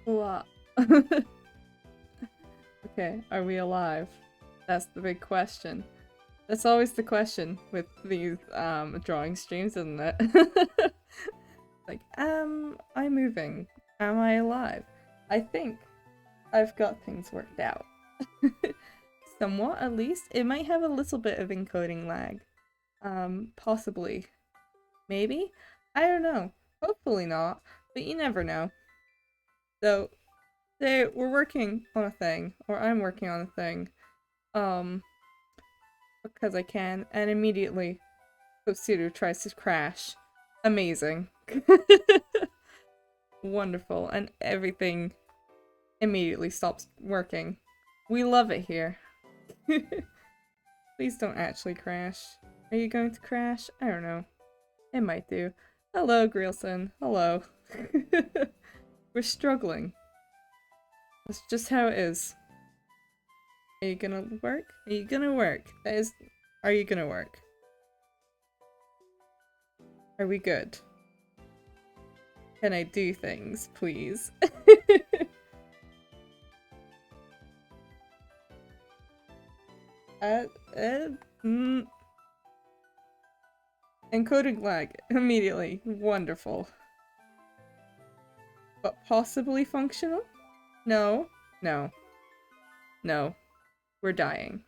What? Okay, are we alive? That's the big question. That's always the question with these drawing streams, isn't it? Like, am I moving? Am I alive? I think I've got things worked out. Somewhat, at least. It might have a little bit of encoding lag. Possibly. Maybe? I don't know. Hopefully not, but you never know. So, we're working on a thing, or I'm working on a thing, um, because I can, and immediately Pseudo tries to crash. Amazing. Wonderful, and everything immediately stops working. We love it here. Please don't actually crash. Are you going to crash? I don't know. It might do. Hello, Greilson. Hello. We're struggling. That's just how it is. Are you gonna work? Are you gonna work? That is... Are you gonna work? Are we good? Can I do things, please? Encoding lag. Immediately. Wonderful. But possibly functional? No. No. No. We're dying.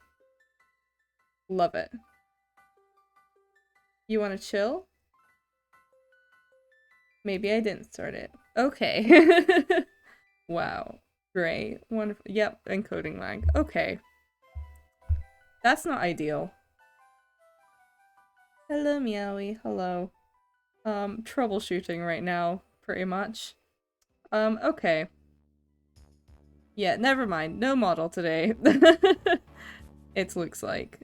Love it. You wanna chill? Maybe I didn't start it. Okay. Wow. Great. Wonderful. Yep, encoding lag. Okay. That's not ideal. Hello, Meowie. Hello. Troubleshooting right now, pretty much. Okay. Yeah, never mind. No model today. It looks like.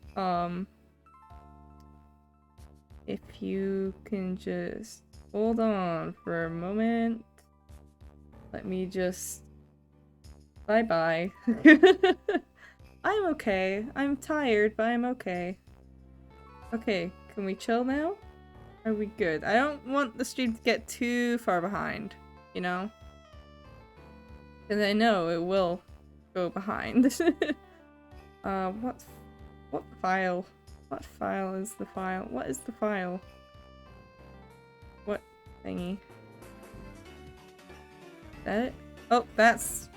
If you can just hold on for a moment. Let me just... Bye-bye. I'm okay. I'm tired, but I'm okay. Okay, can we chill now? Are we good? I don't want the stream to get too far behind, you know? Because I know it will go behind. What file? What file is the file? What is the file? What thingy? Is that it? Oh, that's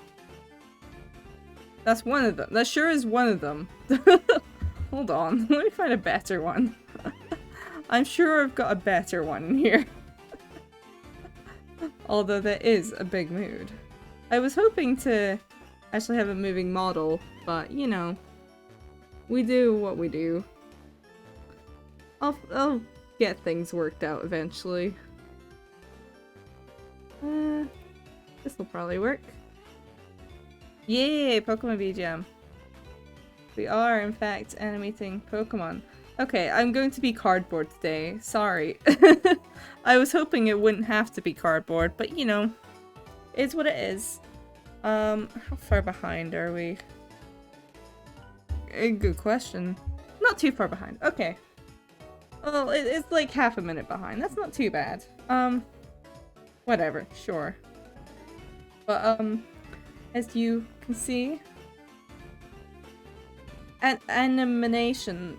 one of them. That sure is one of them. Hold on, let me find a better one. I'm sure I've got a better one in here. Although there is a big mood. I was hoping to actually have a moving model, but you know, we do what we do. I'll get things worked out eventually. This will probably work. Yay, Pokemon BGM. We are, in fact, animating Pokemon. Okay, I'm going to be cardboard today. Sorry. I was hoping it wouldn't have to be cardboard, but you know, it's what it is. How far behind are we? A good question. Not too far behind. Okay. Well, it's like half a minute behind. That's not too bad. Whatever. Sure. But, as you can see, animation.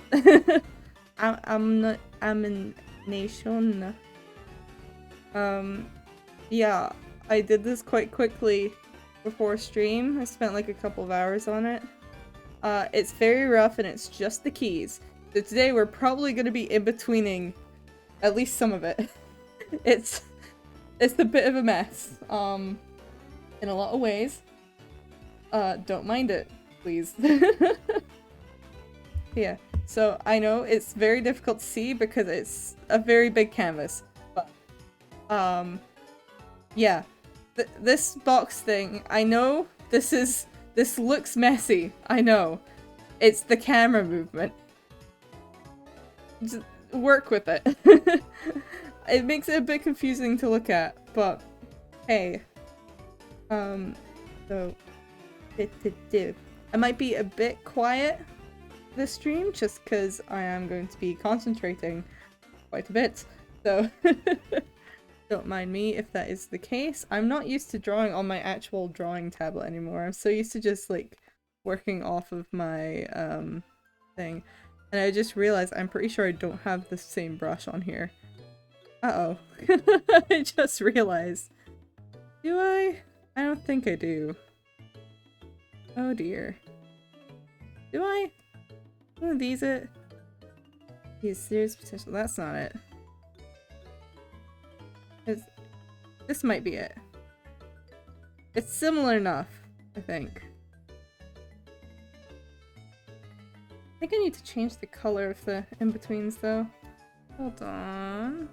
Animation. Yeah, I did this quite quickly before stream. I spent like a couple of hours on it. It's very rough and it's just the keys. So today we're probably gonna be in-betweening at least some of it. It's a bit of a mess, in a lot of ways. Don't mind it, please. Yeah, so I know it's very difficult to see because it's a very big canvas, but, yeah. This box thing, I know this looks messy, I know. It's the camera movement. Just work with it. It makes it a bit confusing to look at, but hey. So I might be a bit quiet this stream just because I am going to be concentrating quite a bit. So Don't mind me if that is the case. I'm not used to drawing on my actual drawing tablet anymore. I'm so used to just like working off of my thing. And I just realized I'm pretty sure I don't have the same brush on here. Uh-oh. I just realized. Do I? I don't think I do. Oh dear. Do I? One of these it? Yes, serious potential. That's not it. This might be it. It's similar enough, I think. I think I need to change the color of the in-betweens though. Hold on.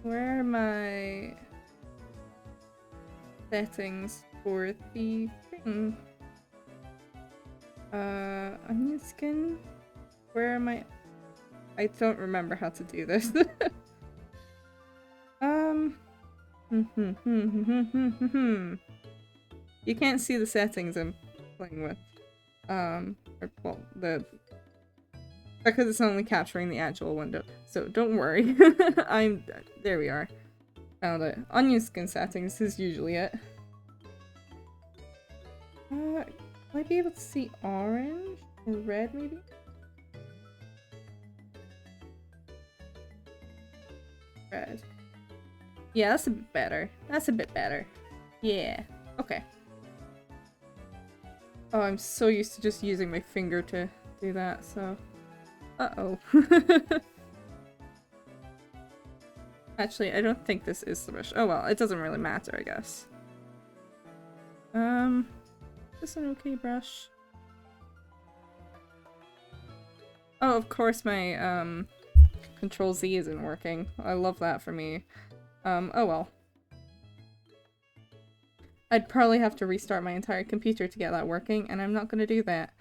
Where are my settings for the thing? Onion skin? Where am I? I don't remember how to do this. You can't see the settings I'm playing with. Well, because it's only capturing the actual window. So don't worry. There we are. Found it. Onion skin settings is usually it. Will I be able to see orange or red maybe? Red. Yeah, that's a bit better. That's a bit better. Yeah. Okay. Oh, I'm so used to just using my finger to do that, so... Uh-oh. Actually, I don't think this is the brush. Oh well, it doesn't really matter, I guess. Is this an okay brush? Oh, of course my, Control Z isn't working. I love that for me. Oh well. I'd probably have to restart my entire computer to get that working, and I'm not gonna do that.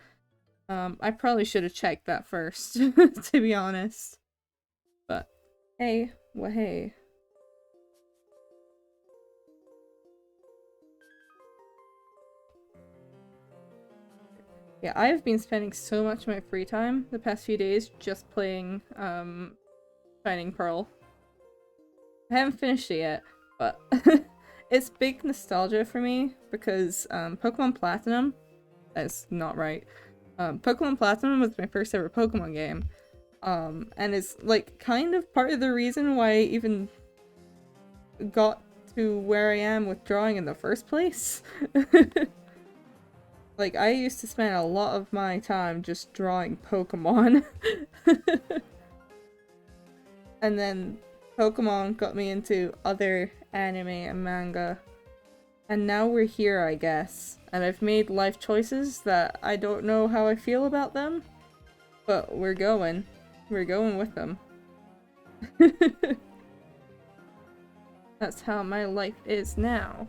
I probably should have checked that first, to be honest. But, hey, well hey. Yeah, I've been spending so much of my free time the past few days just playing, Shining Pearl. I haven't finished it yet, but it's big nostalgia for me because, Pokemon Platinum, that's not right. Pokemon Platinum was my first ever Pokemon game. And it's like kind of part of the reason why I even got to where I am with drawing in the first place. Like, I used to spend a lot of my time just drawing Pokemon. And then Pokemon got me into other anime and manga. And now we're here, I guess. And I've made life choices that I don't know how I feel about them. But we're going. We're going with them. That's how my life is now.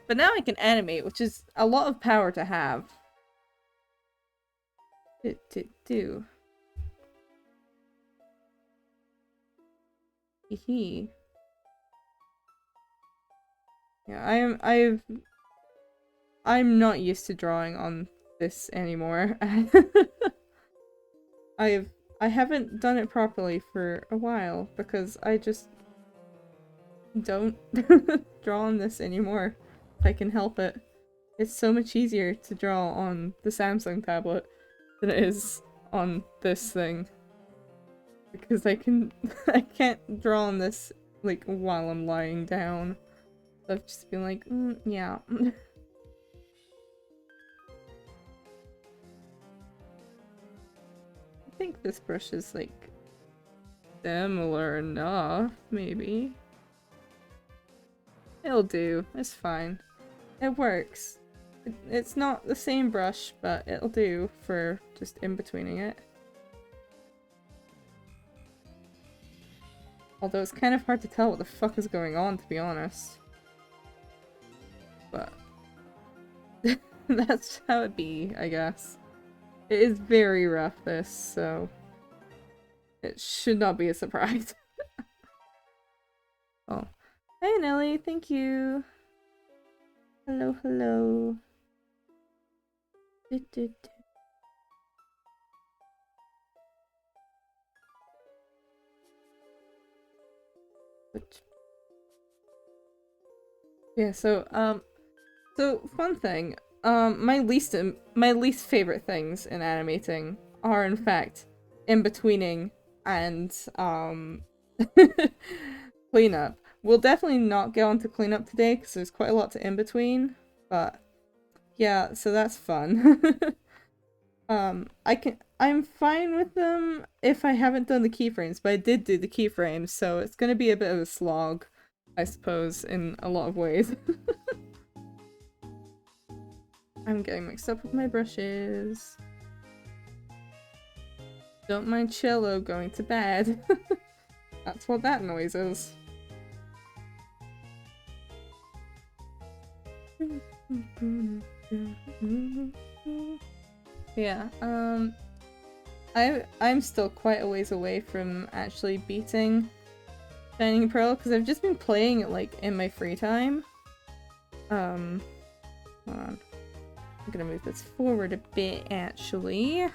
But now I can animate, which is a lot of power to have. Do. Hee. Yeah, I'm not used to drawing on this anymore. I haven't done it properly for a while because I just don't draw on this anymore if I can help it. It's so much easier to draw on the Samsung tablet than it is on this thing. Because I can't draw on this like while I'm lying down. So I've just been like, yeah. I think this brush is like similar enough, maybe. It'll do. It's fine. It works. It's not the same brush, but it'll do for just in-betweening it. Although it's kind of hard to tell what the fuck is going on, to be honest. But that's how it be, I guess. It is very rough, this, so it should not be a surprise. Oh. Hey Nelly, thank you! Hello, hello. Yeah, so fun thing. My least favorite things in animating are in fact in-betweening and cleanup. We'll definitely not get on to cleanup today because there's quite a lot to in-between, but yeah, so that's fun. I'm fine with them if I haven't done the keyframes, but I did do the keyframes, so it's gonna be a bit of a slog, I suppose, in a lot of ways. I'm getting mixed up with my brushes. Don't mind cello going to bed. That's what that noise is. Yeah, I'm still quite a ways away from actually beating Shining Pearl because I've just been playing it like in my free time. Hold on. I'm gonna move this forward a bit actually.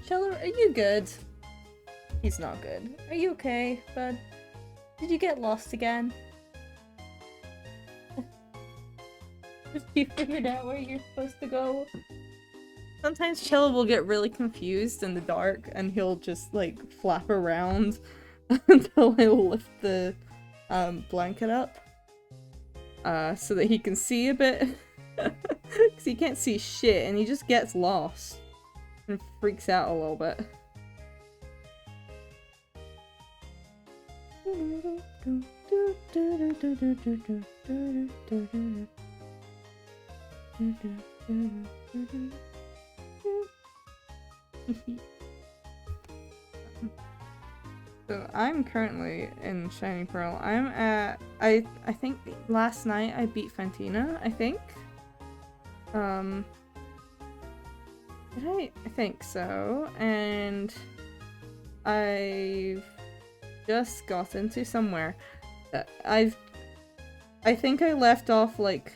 Cello, are you good? He's not good. Are you okay, bud? Did you get lost again? You figured out where you're supposed to go? Sometimes Cello will get really confused in the dark and he'll just like flap around until I lift the blanket up so that he can see a bit because he can't see shit and he just gets lost and freaks out a little bit. So I'm currently in Shining Pearl. I'm at I think last night I beat Fantina, I think. Did I think so. And I've just got into somewhere that I think I left off like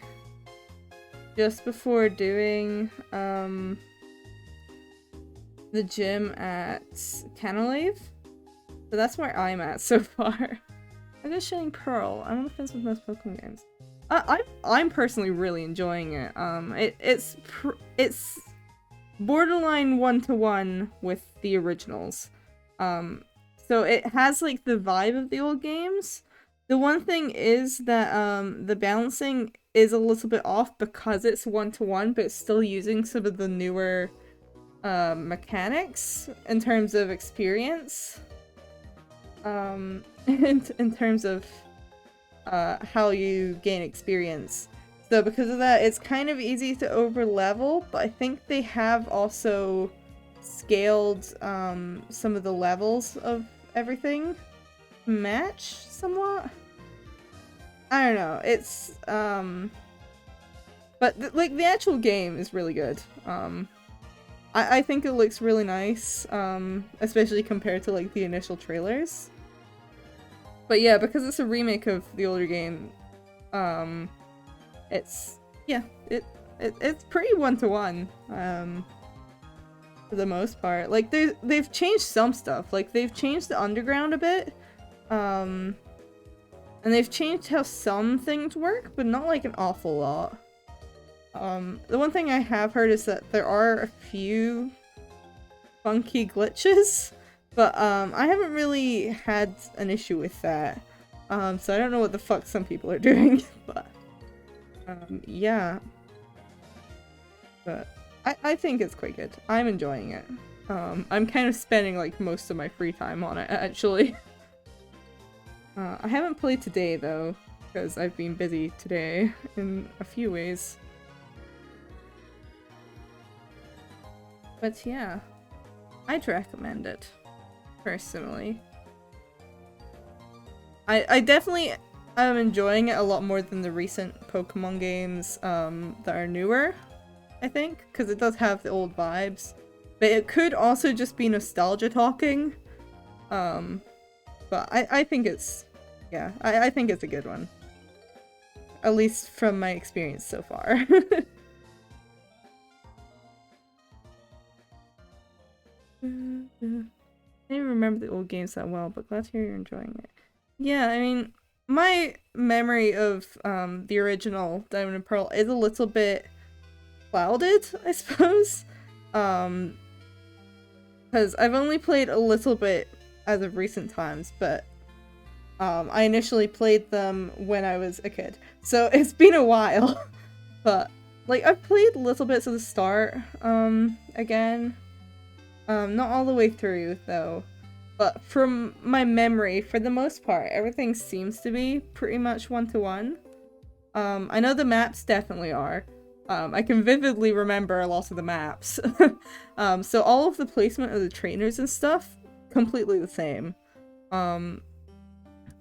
just before doing the gym at Canalave. So that's where I'm at so far. I guess Shining Pearl. I'm on the fence with most Pokemon games. I'm personally really enjoying it. It's borderline 1-to-1 with the originals. So it has like the vibe of the old games. The one thing is that the balancing is a little bit off because it's 1-to-1, but it's still using some of the newer mechanics in terms of experience. In terms of how you gain experience. So because of that, it's kind of easy to over level, but I think they have also scaled some of the levels of everything to match somewhat. I don't know. It's but like the actual game is really good. I think it looks really nice, especially compared to like the initial trailers. But yeah, because it's a remake of the older game, it's pretty 1-to-1 for the most part. Like they've changed some stuff. Like they've changed the underground a bit, and they've changed how some things work, but not like an awful lot. The one thing I have heard is that there are a few funky glitches, but I haven't really had an issue with that. So I don't know what the fuck some people are doing, but yeah. But I think it's quite good. I'm enjoying it. I'm kind of spending like most of my free time on it actually. I haven't played today though, because I've been busy today in a few ways. But yeah, I'd recommend it, personally. I definitely am enjoying it a lot more than the recent Pokemon games that are newer, I think, because it does have the old vibes. But it could also just be nostalgia talking. But I think it's, yeah, I think it's a good one. At least from my experience so far. I didn't remember the old games that well, but glad to hear you're enjoying it. Yeah, I mean, my memory of the original Diamond and Pearl is a little bit clouded, I suppose. Because I've only played a little bit as of recent times, but I initially played them when I was a kid. So it's been a while. But, like, I've played little bits at the start, again. Not all the way through, though. But from my memory, for the most part, everything seems to be pretty much one-to-one. I know the maps definitely are. I can vividly remember a lot of the maps. So all of the placement of the trainers and stuff, completely the same.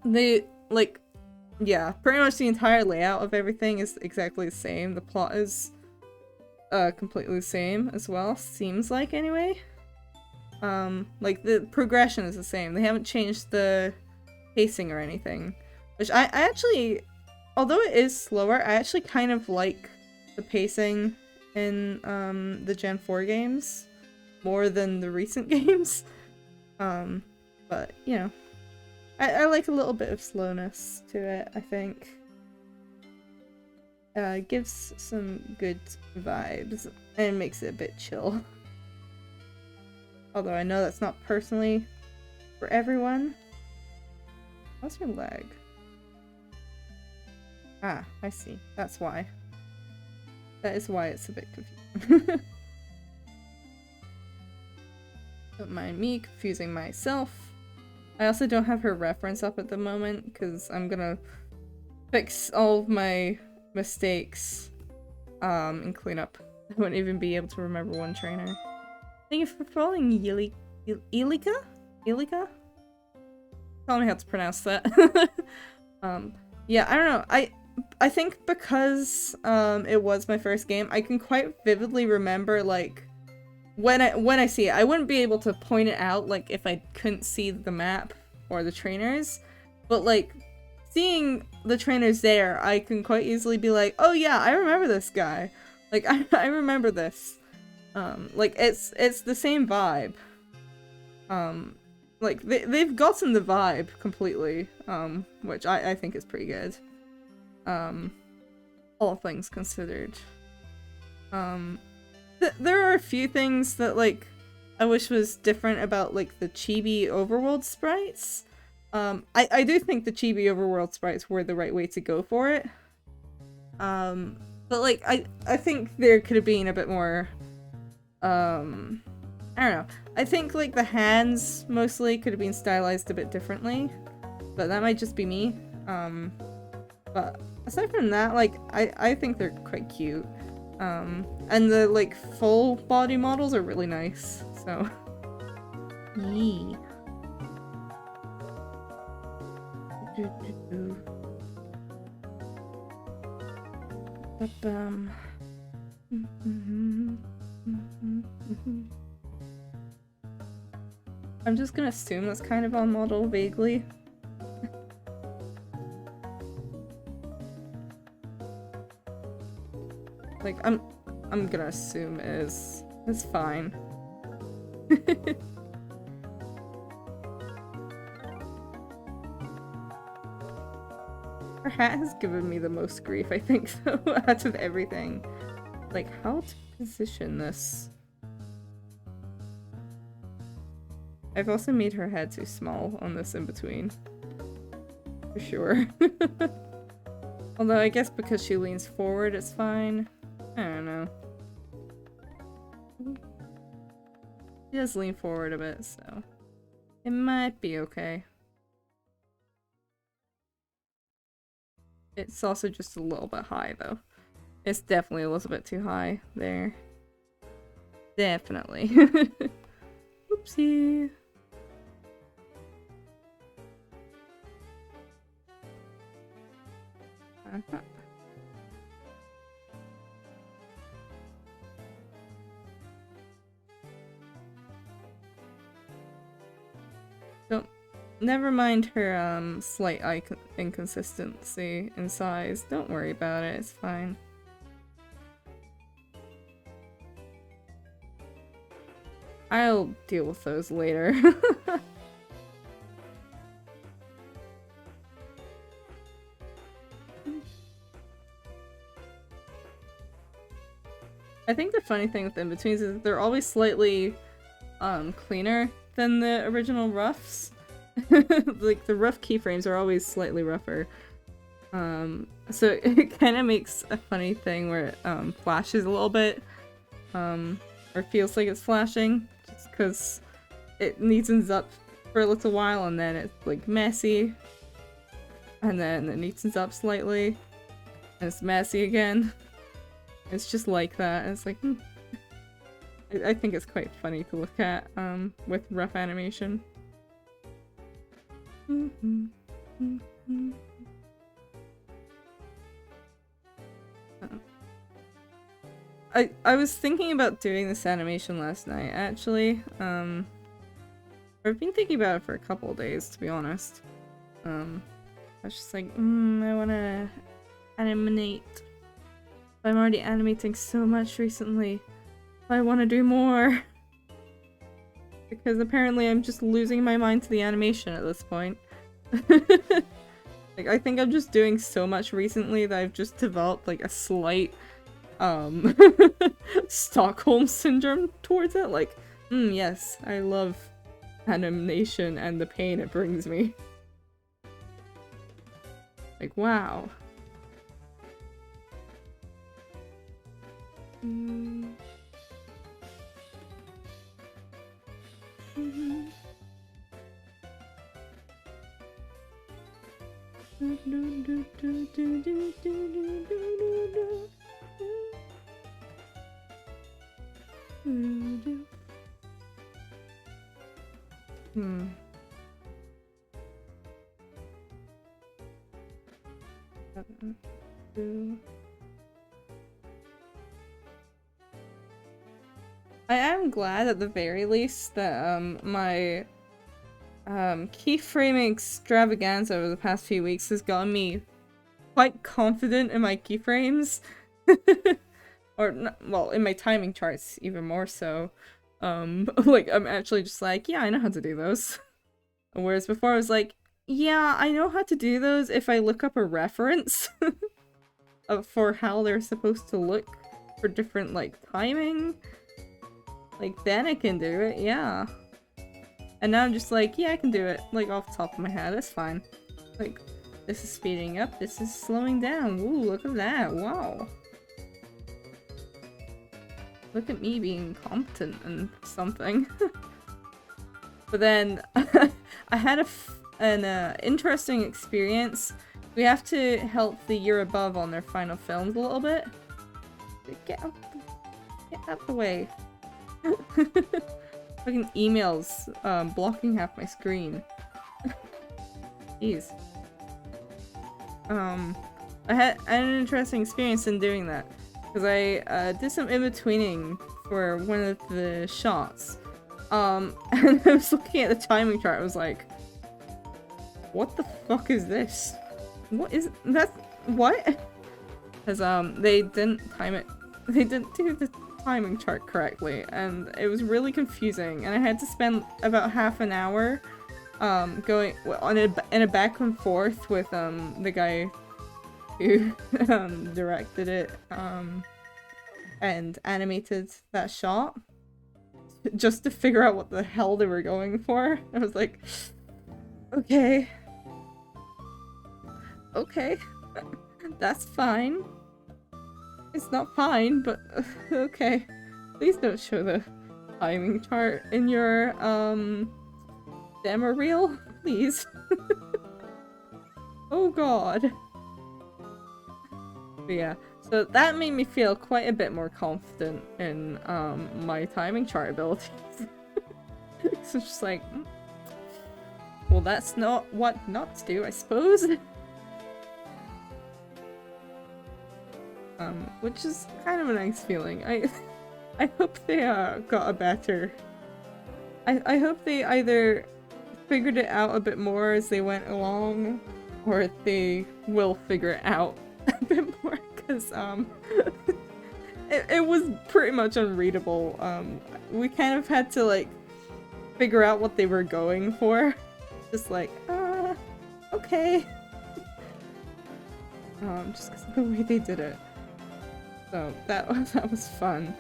They, like, yeah, pretty much the entire layout of everything is exactly the same. The plot is, completely the same as well, seems like, anyway. Like, the progression is the same. They haven't changed the pacing or anything. Which I actually, although it is slower, I actually kind of like the pacing in, the Gen 4 games more than the recent games. But, you know, I like a little bit of slowness to it, I think. It gives some good vibes, and makes it a bit chill. Although I know that's not personally for everyone. How's your leg? Ah, I see. That's why. That is why it's a bit confusing. Don't mind me confusing myself. I also don't have her reference up at the moment, because I'm gonna fix all of my mistakes, and clean up. I wouldn't even be able to remember one trainer. Thank you for following Ilika? Ilika? Tell me how to pronounce that. Yeah, I don't know. I think because it was my first game, I can quite vividly remember, like, when I see it. I wouldn't be able to point it out, like, if I couldn't see the map or the trainers, but, like, seeing the trainers there, I can quite easily be like, oh yeah, I remember this guy. Like, I remember this. Like, it's the same vibe. Like, they've gotten the vibe completely, which I think is pretty good. All things considered. There are a few things that, like, I wish was different about, like, the chibi overworld sprites. I do think the chibi overworld sprites were the right way to go for it. But, like, I think there could have been a bit more, I don't know. I think, like, the hands mostly could have been stylized a bit differently, but that might just be me. But aside from that, like, I think they're quite cute. And the, like, full body models are really nice, so. Yee. I'm just gonna assume that's kind of on model vaguely. Like, I'm gonna assume it is. It's fine. Her hat has given me the most grief, I think, though, out of everything. Like, how to position this? I've also made her head too small on this in-between. For sure. Although, I guess because she leans forward, it's fine. I don't know. She does lean forward a bit, so it might be okay. It's also just a little bit high, though. It's definitely a little bit too high there. Definitely. Oopsie. Uh-huh. Don't. Never mind her slight inconsistency in size. Don't worry about it. It's fine. I'll deal with those later. I think the funny thing with in-betweens is they're always slightly cleaner than the original roughs. Like the rough keyframes are always slightly rougher. So it kind of makes a funny thing where it flashes a little bit, or feels like it's flashing, just because it neatens up for a little while and then it's like messy, and then it neatens up slightly, and it's messy again. It's just like that. It's like, I think it's quite funny to look at with rough animation. I was thinking about doing this animation last night, actually. I've been thinking about it for a couple of days, to be honest. I was just like, I wanna animate. I'm already animating so much recently. I wanna do more. Because apparently I'm just losing my mind to the animation at this point. Like, I think I'm just doing so much recently that I've just developed like a slight Stockholm syndrome towards it. Like, yes, I love animation and the pain it brings me. Like, wow. I am glad at the very least that my keyframing extravaganza over the past few weeks has gotten me quite confident in my keyframes. Or, well, in my timing charts even more so. Like, I'm actually just like, yeah, I know how to do those. Whereas before I was like, yeah, I know how to do those if I look up a reference for how they're supposed to look for different, like, timing. Like, then I can do it, yeah. And now I'm just like, yeah, I can do it, like, off the top of my head, that's fine. Like, this is speeding up, this is slowing down, ooh, look at that, wow. Look at me being competent and something. But then, I had an interesting experience. We have to help the year above on their final films a little bit. Get out the way. Fucking emails blocking half my screen. Jeez. I had an interesting experience in doing that. Because I did some in-betweening for one of the shots. And I was looking at the timing chart, I was like, what the fuck is this? What is that? What? Because they didn't time it. They didn't do the timing chart correctly, and it was really confusing. And I had to spend about half an hour going on in a back and forth with the guy who directed it and animated that shot just to figure out what the hell they were going for. I was like, okay. Okay. That's fine. It's not fine, but okay. Please don't show the timing chart in your demo reel, please. Oh god. But yeah, so that made me feel quite a bit more confident in my timing chart abilities. So it's just like, well, that's not what not to do, I suppose. Which is kind of a nice feeling. I hope they got a better. I hope they either figured it out a bit more as they went along, or they will figure it out a bit more, because it was pretty much unreadable. We kind of had to like figure out what they were going for. Just like, okay. Just because of the way they did it. So that was fun.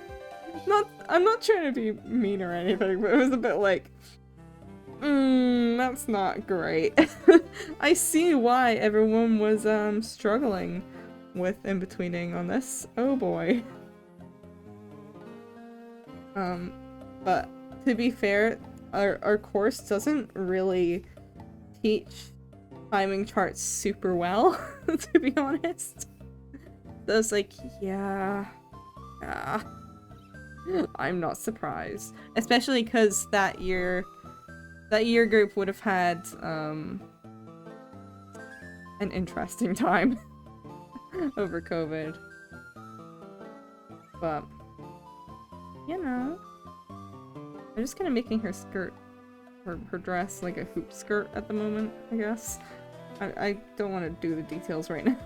I'm not trying to be mean or anything, but it was a bit like, that's not great. I see why everyone was struggling with in-betweening on this. Oh boy. But to be fair, our course doesn't really teach timing charts super well, to be honest. So it's like, yeah. I'm not surprised. Especially because that year group would have had an interesting time over COVID. But you know, I'm just kind of making her skirt, her dress like a hoop skirt at the moment, I guess. I don't want to do the details right now.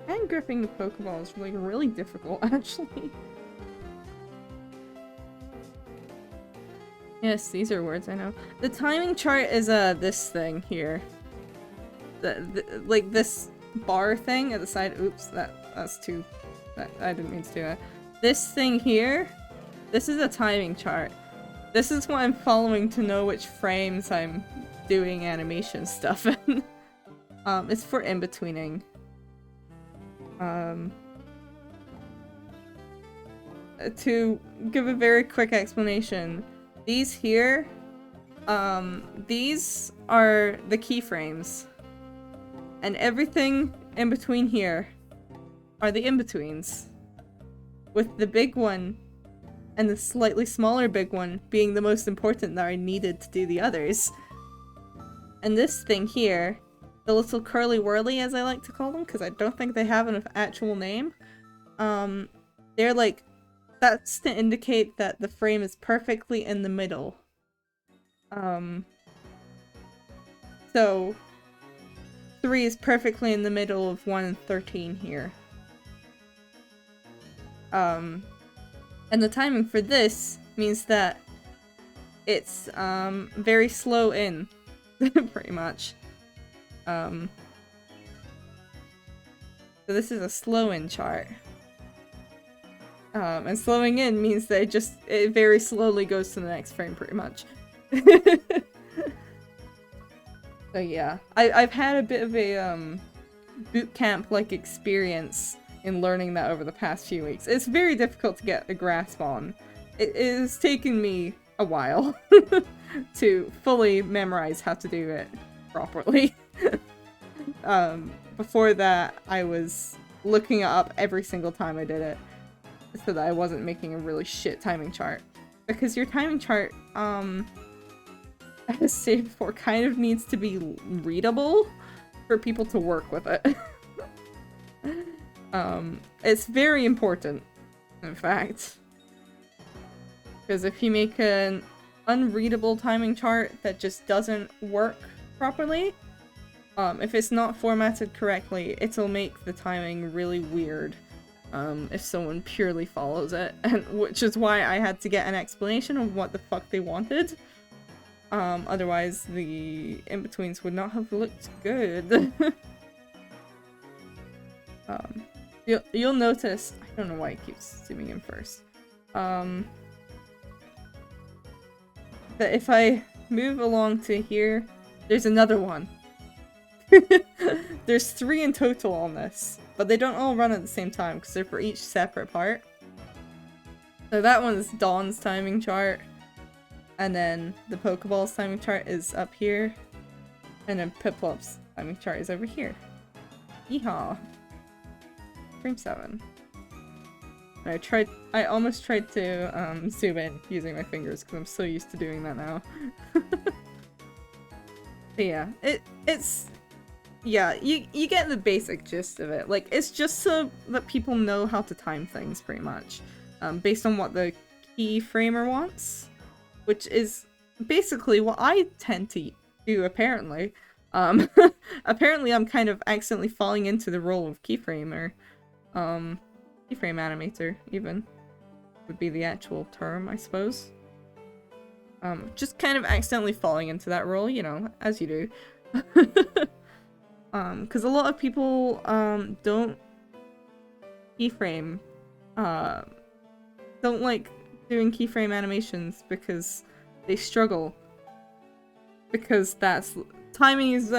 And gripping the Pokeball is like really difficult, actually. Yes, these are words I know. The timing chart is this thing here. Like this bar thing at the side. Oops, that's too. I didn't mean to do that. This thing here, this is a timing chart. This is what I'm following to know which frames I'm doing animation stuff in. It's for in-betweening. To give a very quick explanation, these here, these are the keyframes, and everything in between here are the in-betweens, with the big one and the slightly smaller big one being the most important that I needed to do the others. And this thing here, the little curly whirly as I like to call them, because I don't think they have an actual name, they're like, that's to indicate that the frame is perfectly in the middle. So 3 is perfectly in the middle of 1 and 13 here. And the timing for this means that it's very slow in, pretty much. So this is a slow in chart. And slowing in means that it very slowly goes to the next frame, pretty much. So yeah, I've had a bit of a boot camp like experience in learning that over the past few weeks. It's very difficult to get a grasp on. It has taken me a while to fully memorize how to do it properly. Before that, I was looking it up every single time I did it, so that I wasn't making a really shit timing chart. Because your timing chart, as stated before, kind of needs to be readable for people to work with it. It's very important, in fact. Because if you make an unreadable timing chart that just doesn't work properly, if it's not formatted correctly, it'll make the timing really weird. If someone purely follows it, and which is why I had to get an explanation of what the fuck they wanted. Otherwise the in-betweens would not have looked good. You'll notice, I don't know why it keeps zooming in first, that if I move along to here, there's another one. There's 3 in total on this, but they don't all run at the same time because they're for each separate part. So that one's Dawn's timing chart, and then the Pokeball's timing chart is up here, and then Piplup's timing chart is over here. Yeehaw! Frame 7. I almost tried to zoom in using my fingers because I'm so used to doing that now. But yeah, it's yeah, you get the basic gist of it. Like, it's just so that people know how to time things, pretty much. based on what the keyframer wants, which is basically what I tend to do, apparently. Apparently I'm kind of accidentally falling into the role of keyframer. Keyframe animator, even, would be the actual term, I suppose. Just kind of accidentally falling into that role, you know, as you do. Because a lot of people, don't keyframe, don't like doing keyframe animations because they struggle. Because timing is,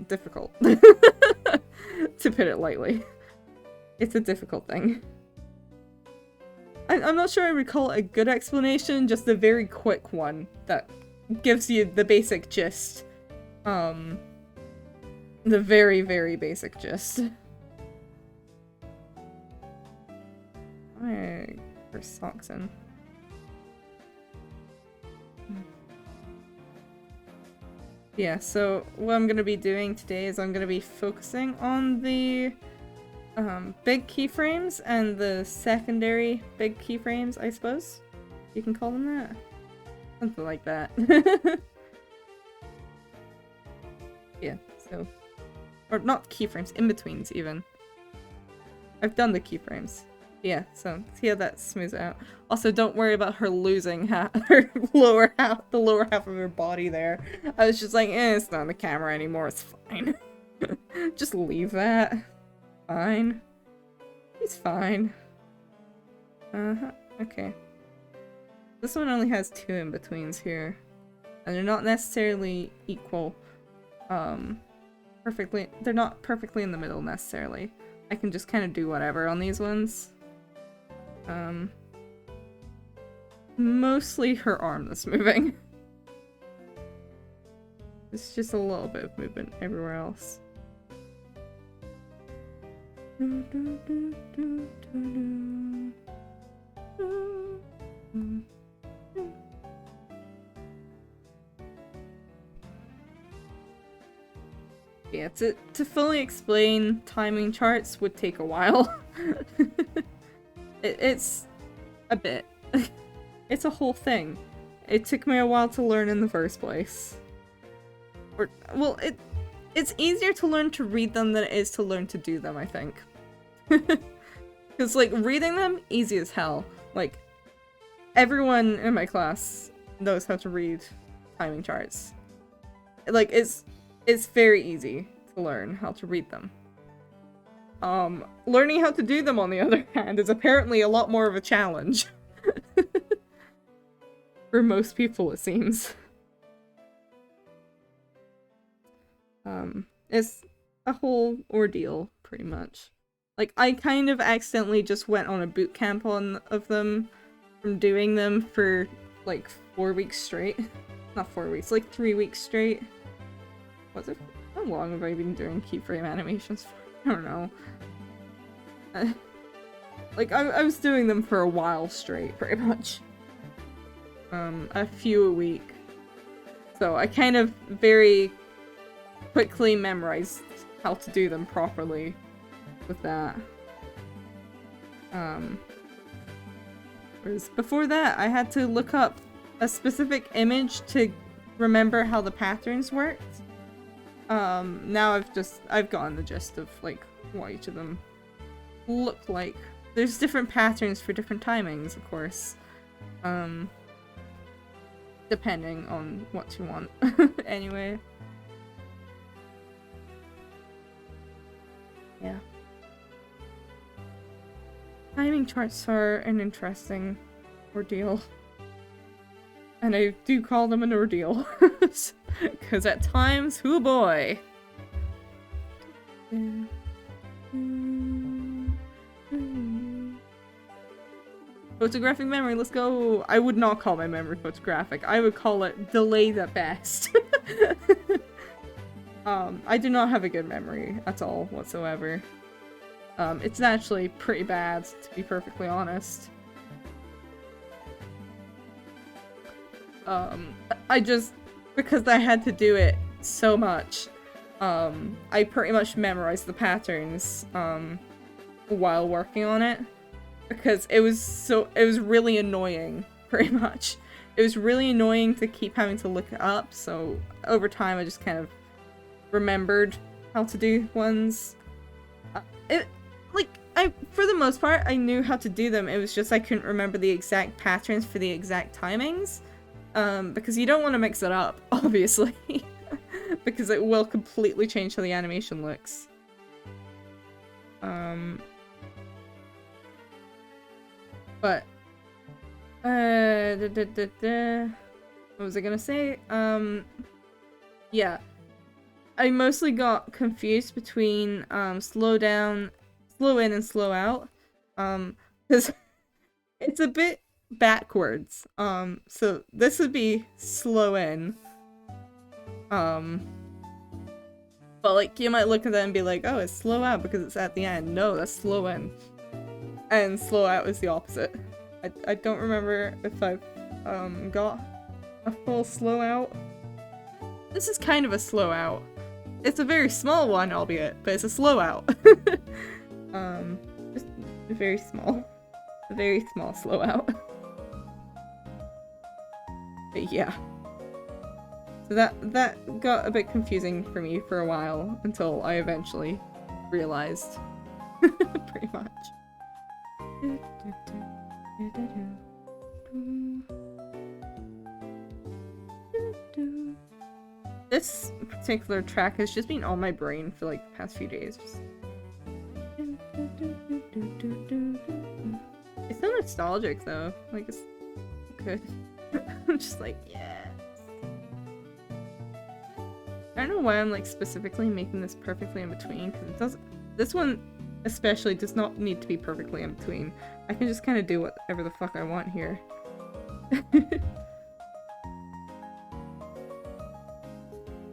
difficult. To put it lightly. It's a difficult thing. I'm not sure I recall a good explanation, just a very quick one that gives you the basic gist. The very, very basic gist. I put socks in. Yeah, so what I'm gonna be doing today is I'm gonna be focusing on the big keyframes and the secondary big keyframes, I suppose. You can call them that. Something like that. Yeah, so... Or not keyframes, in-betweens even. I've done the keyframes. Yeah, so see how that smooths out. Also, don't worry about her losing her lower half, the lower half of her body there. I was just like, it's not on the camera anymore, it's fine. Just leave that. Fine. He's fine. Okay. This one only has 2 in-betweens here. And they're not necessarily equal. They're not perfectly in the middle necessarily. I can just kind of do whatever on these ones. Mostly her arm that's moving. It's just a little bit of movement everywhere else. Yeah, to fully explain timing charts would take a while. It's a bit. It's a whole thing. It took me a while to learn in the first place. Well, it's easier to learn to read them than it is to learn to do them, I think. Because, like, reading them, easy as hell. Like, everyone in my class knows how to read timing charts. Like, it's very easy to learn how to read them. Learning how to do them, on the other hand, is apparently a lot more of a challenge. For most people, it seems. It's a whole ordeal, pretty much. Like, I kind of accidentally just went on a boot camp of them, from doing them for, like, 4 weeks straight. Not 4 weeks, like 3 weeks straight. Was it? How long have I been doing keyframe animations for? I don't know. Like, I was doing them for a while straight, pretty much. A few a week. So I kind of very quickly memorized how to do them properly with that. Whereas before that, I had to look up a specific image to remember how the patterns worked. Now I've gotten the gist of, like, what each of them look like. There's different patterns for different timings, of course. Depending on what you want. Anyway. Yeah. Timing charts are an interesting ordeal. And I do call them an ordeal. Because at times, hoo boy! Photographic memory, let's go! I would not call my memory photographic. I would call it delayed at best. I do not have a good memory at all, whatsoever. It's actually pretty bad, to be perfectly honest. Because I had to do it so much, I pretty much memorized the patterns, while working on it. because it was really annoying, pretty much. It was really annoying to keep having to look it up, so over time I just kind of remembered how to do ones. For the most part, I knew how to do them. It was just I couldn't remember the exact patterns for the exact timings. Because you don't want to mix it up, obviously. Because it will completely change how the animation looks. But what was I gonna say? Yeah. I mostly got confused between slow in and slow out. Because it's a bit backwards. So this would be slow in. But like you might look at that and be like, oh, it's slow out because it's at the end. No, that's slow in. And slow out is the opposite. I don't remember if I've got a full slow out. This is kind of a slow out. It's a very small one, albeit, but it's a slow out. Just very small. A very small slow out. But yeah. So that got a bit confusing for me for a while until I eventually realized. Pretty much. This particular track has just been on my brain for like the past few days. It's so nostalgic though. Like it's good. I'm just like, yes. I don't know why I'm like specifically making this perfectly in between, because it doesn't. This one especially does not need to be perfectly in between. I can just kind of do whatever the fuck I want here.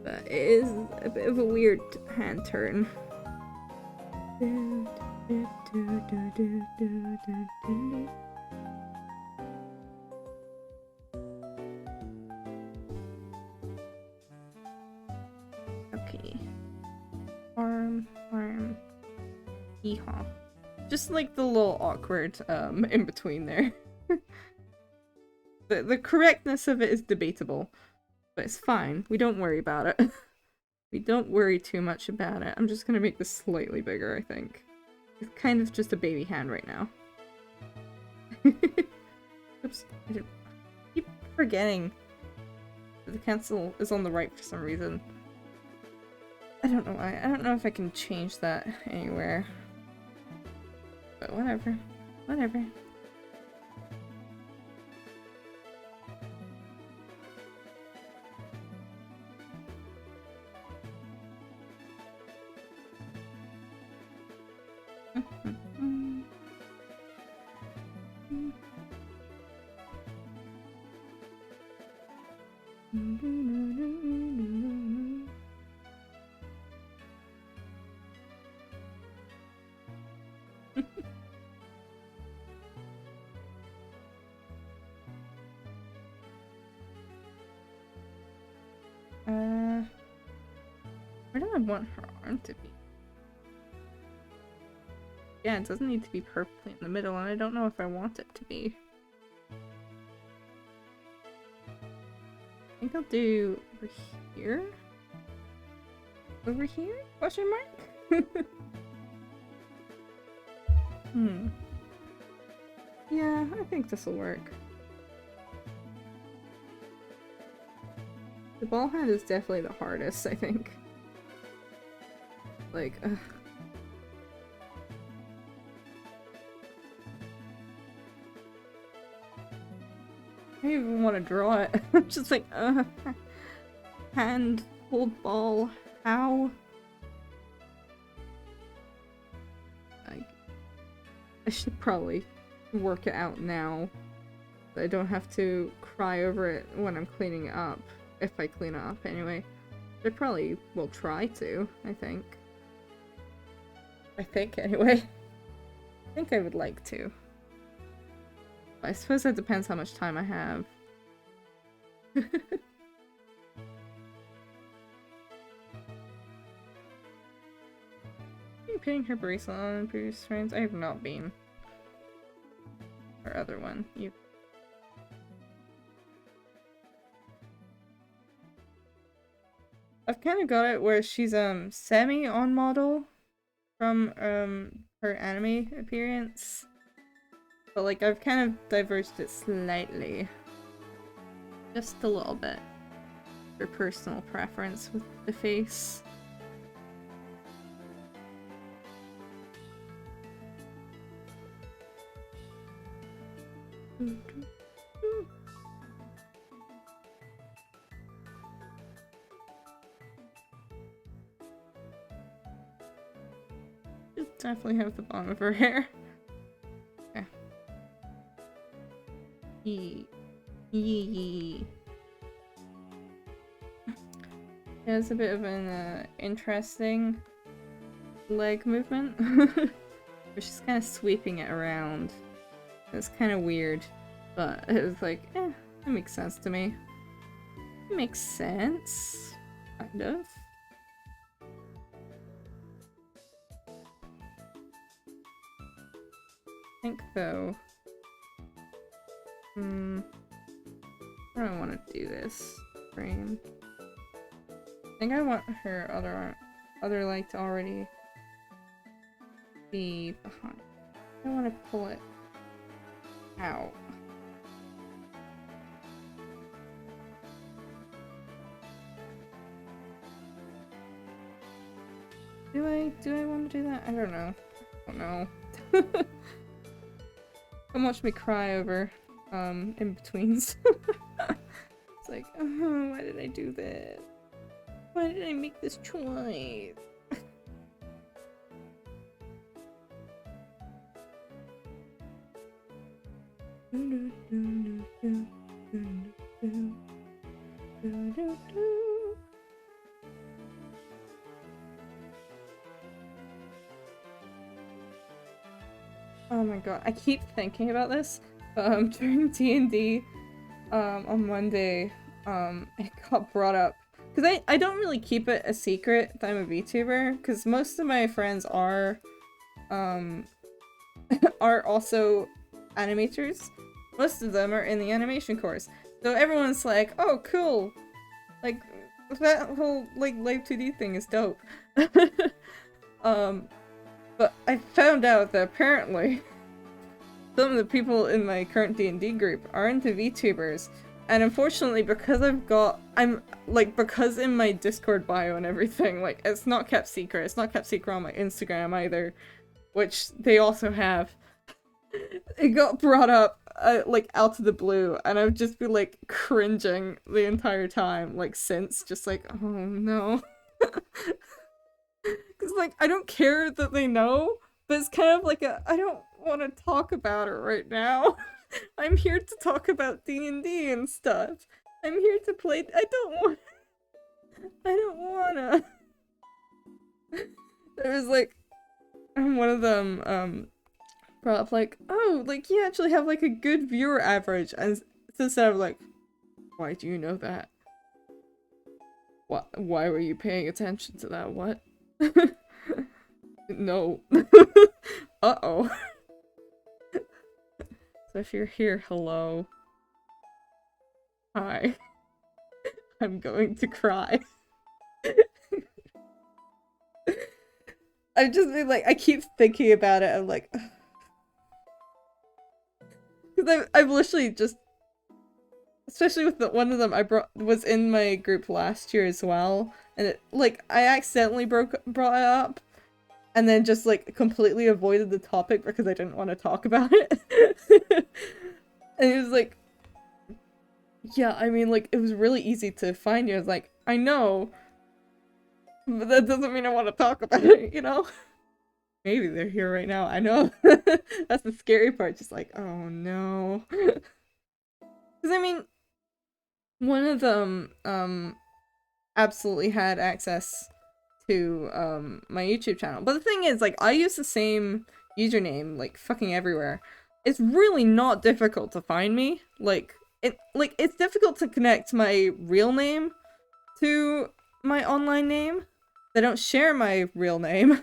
But it is a bit of a weird hand turn. Okay. Arm. Yeehaw. Just like the little awkward in between there. The correctness of it is debatable, but it's fine. We don't worry about it. We don't worry too much about it. I'm just gonna make this slightly bigger, I think. It's kind of just a baby hand right now. Oops. I keep forgetting that the cancel is on the right for some reason. I don't know why. I don't know if I can change that anywhere. But whatever. Whatever. Where do I want her arm to be? Yeah, it doesn't need to be perfectly in the middle, and I don't know if I want it to be. I think I'll do over here? Over here? Question mark? Yeah, I think this'll work. The ball hand is definitely the hardest, I think. Like, I don't even want to draw it. I'm just like, hand, hold ball, how? Like, I should probably work it out now. So I don't have to cry over it when I'm cleaning it up. If I clean it up, anyway. I probably will try to, I think. Anyway. I think I would like to. I suppose that depends how much time I have. Are you putting her bracelet on in previous frames? I have not been. Or other one. I've kind of got it where she's semi on model from her anime appearance, but like I've kind of diverged it slightly, just a little bit, for personal preference with the face. Definitely have the bottom of her hair. Okay. Yee. Yee. It has a bit of an interesting leg movement. Where she's kind of sweeping it around. It's kind of weird, but it was like, that makes sense to me. It makes sense. Kind of. I think though, how do I want to do this frame? I think I want her other leg to already be behind. I want to pull it out. Do I want to do that? I don't know. I don't know. Don't watch me cry over in-betweens. It's like, oh, why did I do this? Why did I make this choice? Oh my god, I keep thinking about this. During D&D, on Monday, it got brought up. Because I don't really keep it a secret that I'm a VTuber, because most of my friends are also animators. Most of them are in the animation course. So everyone's like, oh cool! Like, that whole, like, Live 2D thing is dope. But I found out that apparently some of the people in my current D&D group are into VTubers, and unfortunately because because in my Discord bio and everything, like, it's not kept secret. It's not kept secret on my Instagram either, which they also have. It got brought up, like, out of the blue, and I've just been, like, cringing the entire time, like, since, just like, oh no. Because, like, I don't care that they know, but it's kind of like I don't want to talk about it right now. I'm here to talk about D&D and stuff. I'm here to play. I don't wanna. There was, like, one of them, brought up, like, oh, like, you actually have, like, a good viewer average, and instead of, like, why do you know that? Why were you paying attention to that? What? No. Uh-oh. So if you're here, hello. Hi. I'm going to cry. I've just been like, I keep thinking about it, I'm like... Because I've literally just... Especially with one of them was in my group last year as well, and it, like, I accidentally brought it up, and then just, like, completely avoided the topic because I didn't want to talk about it. And it was like, yeah, I mean, like, it was really easy to find you. I was like, I know, but that doesn't mean I want to talk about it, you know? Maybe they're here right now, I know. That's the scary part, just like, oh no. Because, I mean, one of them, absolutely had access to, my YouTube channel. But the thing is, like, I use the same username, like, fucking everywhere. It's really not difficult to find me. Like, it's difficult to connect my real name to my online name. They don't share my real name.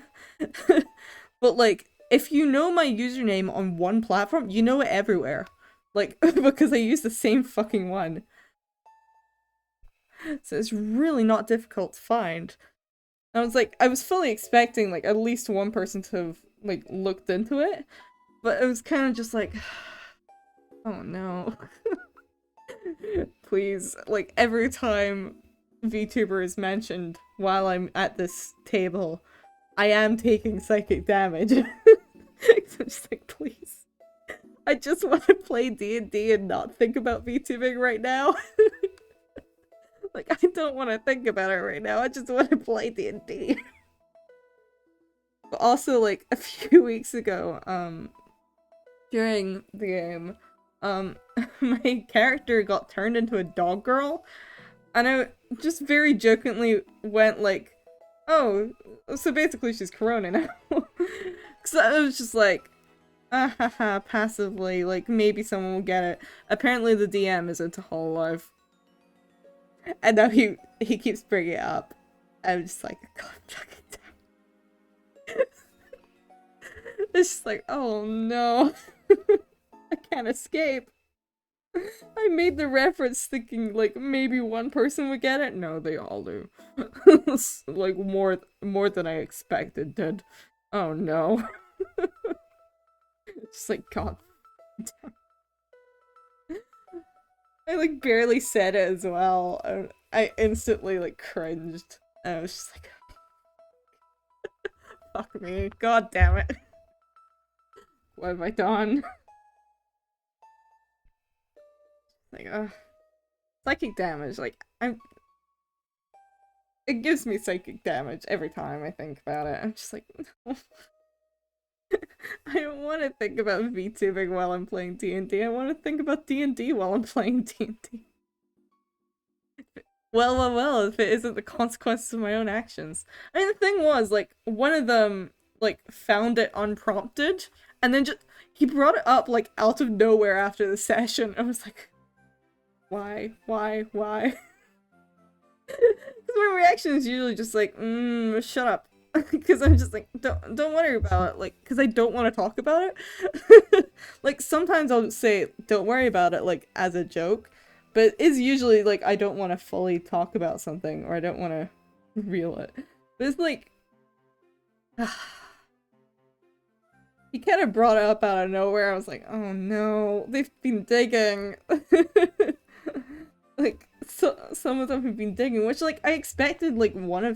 But, like, if you know my username on one platform, you know it everywhere. Like, because I use the same fucking one. So it's really not difficult to find. I was like, I was fully expecting like at least one person to have like looked into it, but it was kind of just like, oh no. Please, like every time VTuber is mentioned while I'm at this table, I am taking psychic damage. So I'm just like, please. I just want to play D&D and not think about VTubing right now. Like, I don't want to think about it right now. I just want to play D&D. But also, like, a few weeks ago, during the game, my character got turned into a dog girl, and I just very jokingly went like, oh, so basically she's Corona now. So I was just like, ah haha, passively, like, maybe someone will get it. Apparently the DM is into Hololive. And now he keeps bringing it up. I'm just like, God fucking damn. It's just like, oh no. I can't escape. I made the reference thinking like maybe one person would get it. No, they all do. Like more than I expected did. Oh no. Just like, God damn. I like barely said it as well. I instantly like cringed. I was just like, fuck me. God damn it. What have I done? Like, psychic damage. Like, it gives me psychic damage every time I think about it. I'm just like, no. I don't want to think about VTubing while I'm playing D&D. I want to think about D&D while I'm playing D&D. Well, if it isn't the consequences of my own actions. I mean, the thing was, like, one of them, like, found it unprompted, and then just, he brought it up, like, out of nowhere after the session. I was like, why? Because my reaction is usually just like, shut up. Because I'm just like, don't worry about it, like, because I don't want to talk about it. Like, sometimes I'll say, don't worry about it, like, as a joke. But it's usually, like, I don't want to fully talk about something, or I don't want to reveal it. But it's like... he kind of brought it up out of nowhere. I was like, oh no, they've been digging. Like, so some of them have been digging, which, like, I expected, like, one or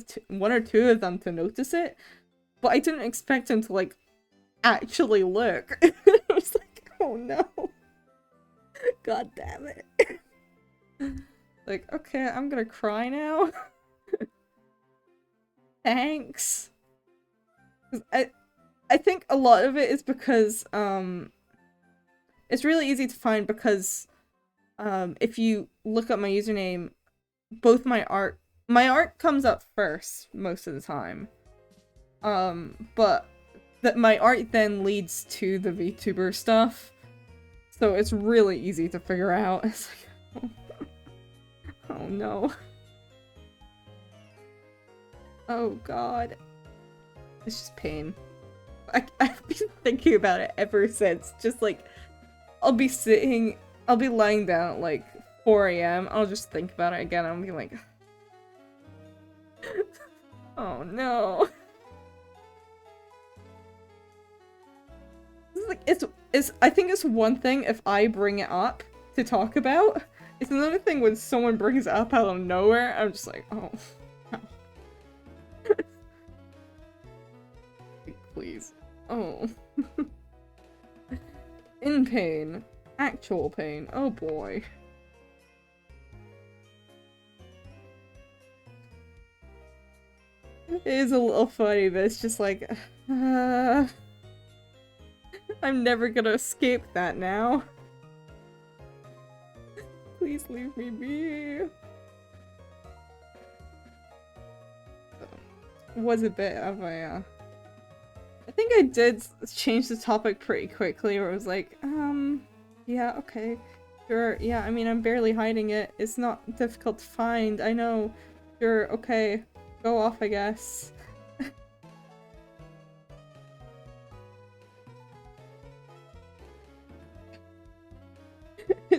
two of them to notice it, but I didn't expect them to, like, actually look. I was like, oh no. God damn it. Like, okay, I'm gonna cry now. Thanks. I think a lot of it is because, it's really easy to find because, if you look up my username, both my art comes up first most of the time. But that my art then leads to the VTuber stuff. So it's really easy to figure out. It's like, oh no. Oh god. It's just pain. I've been thinking about it ever since. Just like, I'll be lying down at like 4 AM. I'll just think about it again. I'll be like, oh no. It's like, I think it's one thing if I bring it up to talk about. It's another thing when someone brings it up out of nowhere. I'm just like, oh. Please. Oh. In pain. Actual pain. Oh boy. It is a little funny, but it's just like, I'm never gonna escape that now. Please leave me be. Was a bit of a, I think I did change the topic pretty quickly, where it was like, yeah, okay, sure, yeah, I mean, I'm barely hiding it, it's not difficult to find, I know, sure, okay, go off, I guess.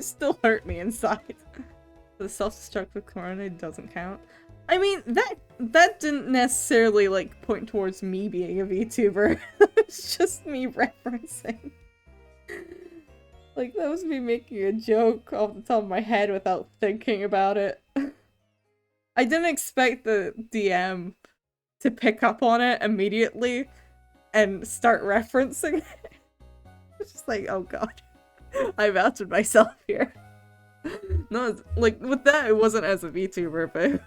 it still hurt me inside. The self-destructive corona doesn't count. I mean, that didn't necessarily, like, point towards me being a VTuber. It's just me referencing. Like, that was me making a joke off the top of my head without thinking about it. I didn't expect the DM to pick up on it immediately and start referencing it. It's just like, oh god. I've outed myself here. No, like, with that, it wasn't as a VTuber, but...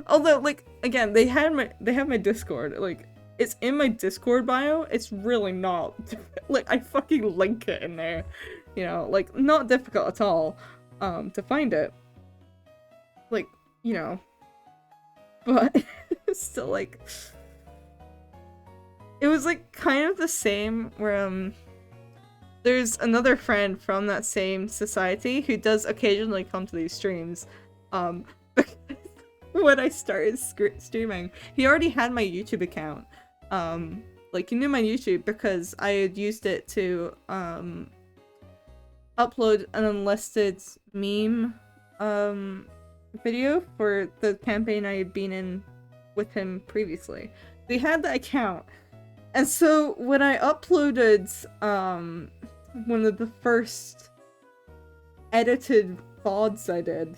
Although, like, again, they have my Discord. Like, it's in my Discord bio. It's really not... Like, I fucking link it in there. You know, like, not difficult at all, to find it. Like, you know. But, it's still, like... It was, like, kind of the same where, there's another friend from that same society who does occasionally come to these streams. When I started streaming, he already had my YouTube account. Like, he knew my YouTube because I had used it to, upload an unlisted meme, video for the campaign I had been in with him previously. They had the account. And so, when I uploaded, one of the first edited VODs I did,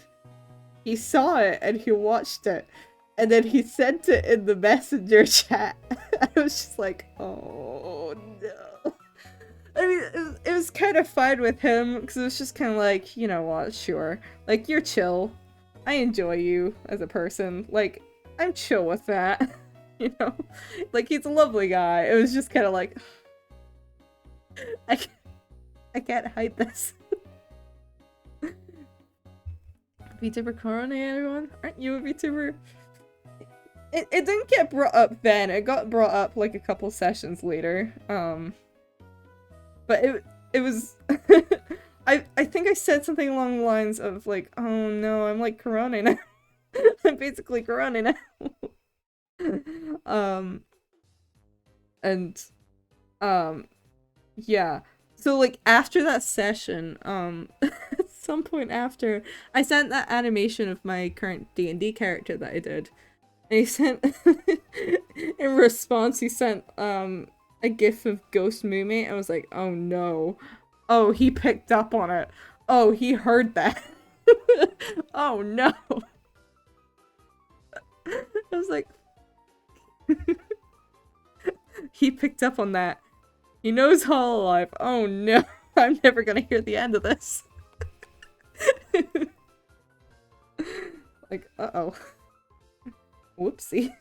he saw it and he watched it, and then he sent it in the messenger chat. I was just like, oh no. I mean, it was kind of fine with him, because it was just kind of like, you know what, sure. Like, you're chill. I enjoy you as a person. Like, I'm chill with that. You know? Like, he's a lovely guy. It was just kind of like... I can't hide this. VTuber Corona, everyone? Aren't you a VTuber? It didn't get brought up then. It got brought up like a couple sessions later. But it was I think I said something along the lines of like, oh no, I'm like Corona now. I'm basically Corona now. Yeah. So, like, after that session, at some point after, I sent that animation of my current D&D character that I did. And he sent, in response, he sent, a gif of Ghost Moomy. I was like, oh no. Oh, he picked up on it. Oh, he heard that. Oh no. I was like... He picked up on that. He knows Hololive. Oh no, I'm never gonna hear the end of this. Like, uh-oh. Whoopsie.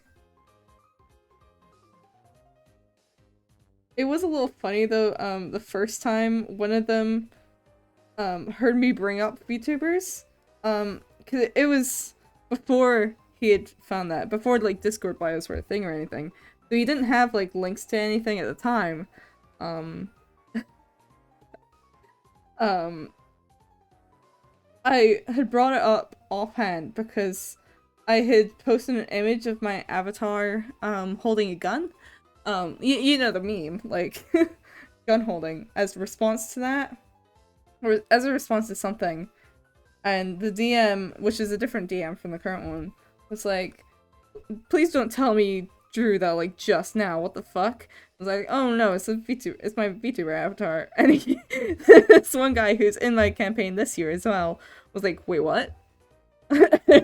It was a little funny though, the first time one of them, heard me bring up VTubers. Cause it was before he had found that, before like Discord bios were a thing or anything. So he didn't have like links to anything at the time. I had brought it up offhand because I had posted an image of my avatar, holding a gun. You know the meme, like, gun holding, as a response to that. Or as a response to something. And the DM, which is a different DM from the current one, was like, please don't tell me drew that, like, just now, what the fuck? I was like, oh no, it's it's my VTuber avatar. And he, this one guy who's in my campaign this year as well, was like, wait, what?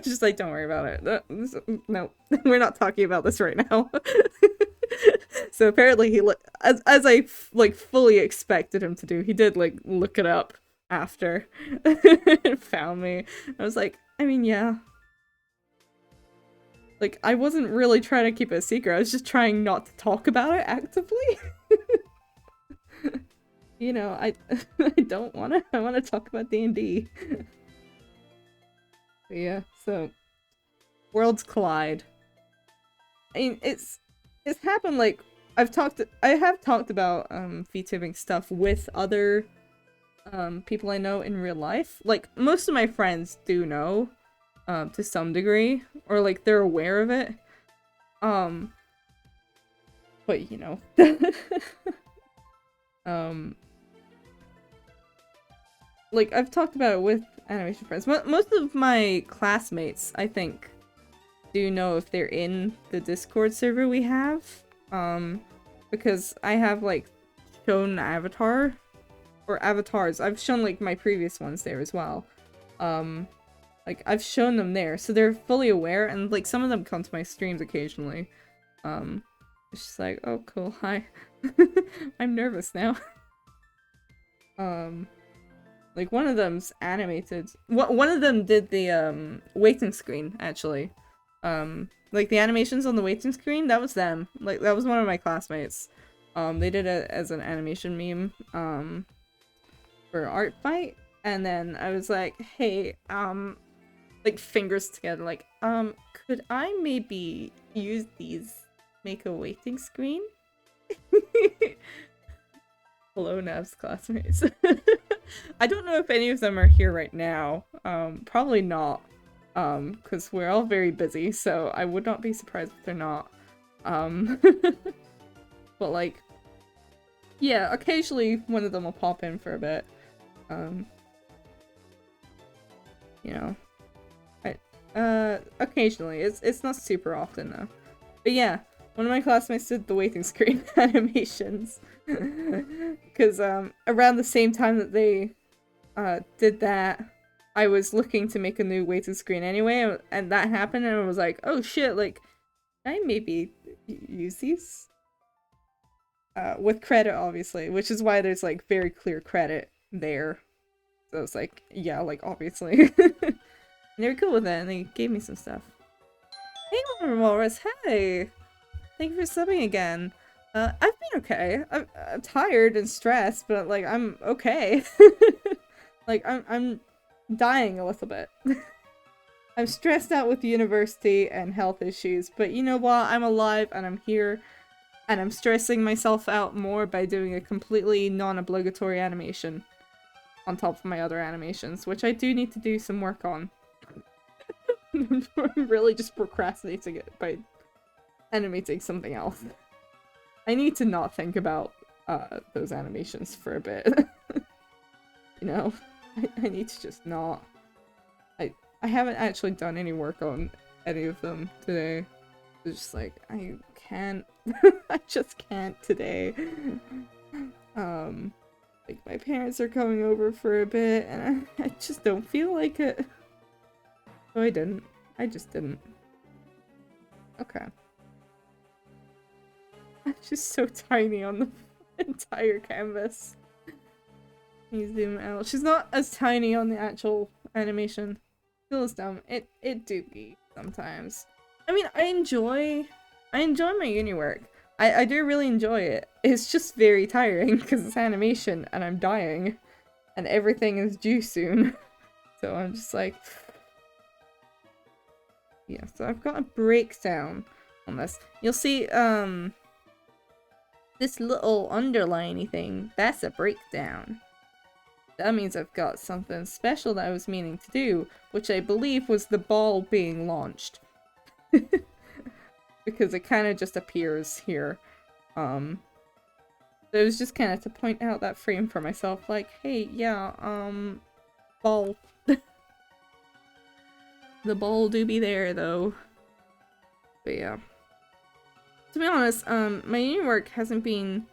Just like, don't worry about it. No, we're not talking about this right now. So apparently he, as I, like, fully expected him to do, he did, like, look it up after and found me. I was like, I mean, yeah. Like, I wasn't really trying to keep it a secret, I was just trying not to talk about it actively. You know, I don't wanna, I wanna talk about D&D. Yeah, so, worlds collide. I mean, it's happened, like, I have talked about, VTubing stuff with other, people I know in real life. Like, most of my friends do know, to some degree, or, like, they're aware of it. But, you know. like, I've talked about it with animation friends. Most of my classmates, I think, do know if they're in the Discord server we have. Because I have, like, shown avatar, or avatars. I've shown, like, my previous ones there as well. Like, I've shown them there, so they're fully aware, and, like, some of them come to my streams occasionally. It's just like, oh, cool, hi. I'm nervous now. Like, one of them's animated. One of them did the, waiting screen, actually. Like, the animations on the waiting screen, that was them. Like, that was one of my classmates. They did it as an animation meme, for Art Fight, and then I was like, hey, like, fingers together, like, could I maybe use these, make a waiting screen? Hello, Nav's classmates. I don't know if any of them are here right now. Probably not. Because we're all very busy, so I would not be surprised if they're not. But, like, yeah, occasionally one of them will pop in for a bit. You know. Occasionally. It's not super often, though. But yeah, one of my classmates did the waiting screen animations. Because, around the same time that they, did that, I was looking to make a new waiting screen anyway, and that happened, and I was like, oh shit, like, can I maybe use these? With credit, obviously, which is why there's, like, very clear credit there. So it's like, yeah, like, obviously. And they were cool with it, and they gave me some stuff. Hey, Walrus, hey! Thank you for subbing again. I've been okay. I'm tired and stressed, but, like, I'm okay. Like, I'm dying a little bit. I'm stressed out with university and health issues, but you know what? I'm alive and I'm here, and I'm stressing myself out more by doing a completely non-obligatory animation on top of my other animations, which I do need to do some work on. I'm really just procrastinating it by animating something else. I need to not think about those animations for a bit. You know? I need to just not. I haven't actually done any work on any of them today. It's just like, I can't. I just can't today. Like, my parents are coming over for a bit, and I just don't feel like it. So I didn't. I just didn't. Okay. I'm just so tiny on the entire canvas. Can you zoom out? She's not as tiny on the actual animation. Still is dumb. It dookie sometimes. I mean, I enjoy my uni work. I do really enjoy it. It's just very tiring because it's animation and I'm dying. And everything is due soon. So I'm just like... Yeah, so I've got a breakdown on this. You'll see, this little underliney thing, that's a breakdown. That means I've got something special that I was meaning to do, which I believe was the ball being launched. Because it kind of just appears here. So it was just kind of to point out that frame for myself, like, hey, yeah, ball. The ball do be there, though. But yeah. To be honest, my uni work hasn't been...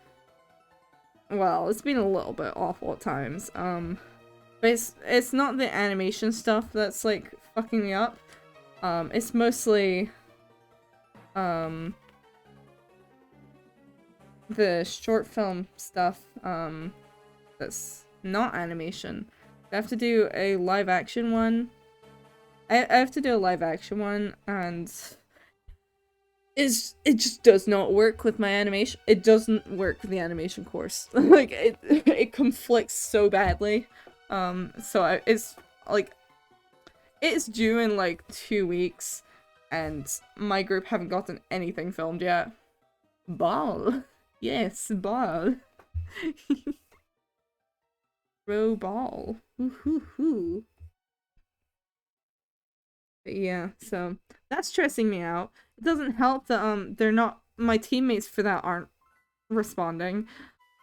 Well, it's been a little bit awful at times. But it's not the animation stuff that's, like, fucking me up. It's mostly... the short film stuff, that's not animation. I have to do a live action one. I have to do a live action one, and it just does not work with my animation. It doesn't work with the animation course. Like, it conflicts so badly. So it's like, it's due in like 2 weeks, and my group haven't gotten anything filmed yet. Ball. Yes, ball. Row ball. Woo-hoo-hoo. But yeah, so that's stressing me out. It doesn't help that they're not, my teammates for that aren't responding.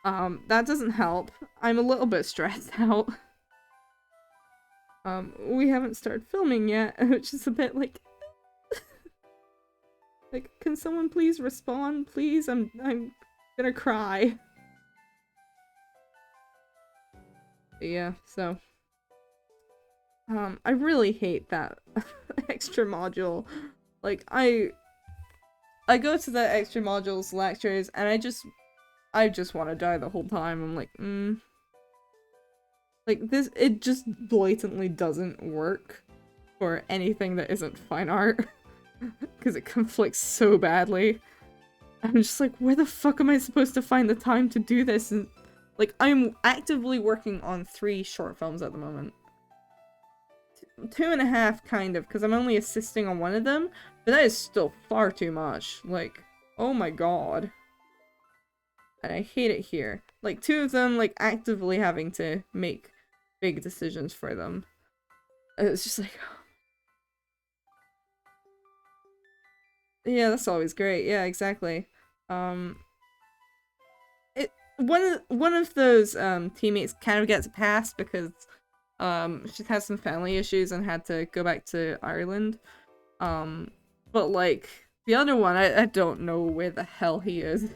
That doesn't help. I'm a little bit stressed out. We haven't started filming yet, which is a bit like like, can someone please respond, please? I'm gonna cry. But yeah, so I really hate that extra module. Like, I go to the extra modules lectures and I just want to die the whole time. I'm like, like this, it just blatantly doesn't work for anything that isn't fine art because it conflicts so badly. I'm just like, where the fuck am I supposed to find the time to do this? And like, I'm actively working on 3 short films at the moment. 2.5 kind of, because I'm only assisting on one of them, but that is still far too much. Like, oh my god. And I hate it here. Like, 2 of them, like, actively having to make big decisions for them. It's just like... Yeah, that's always great. Yeah, exactly. One of those teammates kind of gets a pass because she's had some family issues and had to go back to Ireland. But like the other one, I don't know where the hell he is.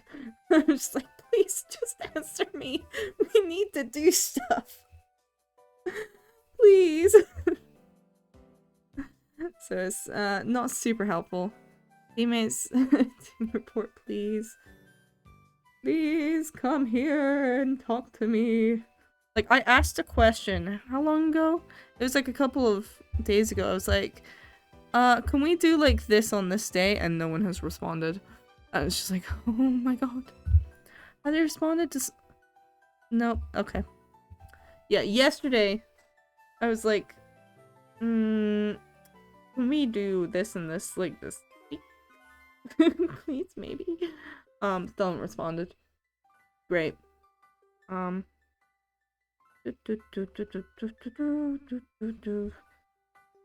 I'm just like, please just answer me. We need to do stuff. Please. So it's not super helpful. Teammates, team report, please. Please come here and talk to me. Like, I asked a question, how long ago? It was like a couple of days ago. I was like, can we do like this on this day? And no one has responded. I was just like, oh my god. Have they responded to nope, okay. Yeah, yesterday, I was like, can we do this and this, like this week? Please, maybe? Still haven't responded. Great.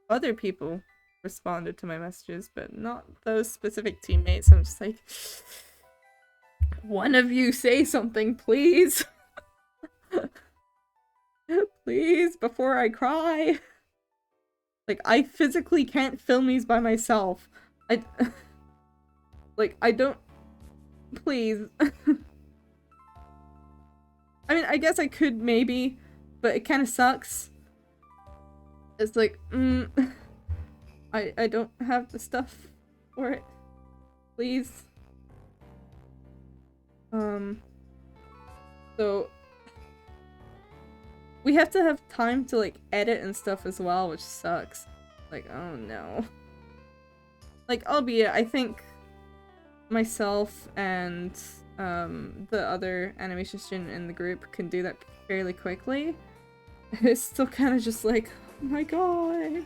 Other people responded to my messages, but not those specific teammates. I'm just like, one of you say something, please. Please, before I cry. Like, I physically can't film these by myself. Like, I don't... Please. I mean, I guess I could maybe, but it kind of sucks. It's like, I don't have the stuff for it. Please. So we have to have time to like edit and stuff as well, which sucks. Like, oh no. Like, albeit I think myself and the other animation student in the group can do that fairly quickly. It's still kind of just like, oh my god.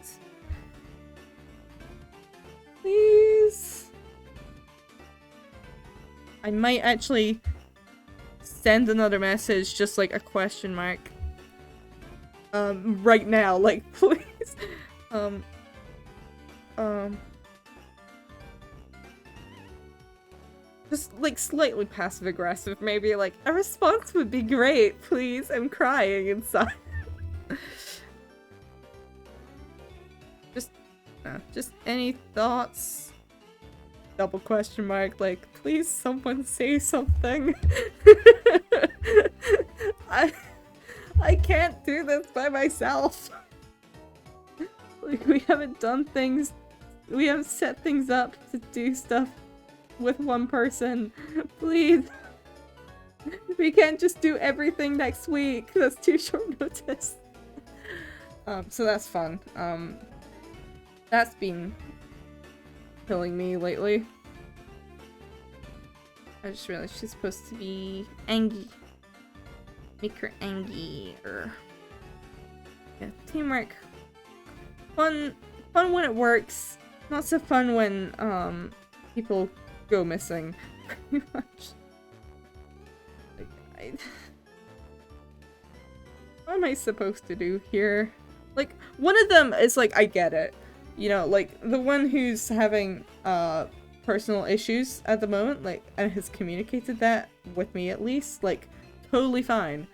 Please. I might actually send another message, just like a question mark. Right now, like, please. Just, like, slightly passive-aggressive, maybe, like, a response would be great, please, I'm crying inside. Just any thoughts? Double question mark, like, please someone say something. I can't do this by myself. Like, we haven't done things, we haven't set things up to do stuff with one person. Please. We can't just do everything next week. That's too short notice. So that's fun. That's been killing me lately. I just realized she's supposed to be Angie. Make her Angie. Yeah, teamwork. Fun when it works. Not so fun when people go missing. Pretty much. Like, what am I supposed to do here? Like, one of them is like, I get it. You know, like, the one who's having personal issues at the moment, like, and has communicated that with me at least, like, totally fine.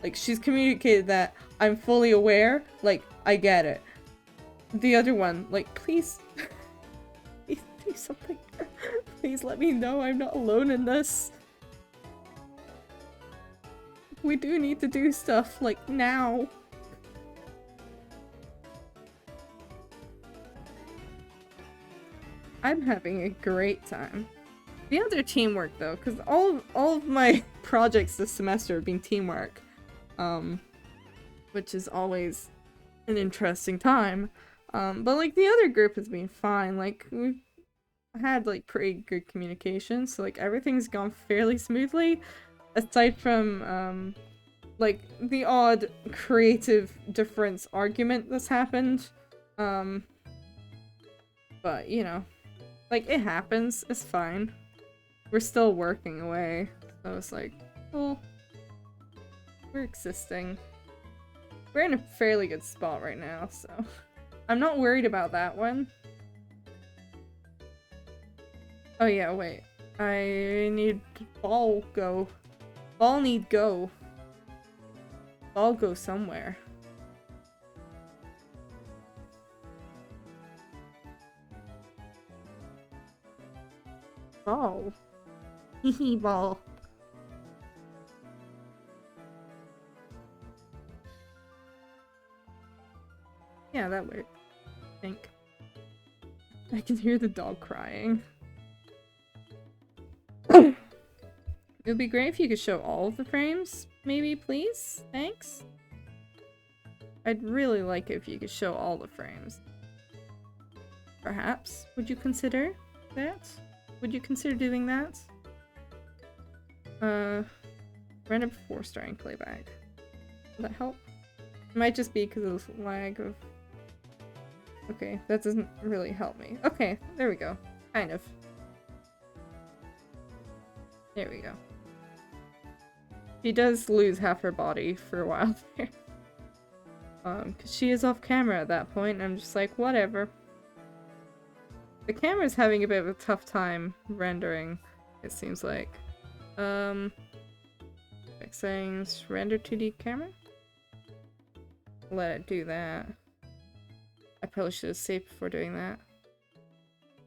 Like, she's communicated that I'm fully aware, like, I get it. The other one, like, please, please do something. Please let me know I'm not alone in this. We do need to do stuff, like, now. I'm having a great time. The other teamwork, though, because all of my projects this semester have been teamwork. Which is always an interesting time. But, like, the other group has been fine. Like, we've had, like, pretty good communication, so, like, everything's gone fairly smoothly. Aside from, like, the odd creative difference argument that's happened. But, you know, like, it happens. It's fine. We're still working away. So it's like, well, we're existing. We're in a fairly good spot right now, so I'm not worried about that one. Oh yeah, wait. I need ball go. Ball need go. Ball go somewhere. Ball. Hehe, ball. Yeah, that worked. I think. I can hear the dog crying. It would be great if you could show all of the frames, maybe, please? Thanks? I'd really like it if you could show all the frames. Perhaps? Would you consider that? Would you consider doing that? Render before starting playback. Will that help? It might just be because of the lag of... Okay, that doesn't really help me. Okay, there we go. Kind of. There we go. She does lose half her body for a while there. Because she is off camera at that point, and I'm just like, whatever. The camera's having a bit of a tough time rendering, it seems like. Settings, render 2D camera? Let it do that. I probably should have saved before doing that.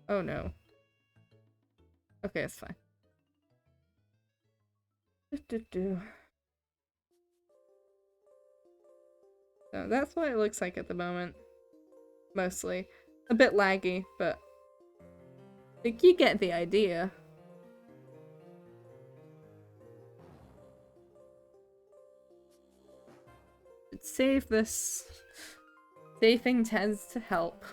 Oh no. Okay, it's fine. So that's what it looks like at the moment. Mostly. A bit laggy, but like, you get the idea. Save this. Saving tends to help.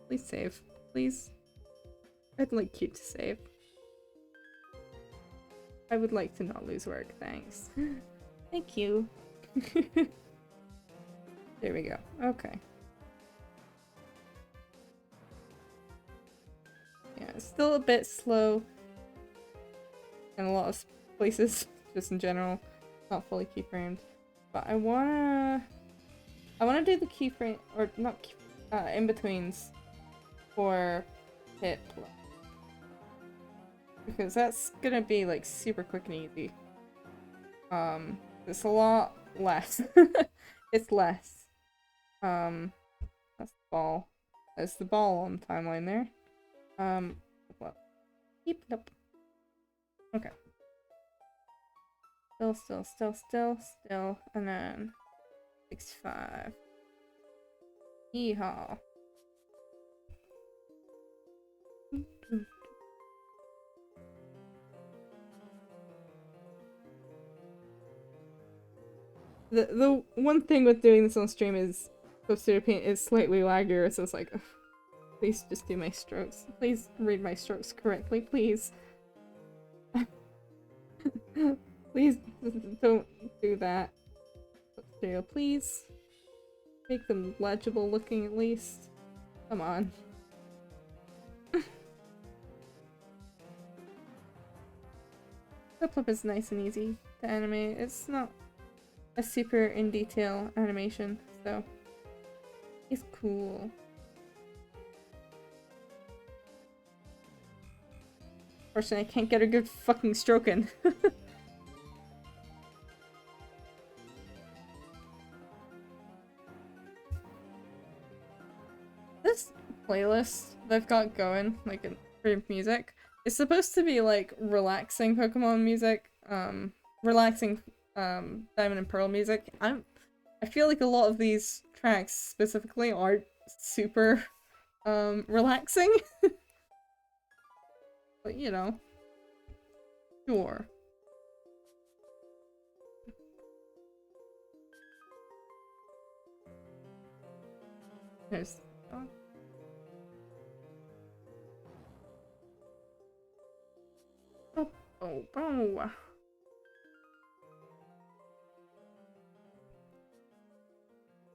Please save. Please. I'd like you to save. I would like to not lose work, thanks. Thank you. There we go. Okay. Yeah, it's still a bit slow in a lot of places, just in general. Not fully keyframed. But I wanna do the keyframe, or not key, in-betweens for hit play. Because that's gonna be like super quick and easy. It's a lot less. It's less. That's the ball. That's the ball on the timeline there. Well, keep it up. Okay. Still, and then 65. Yeehaw. The one thing with doing this on stream is Poster Paint is slightly laggier, so it's like, ugh, please just do my strokes. Please read my strokes correctly, please. Please don't do that. Poster, please. Make them legible looking at least. Come on. Flip is nice and easy to animate. It's not a super in detail animation, so it's cool. Unfortunately, I can't get a good fucking stroke in. this playlist they've got going, like for music, is supposed to be like relaxing Pokemon music, relaxing Diamond and Pearl music. I feel like a lot of these tracks specifically aren't super relaxing. But you know, sure. There's oh.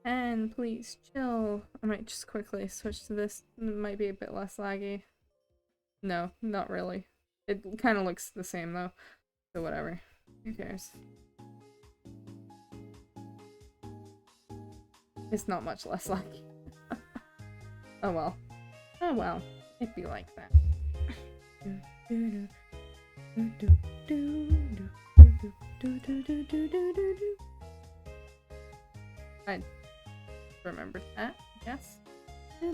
And please chill. I might just quickly switch to this. It might be a bit less laggy. No, not really. It kind of looks the same though. So whatever. Who cares? It's not much less laggy. Oh well. Oh well. It'd be like that. I remembered that, yes. I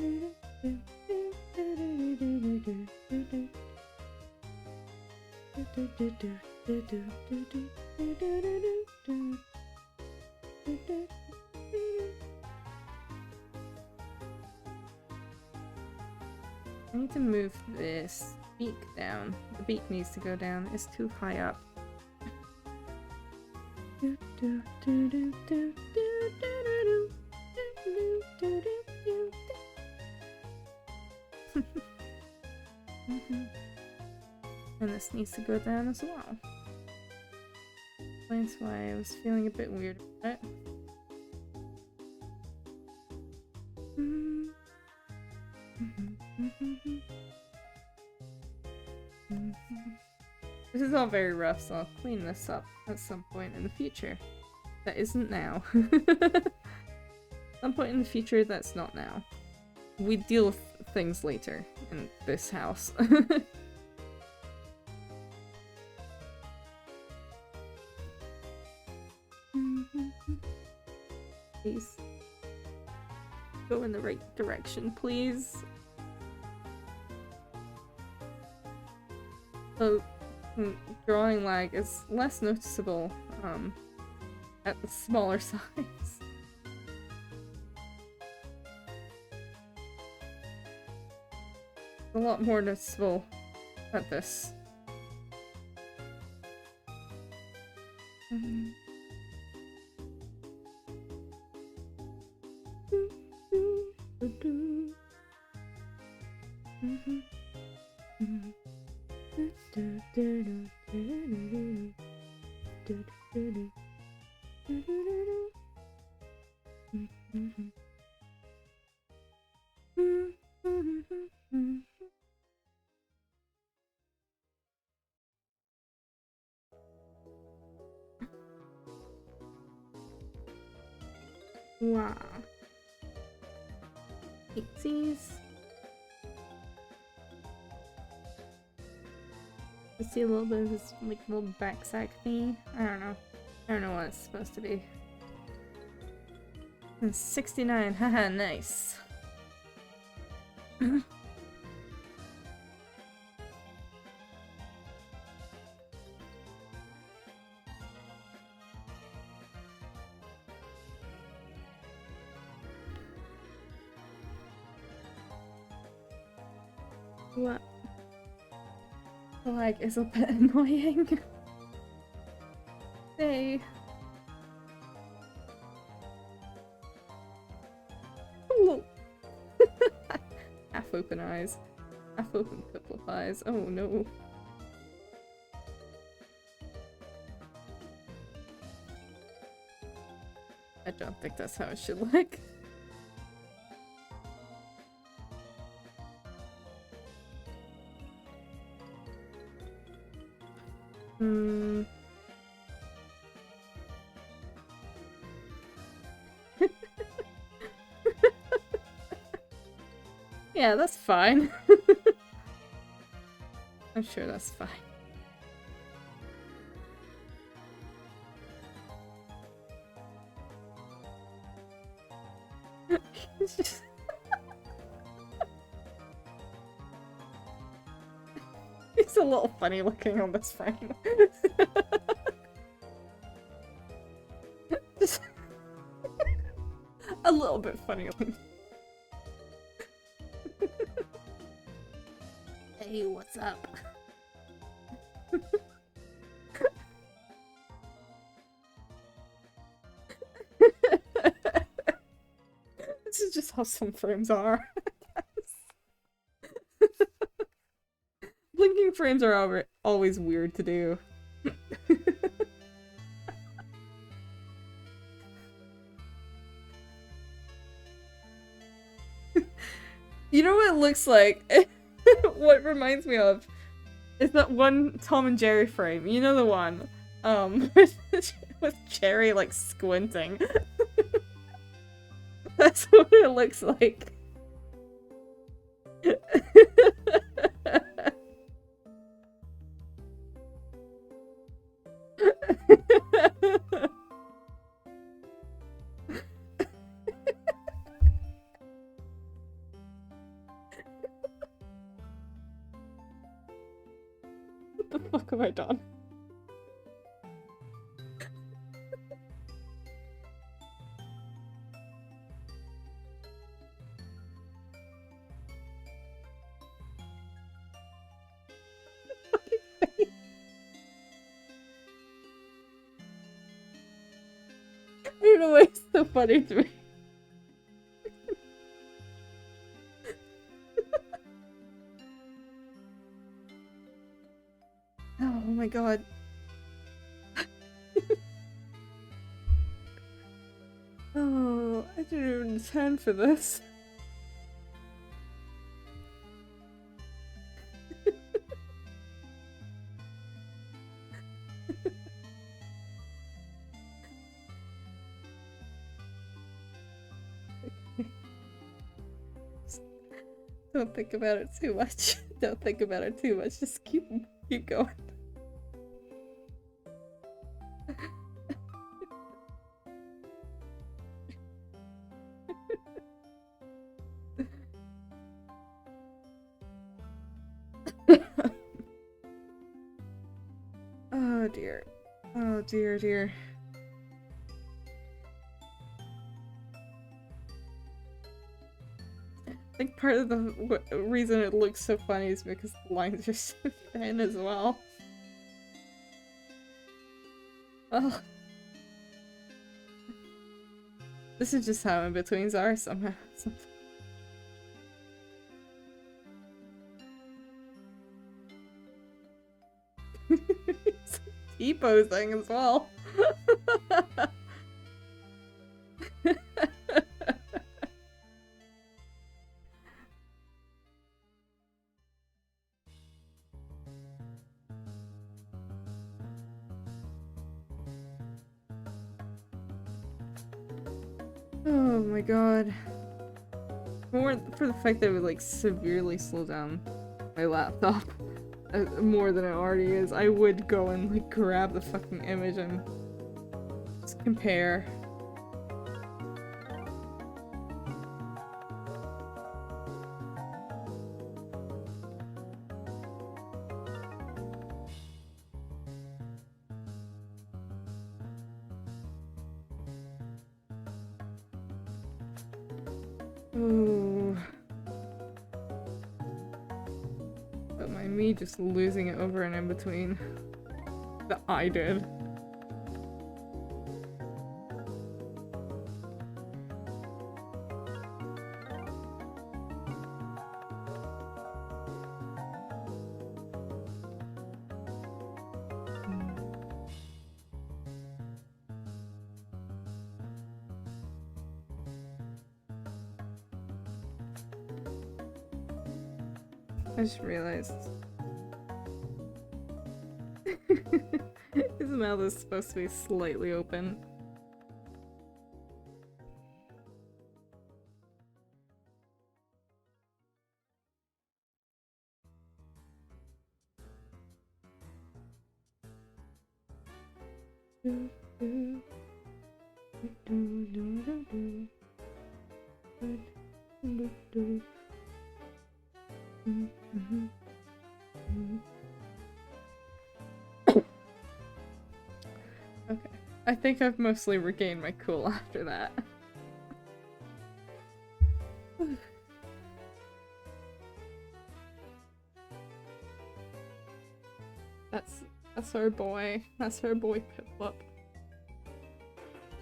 need to move this beak down. The beak needs to go down. It's too high up. And this needs to go down as well. Explains why I was feeling a bit weird about it. This is all very rough, so I'll clean this up at some point in the future. That isn't now. Some point in the future that's not now. We deal with things later in this house. Please. Go in the right direction, please. So, drawing lag is less noticeable at the smaller size. A lot more noticeable at this. Wow. Pixies. I see a little bit of his like little backsack thingy. I don't know. I don't know what it's supposed to be. And 69. Haha, nice. What? The lag is a bit annoying. Hey. Oh. Half open eyes. Half open couple of eyes. Oh no. I don't think that's how it should look. Yeah, that's fine. I'm sure that's fine. looks a little funny looking on this frame. Just a little bit funny looking. Hey, what's up? This is just how some frames are. Blinking frames are always weird to do. You know what it looks like? What reminds me of is that one Tom and Jerry frame. You know the one? With Jerry like squinting. That's what it looks like. What the fuck have I done? I don't know why it's so funny to me. Oh my god. Oh, I didn't even intend for this. Don't think about it too much. Don't think about it too much. Just keep going. Oh dear. Oh dear, dear. I think part of the reason it looks so funny is because the lines are so thin as well. Oh. This is just how in-betweens are somehow. T-posing as well. Oh my god. More for the fact that it would like severely slow down my laptop more than it already is. I would go and like grab the fucking image and just compare. Ooh. Don't mind me just losing it over and in between. That I did. I just realized his mouth is supposed to be slightly open. I think I've mostly regained my cool after that. That's our boy. That's our boy Piplup.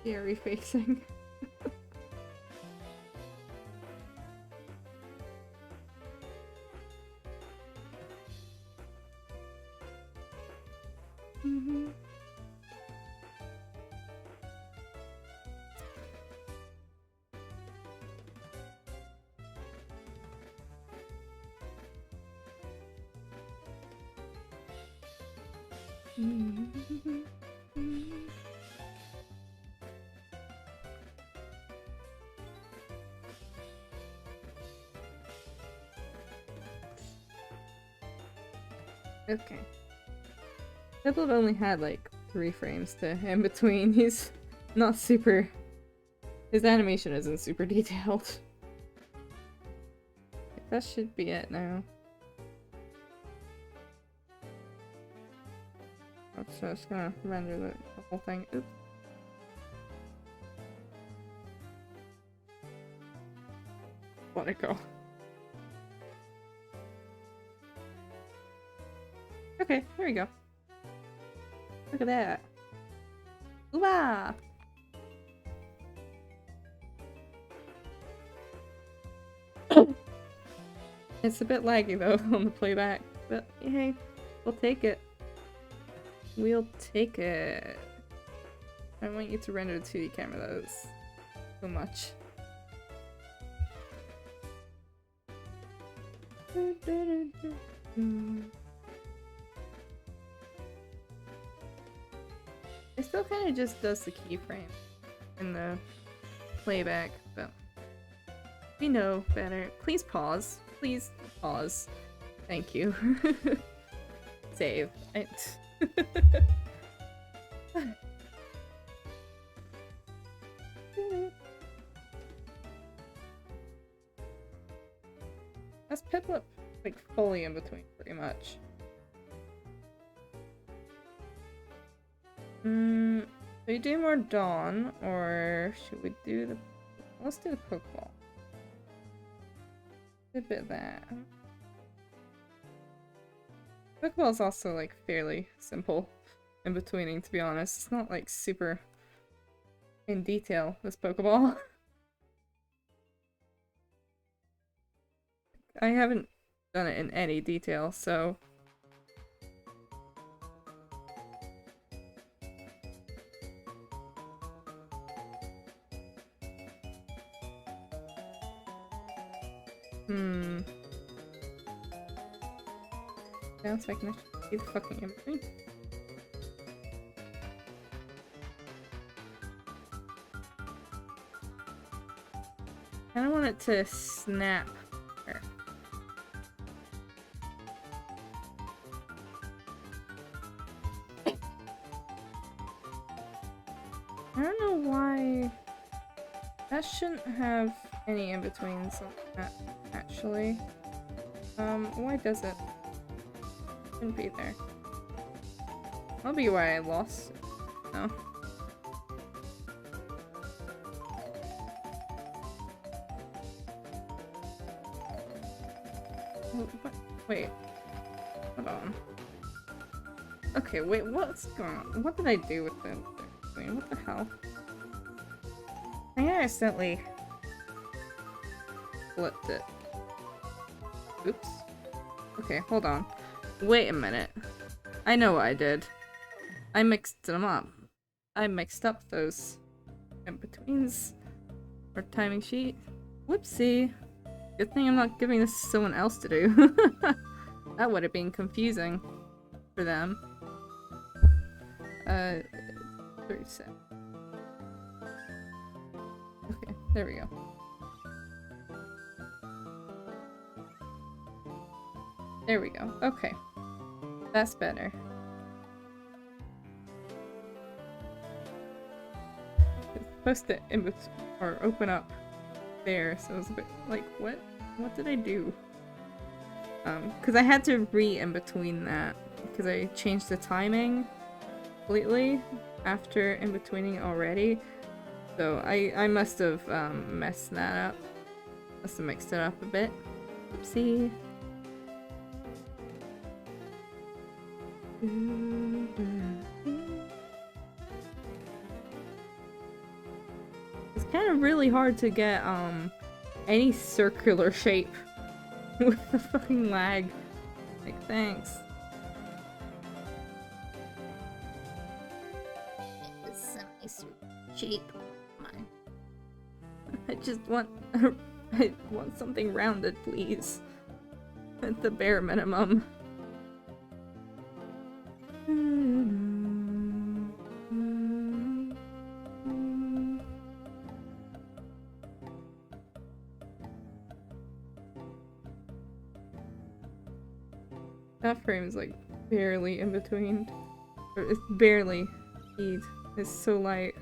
Scary facing. Mm-hmm. Okay. Piplup only had like 3 frames to in between. He's not super. His animation isn't super detailed. That should be it now. So it's gonna render the whole thing. Oops. Let it go. Okay, there we go. Look at that. Ooh-ah! It's a bit laggy though on the playback, but hey, we'll take it. We'll take it. I want you to render the 2D camera, that is so much. It still kind of just does the keyframe in the playback, but we know better. Please pause. Please pause. Thank you. Save. That's Piplup like fully in between, pretty much. Should we do more Dawn, or should we do the... Let's do the Pokeball. A bit of that. Pokeball is also like fairly simple in betweening, to be honest. It's not like super in detail, this Pokeball. I haven't done it in any detail, so... Now so I can actually see the fucking in-between. I don't want it to snap her. I don't know why that shouldn't have any in-betweens like that, actually. Why does it? Shouldn't be there. That'll be why I lost it. No. What? Wait. Hold on. Okay, wait, what's going on? What did I do with the thing? What the hell? I think I accidentally flipped it. Oops. Okay, hold on. Wait a minute. I know what I did. I mixed them up. I mixed up those in-betweens. Or timing sheet. Whoopsie. Good thing I'm not giving this to someone else to do. That would have been confusing for them. 37. Okay, there we go. There we go. Okay. That's better. It's supposed to or open up there, so it was a bit like, what did I do? Because I had to in between that because I changed the timing completely after in-betweening already. So I must have messed that up. Must have mixed it up a bit. Oopsie. It's kind of really hard to get any circular shape with the fucking lag. Like, thanks. It's a nice shape. Come on. I just want I want something rounded, please. At the bare minimum. That frame's like barely in between. Or it's barely heat. It's so light.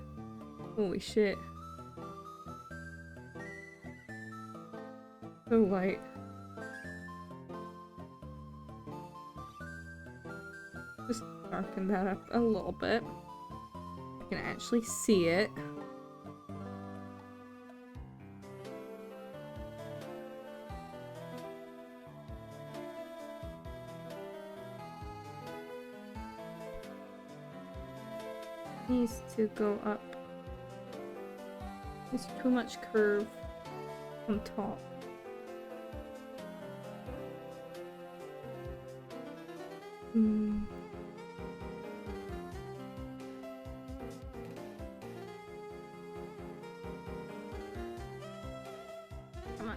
Holy shit. So light. Just darken that up a little bit. I can actually see it. Needs to go up. There's too much curve on top. Come on.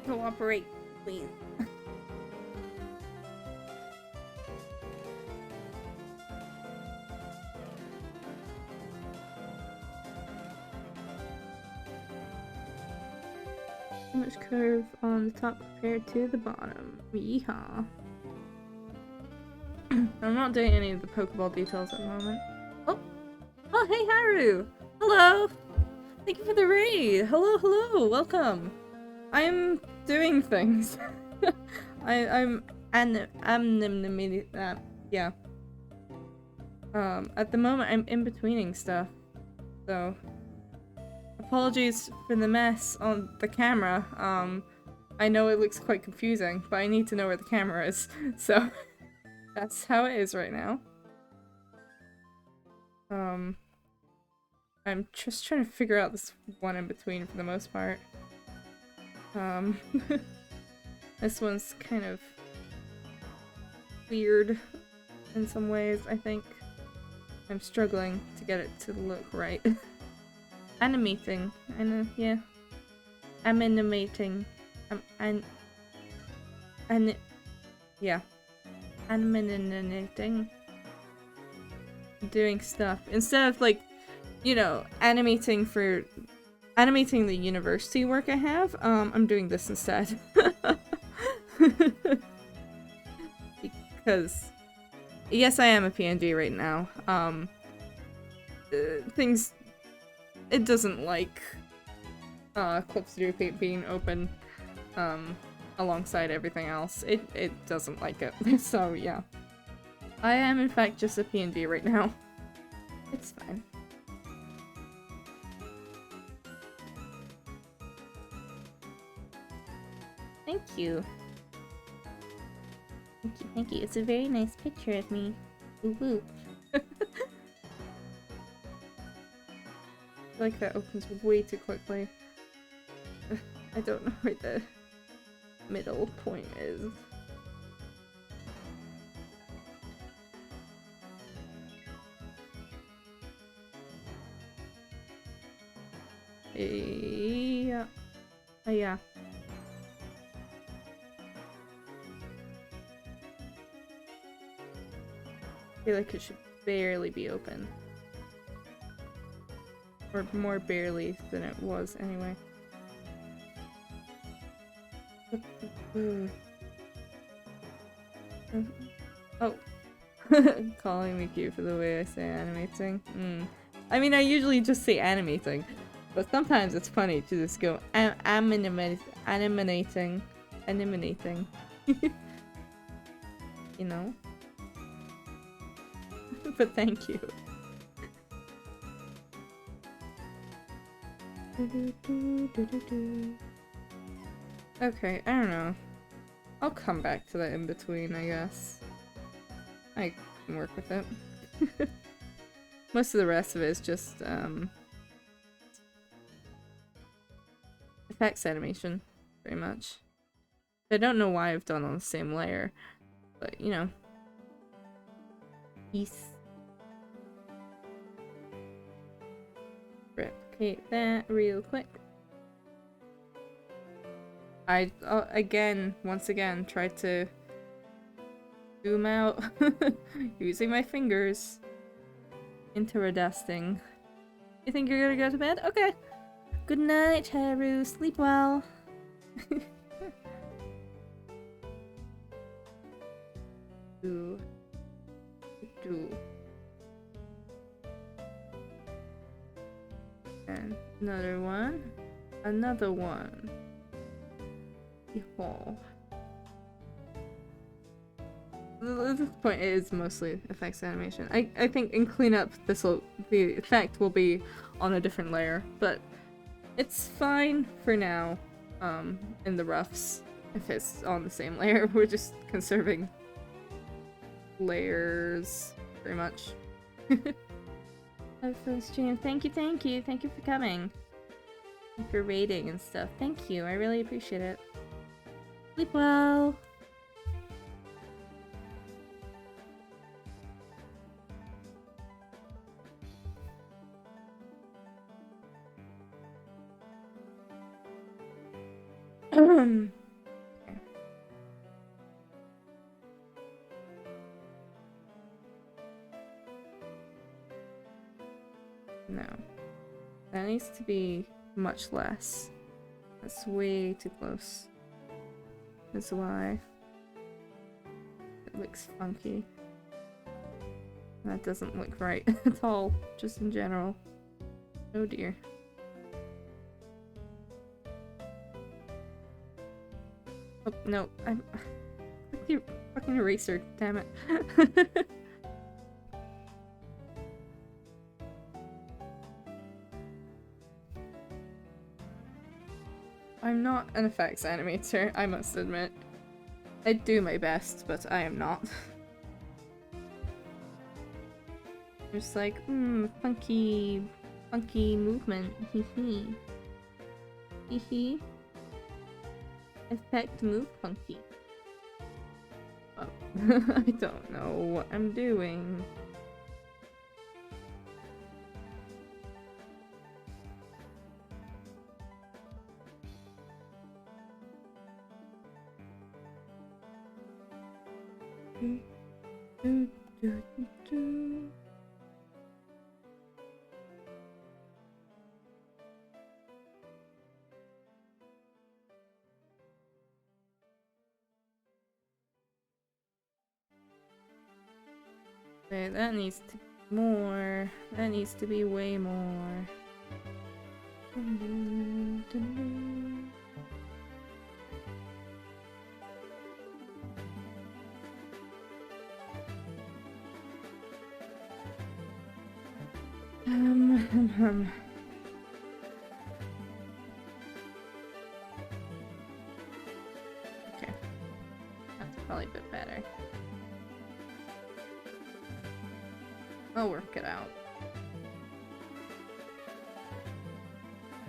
Cooperate, please. Too much curve on the top compared to the bottom. Yeehaw. I'm not doing any of the Pokeball details at the moment. Oh! Oh, hey Haru! Hello! Thank you for the raid! Hello, hello! Welcome! I'm doing things. I'm yeah. At the moment I'm in-betweening stuff. So apologies for the mess on the camera. I know it looks quite confusing, but I need to know where the camera is. So that's how it is right now. I'm just trying to figure out this one in between for the most part. This one's kind of weird in some ways, I think. I'm struggling to get it to look right. Animating. I know, yeah. I'm animating. Yeah. Animating. Doing stuff. Instead of, like, you know, animating the university work I have, I'm doing this instead. Because, yes, I am a PNG right now. It doesn't like Clip Studio Paint being open alongside everything else. It doesn't like it. So yeah. I am in fact just a PNG right now. It's fine. Thank you. Thank you, thank you. It's a very nice picture of me. Woo woo. I feel like that opens way too quickly. I don't know where the middle point is. Yeah. Yeah. I feel like it should barely be open. Or more barely than it was anyway. Oh. Calling me cute for the way I say animating. I mean, I usually just say animating. But sometimes it's funny to just go animating. You know? But thank you. Okay, I don't know. I'll come back to that in between, I guess. I can work with it. Most of the rest of it is just, effects animation, pretty much. I don't know why I've done on the same layer, but, you know. Peace. Replicate that real quick. I, once again, tried to zoom out using my fingers. Interesting. You think you're gonna go to bed? Okay. Good night, Haru. Sleep well. Ooh. Ooh. And another one. Another one. Oh. At this point, it is mostly effects animation. I think in cleanup, the effect will be on a different layer, but it's fine for now. In the roughs, if it's on the same layer, we're just conserving layers, pretty much. Have a fun stream. Thank you for coming. And for rating and stuff. Thank you, I really appreciate it. Sleep well. Okay. No. That needs to be much less. That's way too close. That's why it looks funky. That doesn't look right at all, just in general. Oh dear. Oh, no, I'm... Click the fucking eraser, damn it. I'm not an effects animator, I must admit. I do my best, but I am not. Just like, funky movement, hee. Hee. Effect move funky. Oh. I don't know what I'm doing. Okay, that needs to be more. That needs to be way more. Okay. That's probably a bit better. I'll work it out.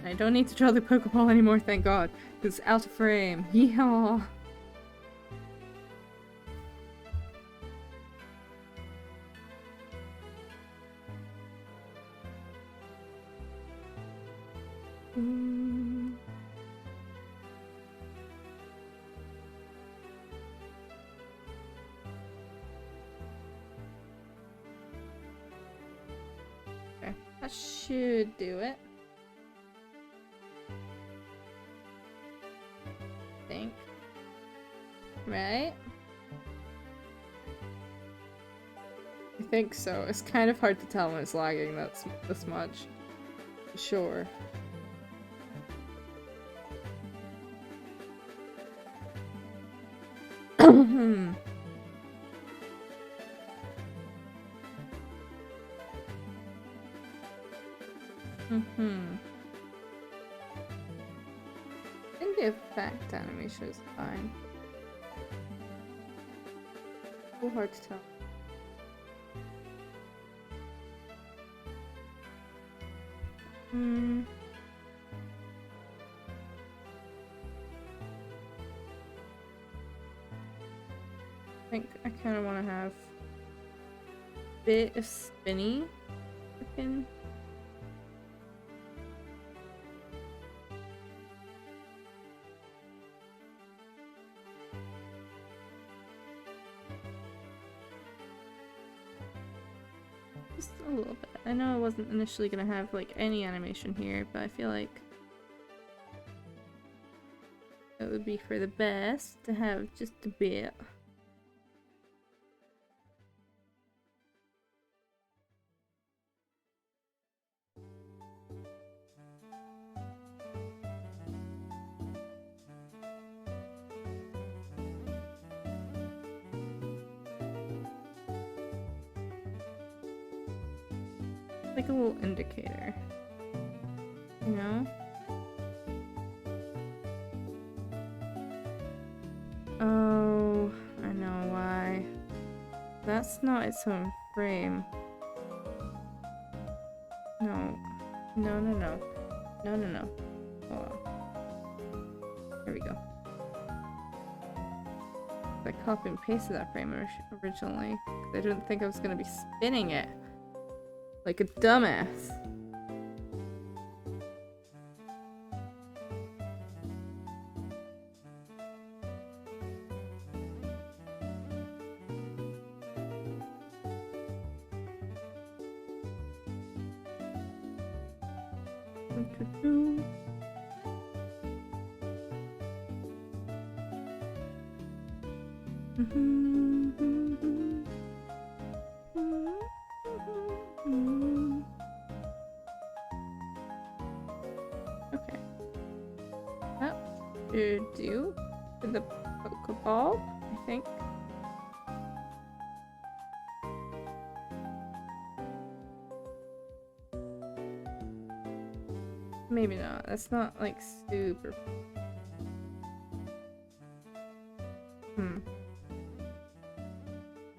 I don't need to draw the Pokeball anymore, thank god. It's out of frame. Yeehaw! Okay, that should do it. I think. Right? I think so. It's kind of hard to tell when it's lagging this much. Sure. the effect animation is fine. So hard to tell. I think I kind of want to have a bit of spinny looking. Just a little bit. I know I wasn't initially gonna have like any animation here, but I feel like it would be for the best to have just a bit. Like a little indicator, you know? Oh, I know why. That's not its own frame. No. No, no, no. No, no, no. Hold on. Here we go. I copied and pasted that frame originally, because I didn't think I was going to be spinning it. Like a dumbass. Okay. That should do for the Pokeball, I think. Maybe not. That's not like super.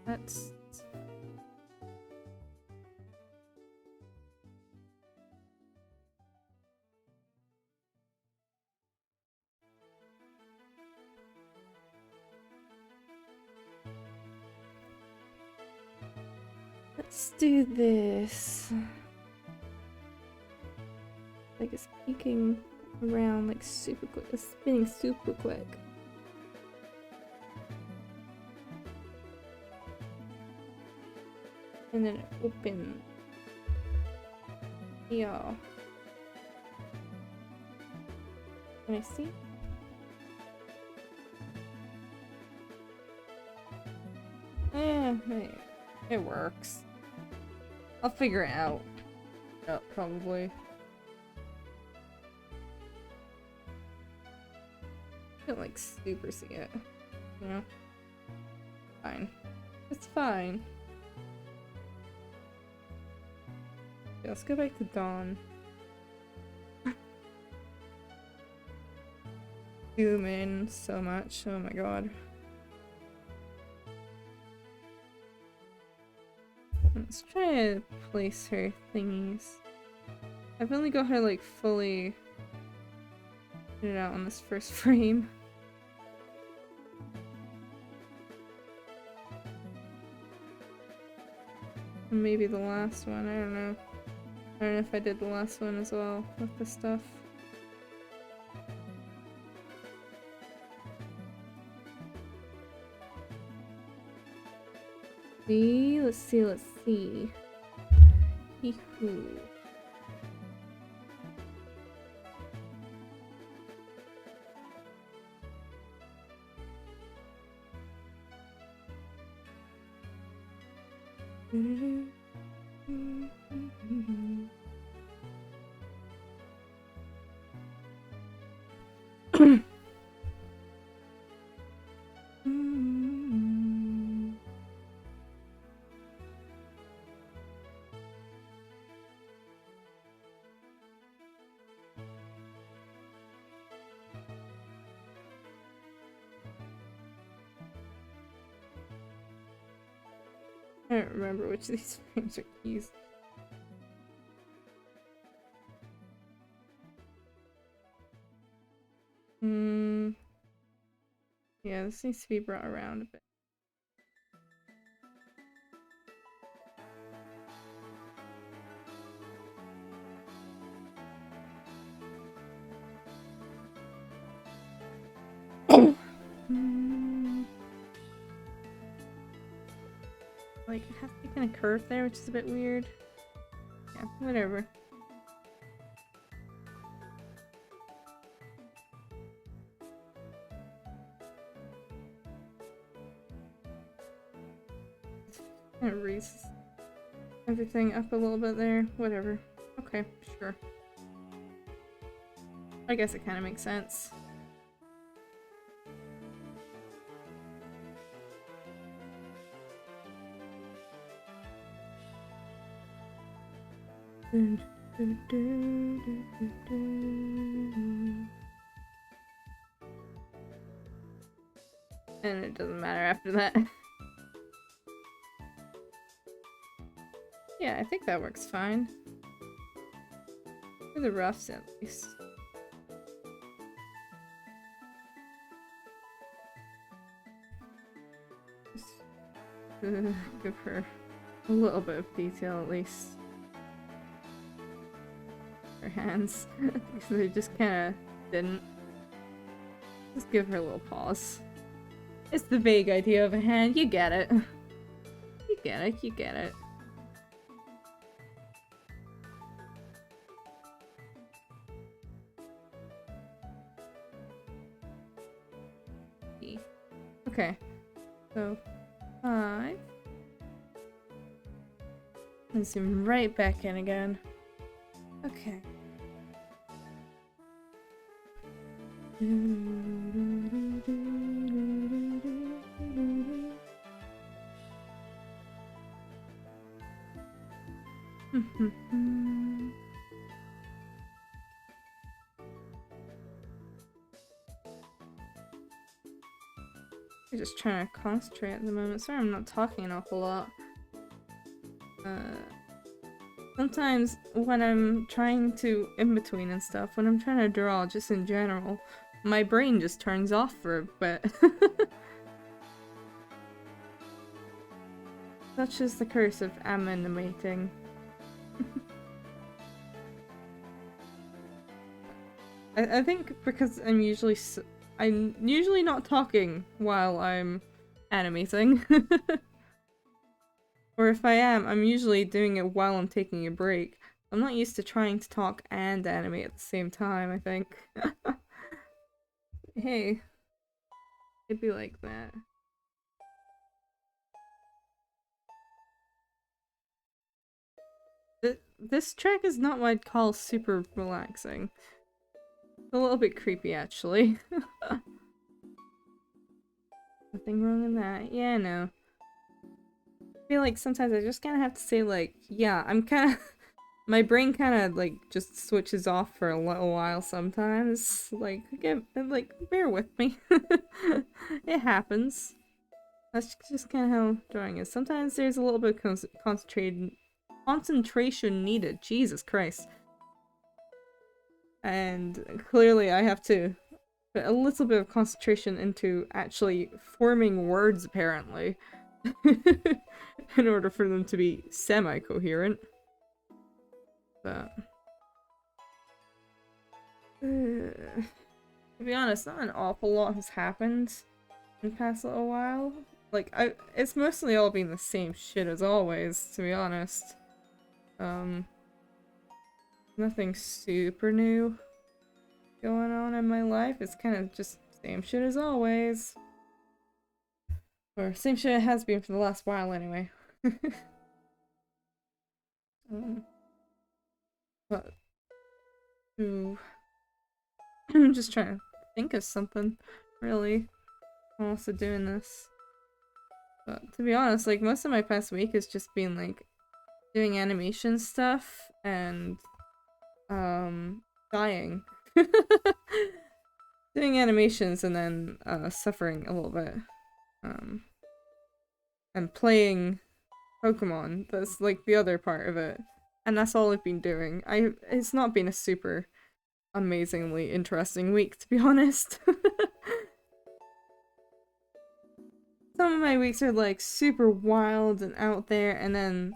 That's. Let's do this. Like it's peeking around like super quick. It's spinning super quick. And then it opens. Yeah. Can I see? Hey, it works. I'll figure it out. Yeah, probably. I don't like super see it. You know? Fine. It's fine. Yeah, let's go back to Dawn. Zoom in so much. Oh my god. Let's try to place her thingies. I've only got her like fully put it out on this first frame. And maybe the last one, I don't know. I don't know if I did the last one as well with the stuff. Let's see. Hee-hoo. I don't remember which of these frames are keys. Yeah, this needs to be brought around a bit. Like, it has to be kind of curved there, which is a bit weird. Yeah, whatever. Kind of raise everything up a little bit there. Whatever. Okay, sure. I guess it kind of makes sense. And it doesn't matter after that. Yeah, I think that works fine. For the roughs, at least. Just give her a little bit of detail, at least. Her hands. Because they just kinda didn't. Just give her a little pause. It's the vague idea of a hand, you get it. You get it, you get it. Okay, so 5. And zoom right back in again. Okay. I'm just trying to concentrate at the moment. Sorry I'm not talking an awful lot. Sometimes when I'm trying to in-between and stuff, when I'm trying to draw just in general, my brain just turns off for a bit. Such is the curse of animating. I think because I'm usually not talking while I'm animating. Or if I am, I'm usually doing it while I'm taking a break. I'm not used to trying to talk and animate at the same time, I think. Hey. It'd be like that. This track is not what I'd call super relaxing. It's a little bit creepy, actually. Nothing wrong in that. Yeah, no. I feel like sometimes I just kind of have to say, like, yeah, I'm kind of... My brain kind of, like, just switches off for a little while sometimes. Like, bear with me. It happens. That's just kind of how drawing is. Sometimes there's a little bit of concentration needed. Jesus Christ. And clearly I have to put a little bit of concentration into actually forming words, apparently. In order for them to be semi-coherent. But... to be honest, not an awful lot has happened in the past little while. Like, it's mostly all been the same shit as always, to be honest. Nothing super new going on in my life. It's kind of just same shit as always. Or same shit it has been for the last while anyway. But I'm just trying to think of something, really. I'm also doing this. But to be honest, like, most of my past week has just been, like, doing animation stuff and, dying. Doing animations and then, suffering a little bit. And playing Pokemon. That's like the other part of it. And that's all I've been doing. It's not been a super amazingly interesting week, to be honest. Some of my weeks are like super wild and out there, and then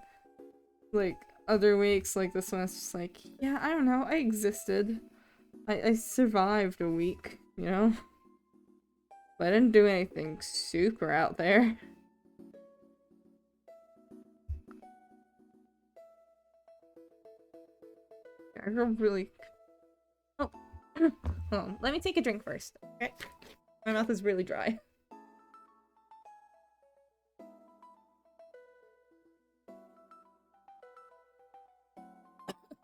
like other weeks like this one is just like, yeah, I don't know, I existed. I survived a week, you know? But I didn't do anything super out there. I feel really... Oh. Hold on, let me take a drink first, okay? My mouth is really dry.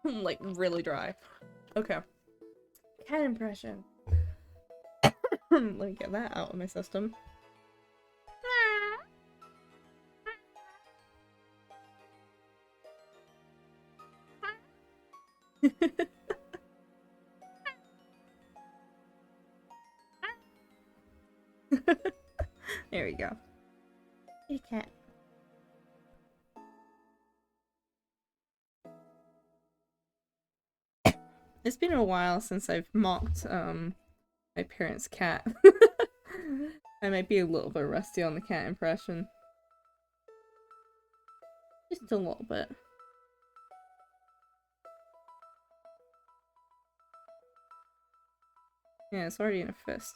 Like, really dry. Okay. Cat impression. Let me get that out of my system. There we go. Hey, cat. It's been a while since I've mocked my parents' cat. I might be a little bit rusty on the cat impression. Just a little bit. Yeah, it's already in a fist.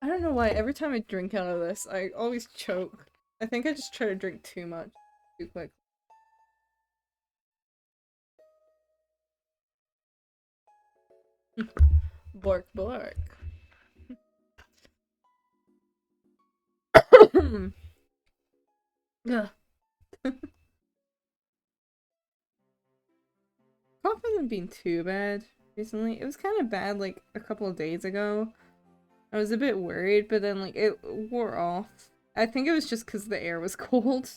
I don't know why, every time I drink out of this, I always choke. I think I just try to drink too much too quick. Bork bork. Ugh. Cough hasn't been too bad recently. It was kind of bad like a couple of days ago. I was a bit worried, but then like it wore off. I think it was just because the air was cold.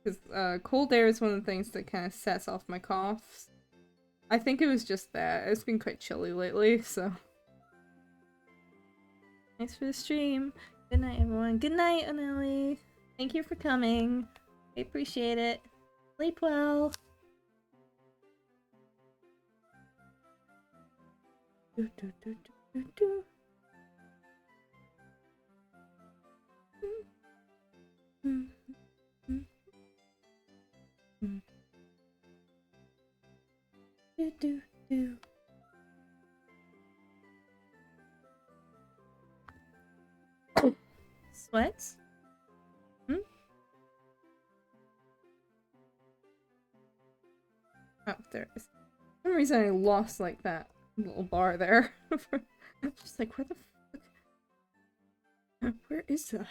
Because cold air is one of the things that kind of sets off my coughs. I think it was just that. It's been quite chilly lately, so. Thanks for the stream. Good night, everyone. Good night, Anneli. Thank you for coming. I appreciate it. Sleep well. Do, do, do, do, do. Mm, mm, mm. Do, do, do. Sweats? Hmm? Oh, there it is. For some reason I lost like that little bar there. I'm just like, where the fuck? Where is that?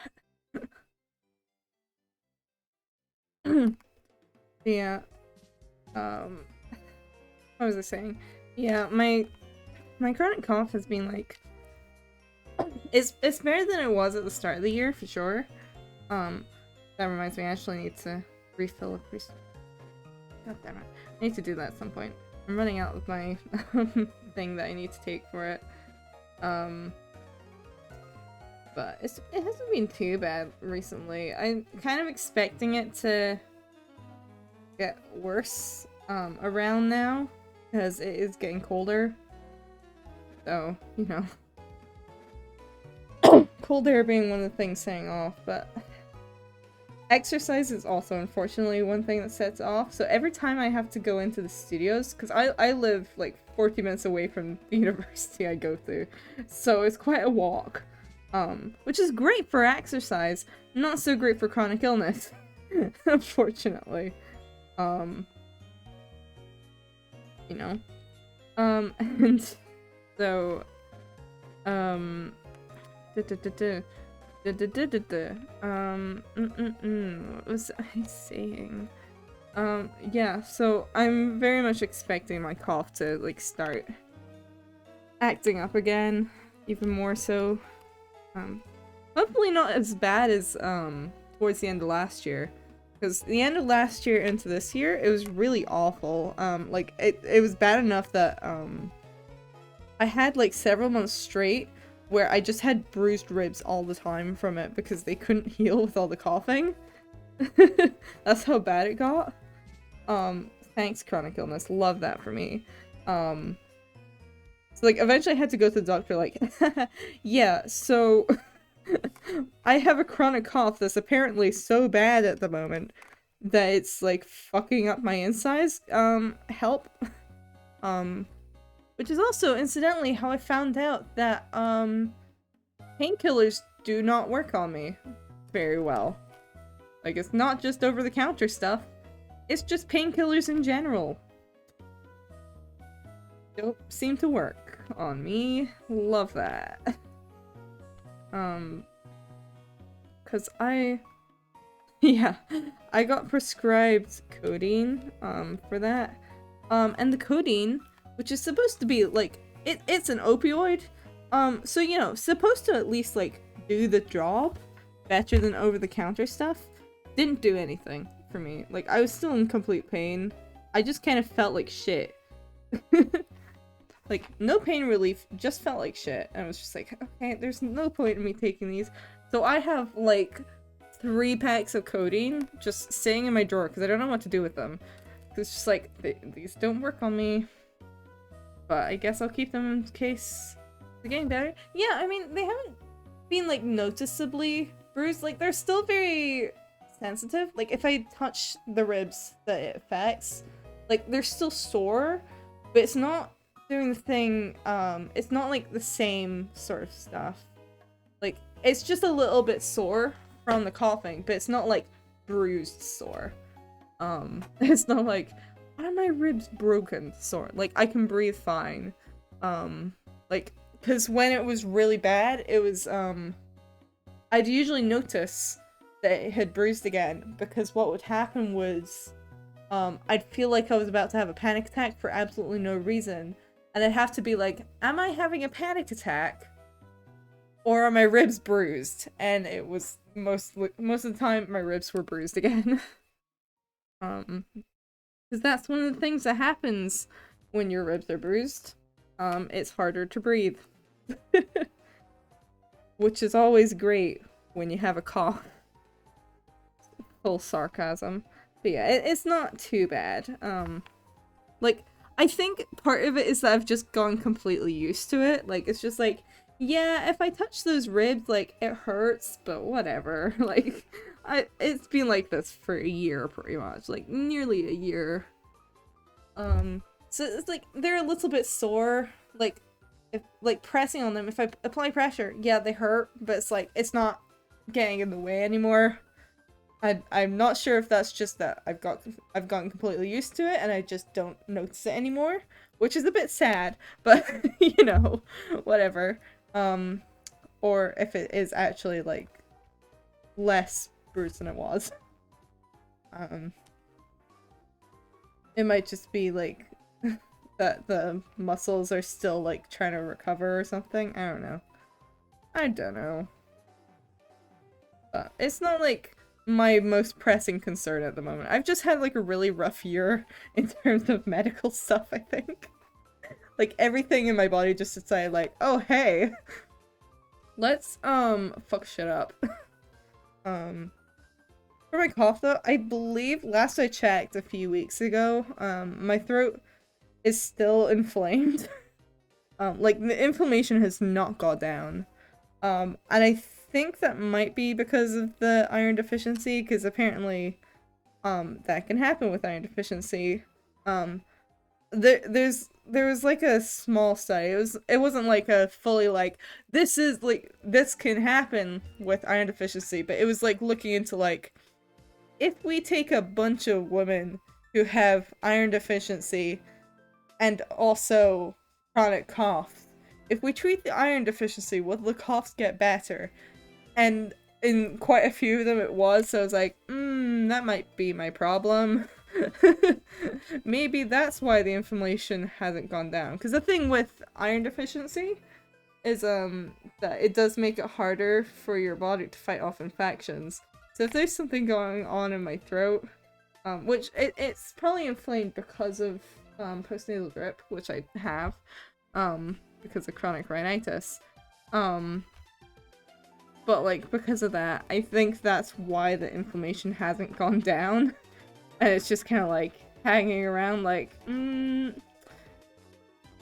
Yeah. What was I saying? Yeah, my chronic cough has been like it's better than it was at the start of the year for sure. That reminds me, I actually need to refill a priest. God damn it. I need to do that at some point. I'm running out of my thing that I need to take for it. But it hasn't been too bad recently. I'm kind of expecting it to get worse around now because it is getting colder. So, you know. Cold air being one of the things setting off, but exercise is also unfortunately one thing that sets off. So every time I have to go into the studios, because I live like 40 minutes away from the university I go to, so it's quite a walk, which is great for exercise, not so great for chronic illness, unfortunately. You know, and so, what was I saying? Yeah, so I'm very much expecting my cough to, like, start acting up again, even more so. Hopefully not as bad as, towards the end of last year. Because the end of last year into this year, it was really awful. Like, it was bad enough that, I had like several months straight where I just had bruised ribs all the time from it because they couldn't heal with all the coughing. That's how bad it got. Thanks, chronic illness. Love that for me. So like eventually I had to go to the doctor like, yeah, so I have a chronic cough that's apparently so bad at the moment that it's like fucking up my insides. Help. Which is also incidentally how I found out that painkillers do not work on me very well. Like, it's not just over-the-counter stuff, it's just painkillers in general. Don't seem to work on me. Love that. Cause yeah, I got prescribed codeine, for that. And the codeine, which is supposed to be, like, it's an opioid, so, you know, supposed to at least, like, do the job better than over-the-counter stuff, didn't do anything for me. Like, I was still in complete pain. I just kind of felt like shit. Like, no pain relief, just felt like shit. I was just like, okay, there's no point in me taking these. So I have, like, 3 packs of codeine just sitting in my drawer because I don't know what to do with them. It's just like, these don't work on me. But I guess I'll keep them in case they're getting better. Yeah, I mean, they haven't been, like, noticeably bruised. Like, they're still very sensitive. Like, if I touch the ribs that it affects, like, they're still sore, but it's not doing the thing, it's not, like, the same sort of stuff. Like, it's just a little bit sore from the coughing, but it's not, like, bruised sore. It's not like, why are my ribs broken sore? Like, I can breathe fine. Like, because when it was really bad, it was, I'd usually notice that it had bruised again, because what would happen was, I'd feel like I was about to have a panic attack for absolutely no reason, and I'd have to be like, am I having a panic attack? Or are my ribs bruised? And it was, most of the time, my ribs were bruised again. Because that's one of the things that happens when your ribs are bruised. It's harder to breathe. Which is always great when you have a cough. Full sarcasm. But yeah, it's not too bad. Like, I think part of it is that I've just gone completely used to it. Like, it's just like, yeah, if I touch those ribs, like, it hurts, but whatever. Like, it's been like this for a year, pretty much. Like, nearly a year. So it's like, they're a little bit sore. Like, if, like, pressing on them, if I apply pressure, yeah, they hurt, but it's like, it's not getting in the way anymore. I'm not sure if that's just that I've gotten completely used to it and I just don't notice it anymore, which is a bit sad, but you know, whatever. Or if it is actually like less bruised than it was. It might just be like that the muscles are still like trying to recover or something. I don't know. But it's not like my most pressing concern at the moment. I've just had like a really rough year in terms of medical stuff, I think. Like everything in my body just decided like, oh hey, let's fuck shit up. For my cough though, I believe last I checked a few weeks ago, my throat is still inflamed. Like the inflammation has not gone down. And I think that might be because of the iron deficiency, because apparently that can happen with iron deficiency. There was like a small study. It wasn't like a fully like this can happen with iron deficiency, but it was like looking into like if we take a bunch of women who have iron deficiency and also chronic coughs, if we treat the iron deficiency, will the coughs get better? And in quite a few of them it was, so I was like, that might be my problem. Maybe that's why the inflammation hasn't gone down. Because the thing with iron deficiency is that it does make it harder for your body to fight off infections. So if there's something going on in my throat, which it's probably inflamed because of postnatal drip, which I have, because of chronic rhinitis. But like because of that, I think that's why the inflammation hasn't gone down. And it's just kind of like hanging around like,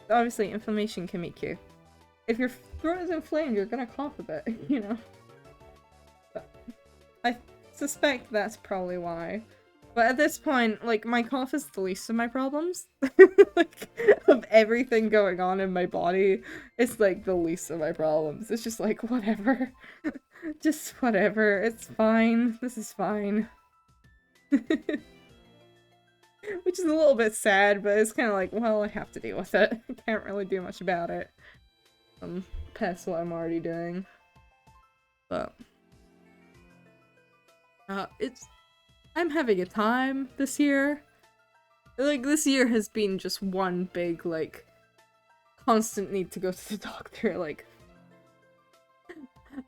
obviously inflammation can make you. If your throat is inflamed, you're gonna cough a bit, you know? But I suspect that's probably why. But at this point, like, my cough is the least of my problems. Like, of everything going on in my body, it's like the least of my problems. It's just like, whatever. Just whatever. It's fine. This is fine. Which is a little bit sad, but it's kind of like, well, I have to deal with it. I can't really do much about it. Past what I'm already doing. But I'm having a time this year. Like, this year has been just one big, like, constant need to go to the doctor. Like,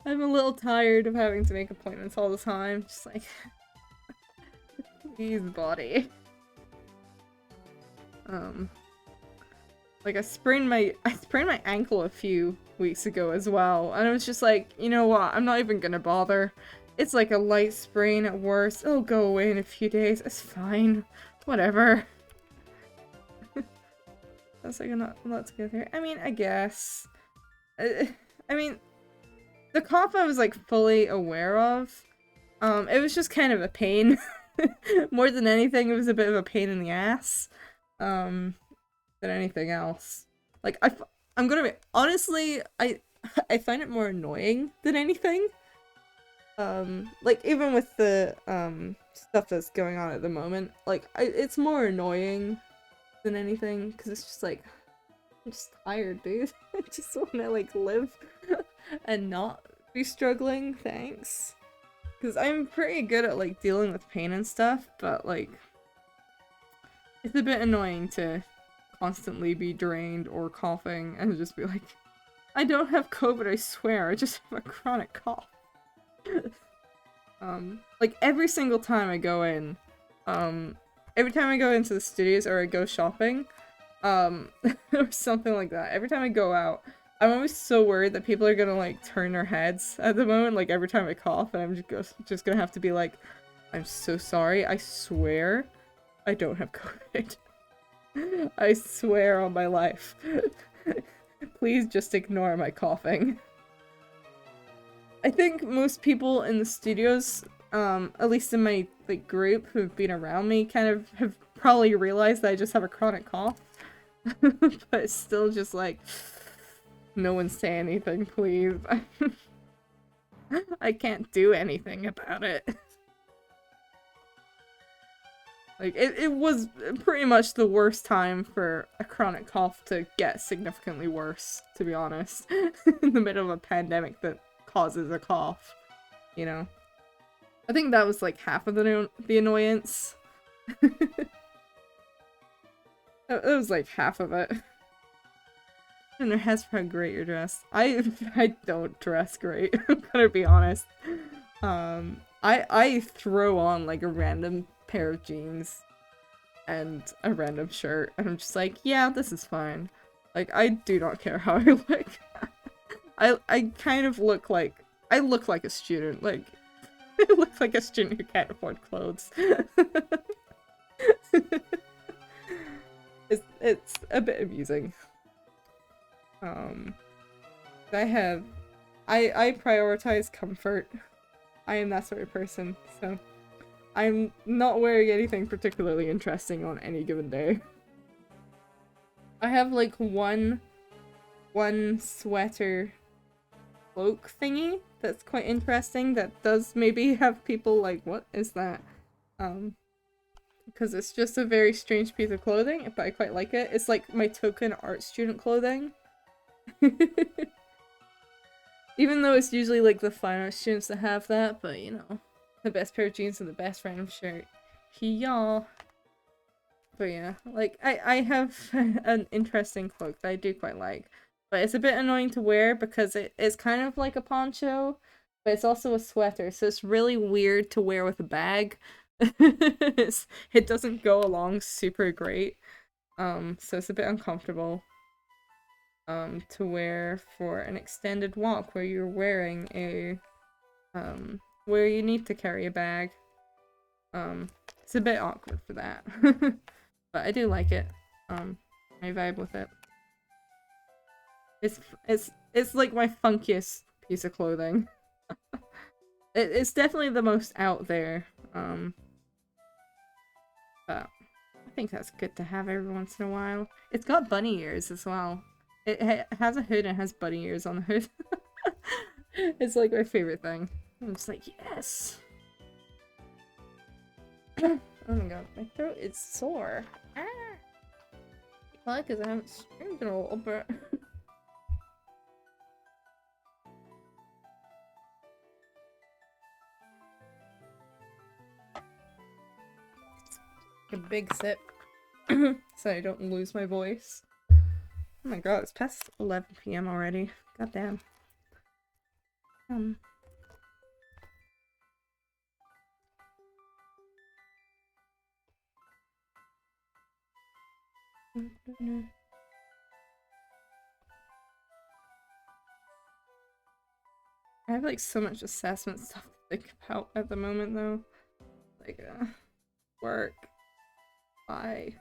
I'm a little tired of having to make appointments all the time. Just like, please, body. Like I sprained my ankle a few weeks ago as well, and I was just like, you know what, I'm not even gonna bother. It's like a light sprain at worst. It'll go away in a few days. It's fine. Whatever. That's like a lot to go through. I mean, I guess. I mean, the cough I was like fully aware of. It was just kind of a pain. More than anything, it was a bit of a pain in the ass. Than anything else. Like, I'm gonna be honestly, I find it more annoying than anything. Like, even with the stuff that's going on at the moment, like, it's more annoying than anything, because it's just like, I'm just tired, dude. I just wanna, like, live and not be struggling, thanks. Because I'm pretty good at, like, dealing with pain and stuff, but, like, it's a bit annoying to constantly be drained or coughing and just be like, I don't have COVID, I swear, I just have a chronic cough. Like, every single time I go in, every time I go into the studios or I go shopping, or something like that, every time I go out, I'm always so worried that people are gonna, like, turn their heads at the moment, like, every time I cough, and I'm just gonna have to be like, I'm so sorry, I swear I don't have COVID. I swear on my life. Please just ignore my coughing. I think most people in the studios, at least in my, like, group who've been around me, kind of have probably realized that I just have a chronic cough. But it's still just like, no one say anything, please. I can't do anything about it. Like, it was pretty much the worst time for a chronic cough to get significantly worse, to be honest. In the middle of a pandemic that causes a cough, you know? I think that was like half of the annoyance. It was like half of it. And it has how great you're dressed. I don't dress great, I'm gonna be honest. I throw on like a random pair of jeans and a random shirt, and I'm just like, yeah, this is fine. Like, I do not care how I look. I kind of look like, I look like a student, like, I look like a student who can't afford clothes. It's a bit amusing. I prioritize comfort. I am that sort of person, so I'm not wearing anything particularly interesting on any given day. I have like one sweater cloak thingy that's quite interesting that does maybe have people like, what is that? Because it's just a very strange piece of clothing, but I quite like it. It's like my token art student clothing. Even though it's usually like the fine art students that have that, but you know, the best pair of jeans and the best random shirt. Y'all. But yeah, like I have an interesting cloak that I do quite like. But it's a bit annoying to wear because it's kind of like a poncho, but it's also a sweater, so it's really weird to wear with a bag. It doesn't go along super great. So it's a bit uncomfortable. to wear for an extended walk where you're wearing a, where you need to carry a bag. It's a bit awkward for that. But I do like it. I vibe with it. It's like my funkiest piece of clothing. It's definitely the most out there. But I think that's good to have every once in a while. It's got bunny ears as well. It has a hood and it has bunny ears on the hood. It's like my favorite thing. I'm just like, yes! Oh my god, my throat is sore. Ah! Why? Because I haven't streamed in a little bit. A big sip so I don't lose my voice. Oh my god, it's past 11 p.m. already. God damn. I have like so much assessment stuff to think about at the moment though. Like, work. Why?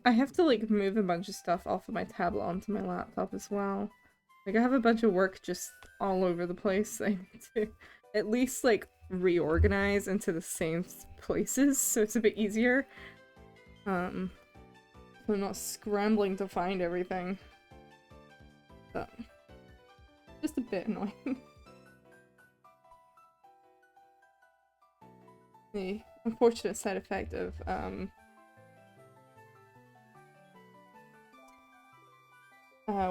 I have to like move a bunch of stuff off of my tablet onto my laptop as well. Like I have a bunch of work just all over the place. I need to at least like reorganize into the same places so it's a bit easier. I'm not scrambling to find everything. So, just a bit annoying. The unfortunate side effect of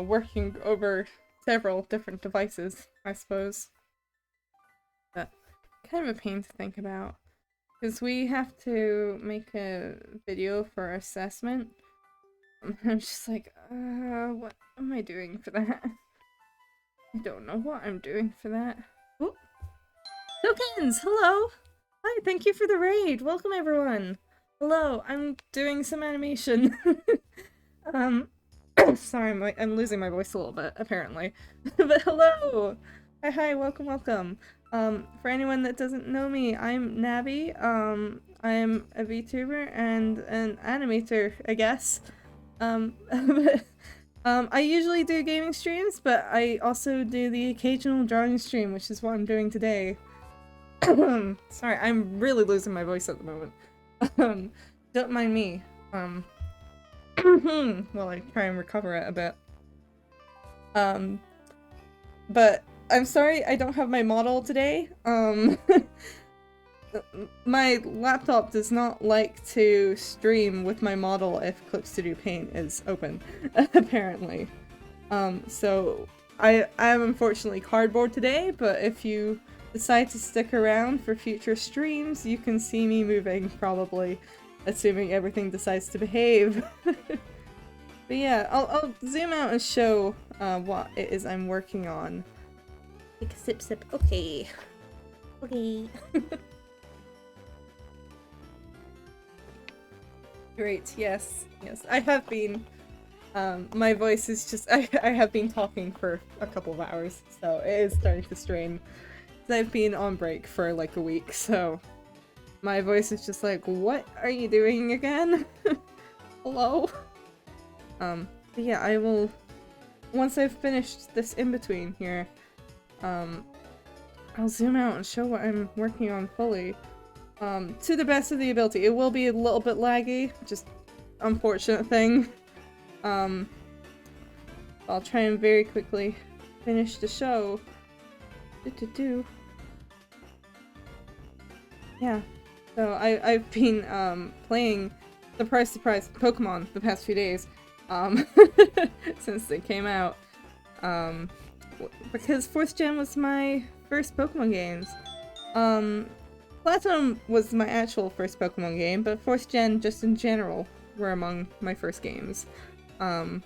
working over several different devices, I suppose. But kind of a pain to think about. Because we have to make a video for our assessment. I'm just like, what am I doing for that? I don't know what I'm doing for that. Oh! Tokens! Hello! Hi, thank you for the raid! Welcome everyone! Hello, I'm doing some animation. Sorry, I'm losing my voice a little bit, apparently. But hello! Hi, welcome, welcome. For anyone that doesn't know me, I'm Nabby. I'm a VTuber and an animator, I guess. I usually do gaming streams, but I also do the occasional drawing stream, which is what I'm doing today. Sorry, I'm really losing my voice at the moment. Don't mind me. While I try and recover it a bit. But I'm sorry I don't have my model today. My laptop does not like to stream with my model if Clip Studio Paint is open, apparently. So I am unfortunately cardboard today, but if you decide to stick around for future streams, you can see me moving, probably, assuming everything decides to behave. But yeah, I'll zoom out and show what it is I'm working on. Take a sip sip, okay. Okay. Great, yes, yes. I have been, my voice is just, I have been talking for a couple of hours, so it is starting to strain. I've been on break for like a week, so my voice is just like, what are you doing again? Hello? But yeah, I will, once I've finished this in-between here, I'll zoom out and show what I'm working on fully. To the best of the ability. It will be a little bit laggy, just unfortunate thing. I'll try and very quickly finish the show. Yeah. So I've been playing surprise surprise Pokemon the past few days. Since they came out. Because 4th Gen was my first Pokemon games. Platinum was my actual first Pokemon game, but 4th Gen just in general were among my first games of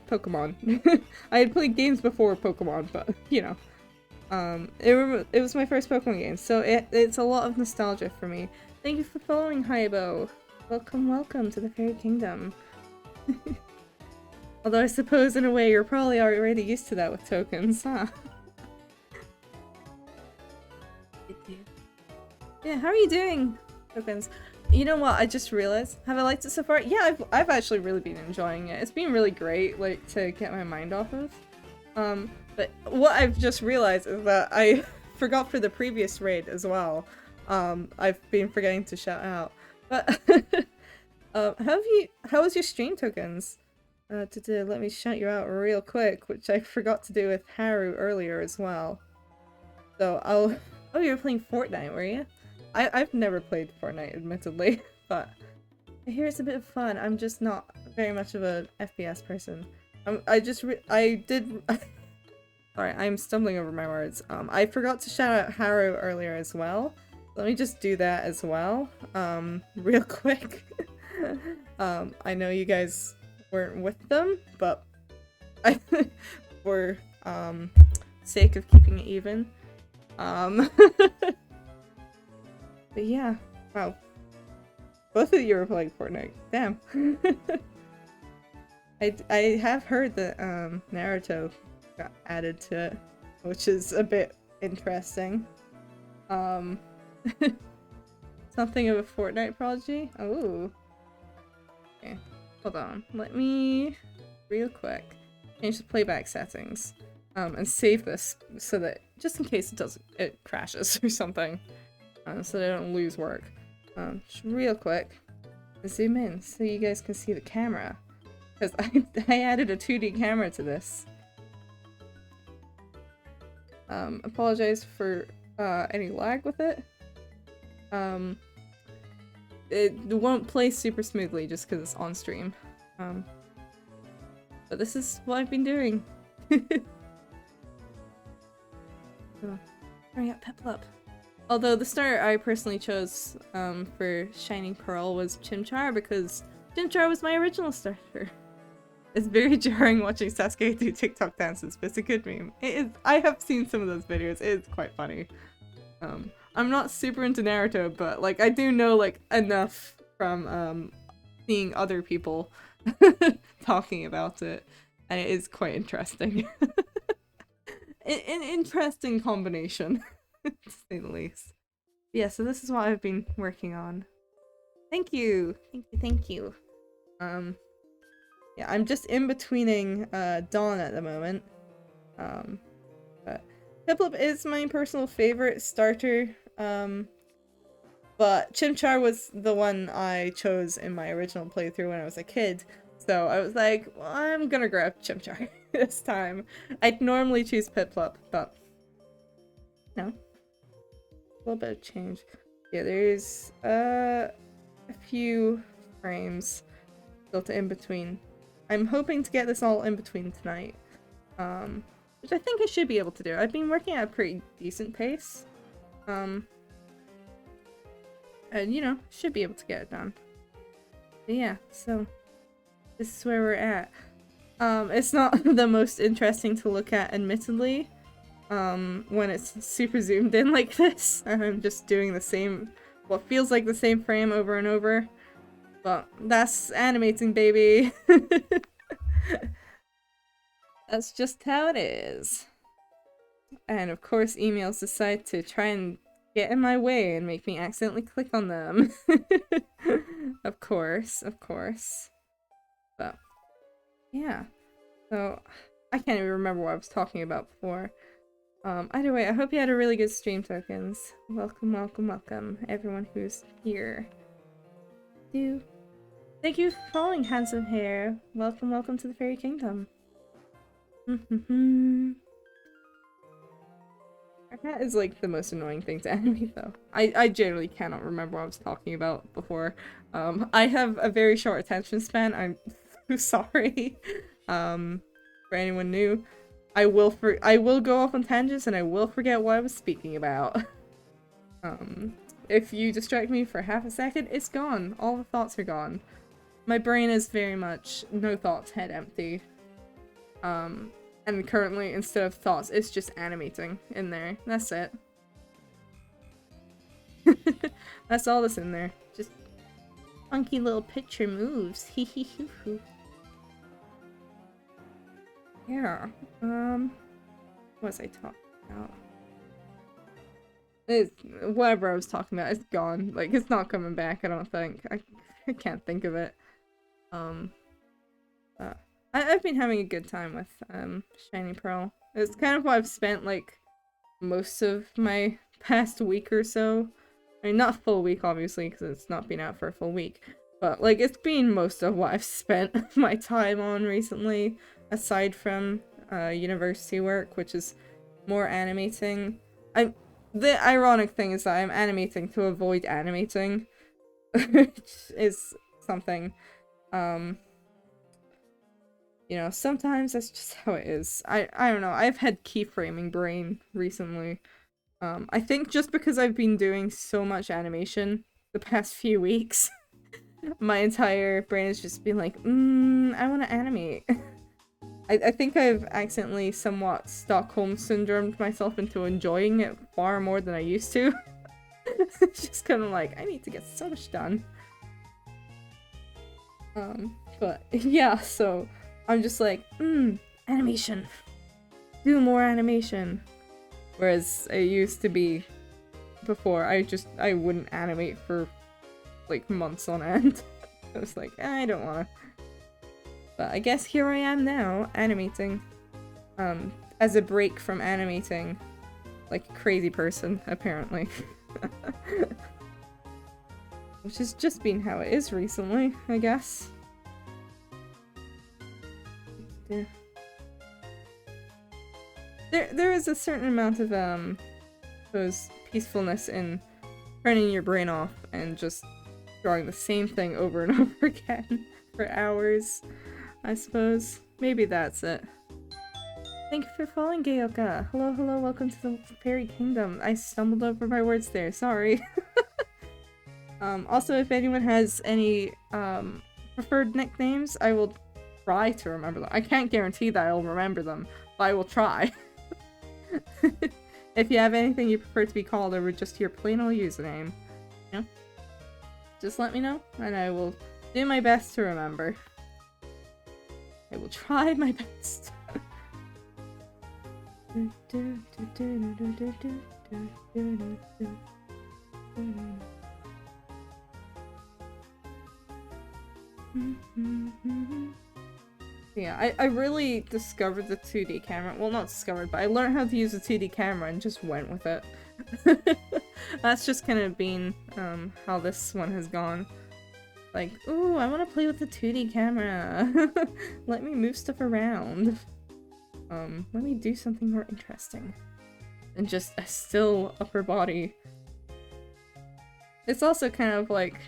Pokemon. I had played games before Pokemon, but you know. It was my first Pokemon game, so it's a lot of nostalgia for me. Thank you for following, Haibo. Welcome, welcome to the Fairy Kingdom. Although I suppose in a way you're probably already used to that with tokens, huh? Yeah, how are you doing, tokens? You know what, I just realized, have I liked it so far? Yeah, I've actually really been enjoying it. It's been really great, like, to get my mind off of. But what I've just realized is that I forgot for the previous raid as well. I've been forgetting to shout out. But, how was your stream, tokens? Let me shout you out real quick, which I forgot to do with Haru earlier as well. So oh, you were playing Fortnite, were you? I've never played Fortnite, admittedly, but I hear it's a bit of fun. I'm just not very much of a FPS person. Sorry, I'm stumbling over my words. I forgot to shout out Haru earlier as well. Let me just do that as well, real quick. I know you guys weren't with them, but for sake of keeping it even. But yeah, wow. Both of you are playing Fortnite. Damn. I have heard that Naruto got added to it, which is a bit interesting. Something of a Fortnite prodigy? Oh. Okay, hold on. Let me real quick change the playback settings. And save this so that just in case it crashes or something. So they don't lose work. Just real quick, zoom in so you guys can see the camera. Because I added a 2D camera to this. Apologize for any lag with it. It won't play super smoothly just because it's on stream. But this is what I've been doing. Hurry up, Peplup. Although the starter I personally chose for Shining Pearl was Chimchar because Chimchar was my original starter. It's very jarring watching Sasuke do TikTok dances, but it's a good meme. It is. I have seen some of those videos. It's quite funny. I'm not super into Naruto, but like I do know like enough from seeing other people talking about it, and it is quite interesting. An interesting combination, to say the least. Yeah, so this is what I've been working on. Thank you! Thank you, thank you. Yeah, I'm just in-betweening Dawn at the moment. But Piplup is my personal favorite starter, but Chimchar was the one I chose in my original playthrough when I was a kid. So I was like, well, I'm gonna grab Chimchar this time. I'd normally choose Piplup, but no. A little bit of change. Yeah, there's a few frames built in between. I'm hoping to get this all in between tonight, which I think I should be able to do. I've been working at a pretty decent pace, and you know, should be able to get it done. But yeah, so this is where we're at. It's not the most interesting to look at, admittedly, when it's super zoomed in like this. I'm just doing the same, what feels like the same frame over and over. But that's animating, baby. That's just how it is. And of course, emails decide to try and get in my way and make me accidentally click on them. Of course, of course. But yeah, so I can't even remember what I was talking about before. Either way, I hope you had a really good stream, tokens. Welcome, welcome, welcome, everyone who's here. Thank you for following, handsome hair. Welcome, welcome to the Fairy Kingdom. Our cat is like the most annoying thing to animate, though. I generally cannot remember what I was talking about before. I have a very short attention span. I'm so sorry. For anyone new, I will go off on tangents and I will forget what I was speaking about. If you distract me for half a second, it's gone. All the thoughts are gone. My brain is very much no thoughts, head empty. And currently, instead of thoughts, it's just animating in there. That's it. That's all that's in there. Just funky little picture moves. Hee hee hoo hoo. Yeah. What was I talking about? Whatever I was talking about, it's gone. Like, it's not coming back, I don't think. I can't think of it. I've been having a good time with, Shiny Pearl. It's kind of what I've spent, like, most of my past week or so. I mean, not a full week, obviously, because it's not been out for a full week. But, like, it's been most of what I've spent my time on recently, aside from, university work, which is more animating. The ironic thing is that I'm animating to avoid animating, which is something, you know, sometimes that's just how it is. I don't know, I've had keyframing brain recently. I think just because I've been doing so much animation the past few weeks, my entire brain has just been like, I want to animate. I think I've accidentally somewhat Stockholm syndromed myself into enjoying it far more than I used to. It's just kind of like, I need to get so much done. But yeah, so I'm just like, animation. Do more animation. Whereas it used to be before, I wouldn't animate for like months on end. I was like, I don't wanna. But I guess here I am now, animating. As a break from animating like a crazy person, apparently. Which has just been how it is recently, I guess. Yeah. There is a certain amount of, peacefulness in turning your brain off and just drawing the same thing over and over again for hours, I suppose. Maybe that's it. Thank you for following, Gayoka. Hello, hello, welcome to the Fairy Kingdom. I stumbled over my words there, sorry. Also, if anyone has any, preferred nicknames, I will try to remember them. I can't guarantee that I'll remember them, but I will try. If you have anything you prefer to be called or just your plain old username, you know, just let me know, and I will do my best to remember. I will try my best. Yeah, I really discovered the 2D camera. Well, not discovered, but I learned how to use the 2D camera and just went with it. That's just kind of been how this one has gone. Like, ooh, I want to play with the 2D camera. Let me move stuff around. Let me do something more interesting than just a still upper body. It's also kind of like,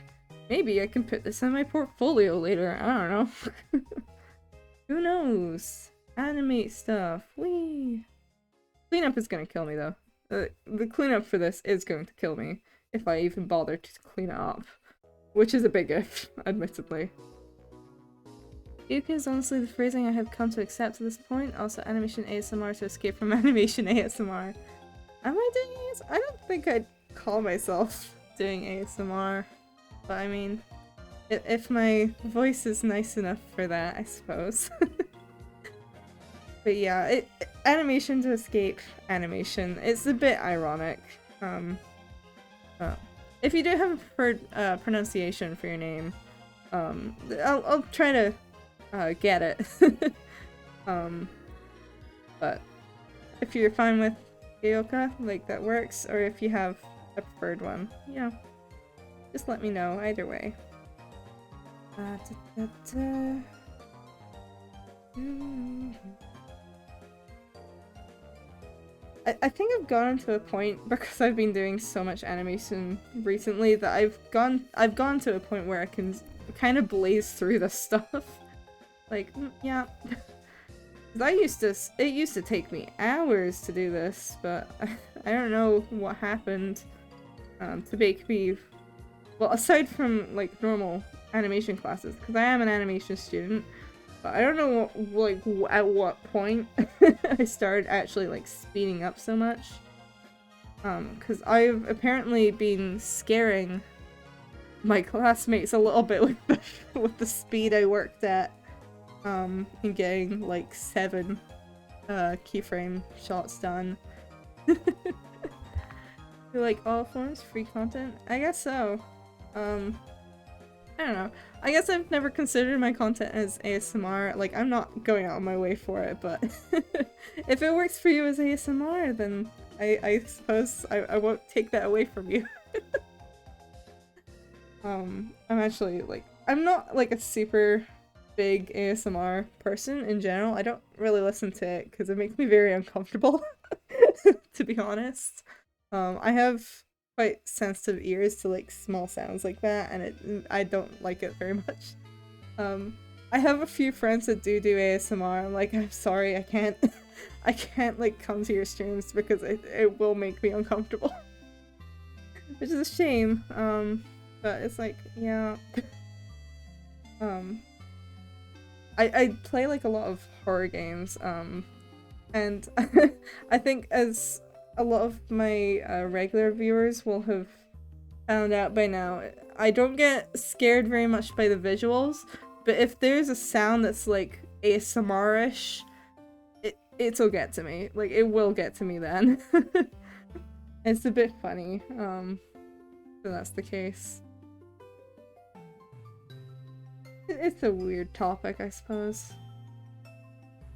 maybe I can put this in my portfolio later. I don't know. Who knows? Animate stuff. Whee! Cleanup is gonna kill me though. The cleanup for this is going to kill me if I even bother to clean it up. Which is a big if, admittedly. Yuka is honestly the phrasing I have come to accept at this point. Also animation ASMR to escape from animation ASMR. Am I doing ASMR? I don't think I'd call myself doing ASMR. But I mean, if my voice is nice enough for that, I suppose. But yeah, animation to escape animation. It's a bit ironic. If you do have a preferred pronunciation for your name, I'll try to get it. But if you're fine with Gayoka, like that works, or if you have a preferred one, you know, just let me know either way. I think I've gotten to a point, because I've been doing so much animation recently, that I've gone to a point where I can kind of blaze through this stuff. Like, yeah. It used to take me hours to do this, but I don't know what happened to make me, well, aside from like normal animation classes, because I am an animation student, but I don't know like at what point I started actually like speeding up so much. Because I've apparently been scaring my classmates a little bit with the speed I worked at, in getting like 7 keyframe shots done. You're like, all forms free content? I guess so. I don't know. I guess I've never considered my content as ASMR. Like, I'm not going out of my way for it, but if it works for you as ASMR, then I suppose I won't take that away from you. I'm actually, like, I'm not, like, a super big ASMR person in general. I don't really listen to it because it makes me very uncomfortable, to be honest. I have quite sensitive ears to, like, small sounds like that, and I don't like it very much. I have a few friends that do ASMR. I'm like, I'm sorry, I can't I can't, like, come to your streams because it will make me uncomfortable. Which is a shame, but it's like, yeah. I play, like, a lot of horror games, and I think as a lot of my regular viewers will have found out by now, I don't get scared very much by the visuals, but if there's a sound that's, like, ASMR-ish, it'll get to me. Like, it will get to me then. It's a bit funny, so that's the case. It's a weird topic, I suppose.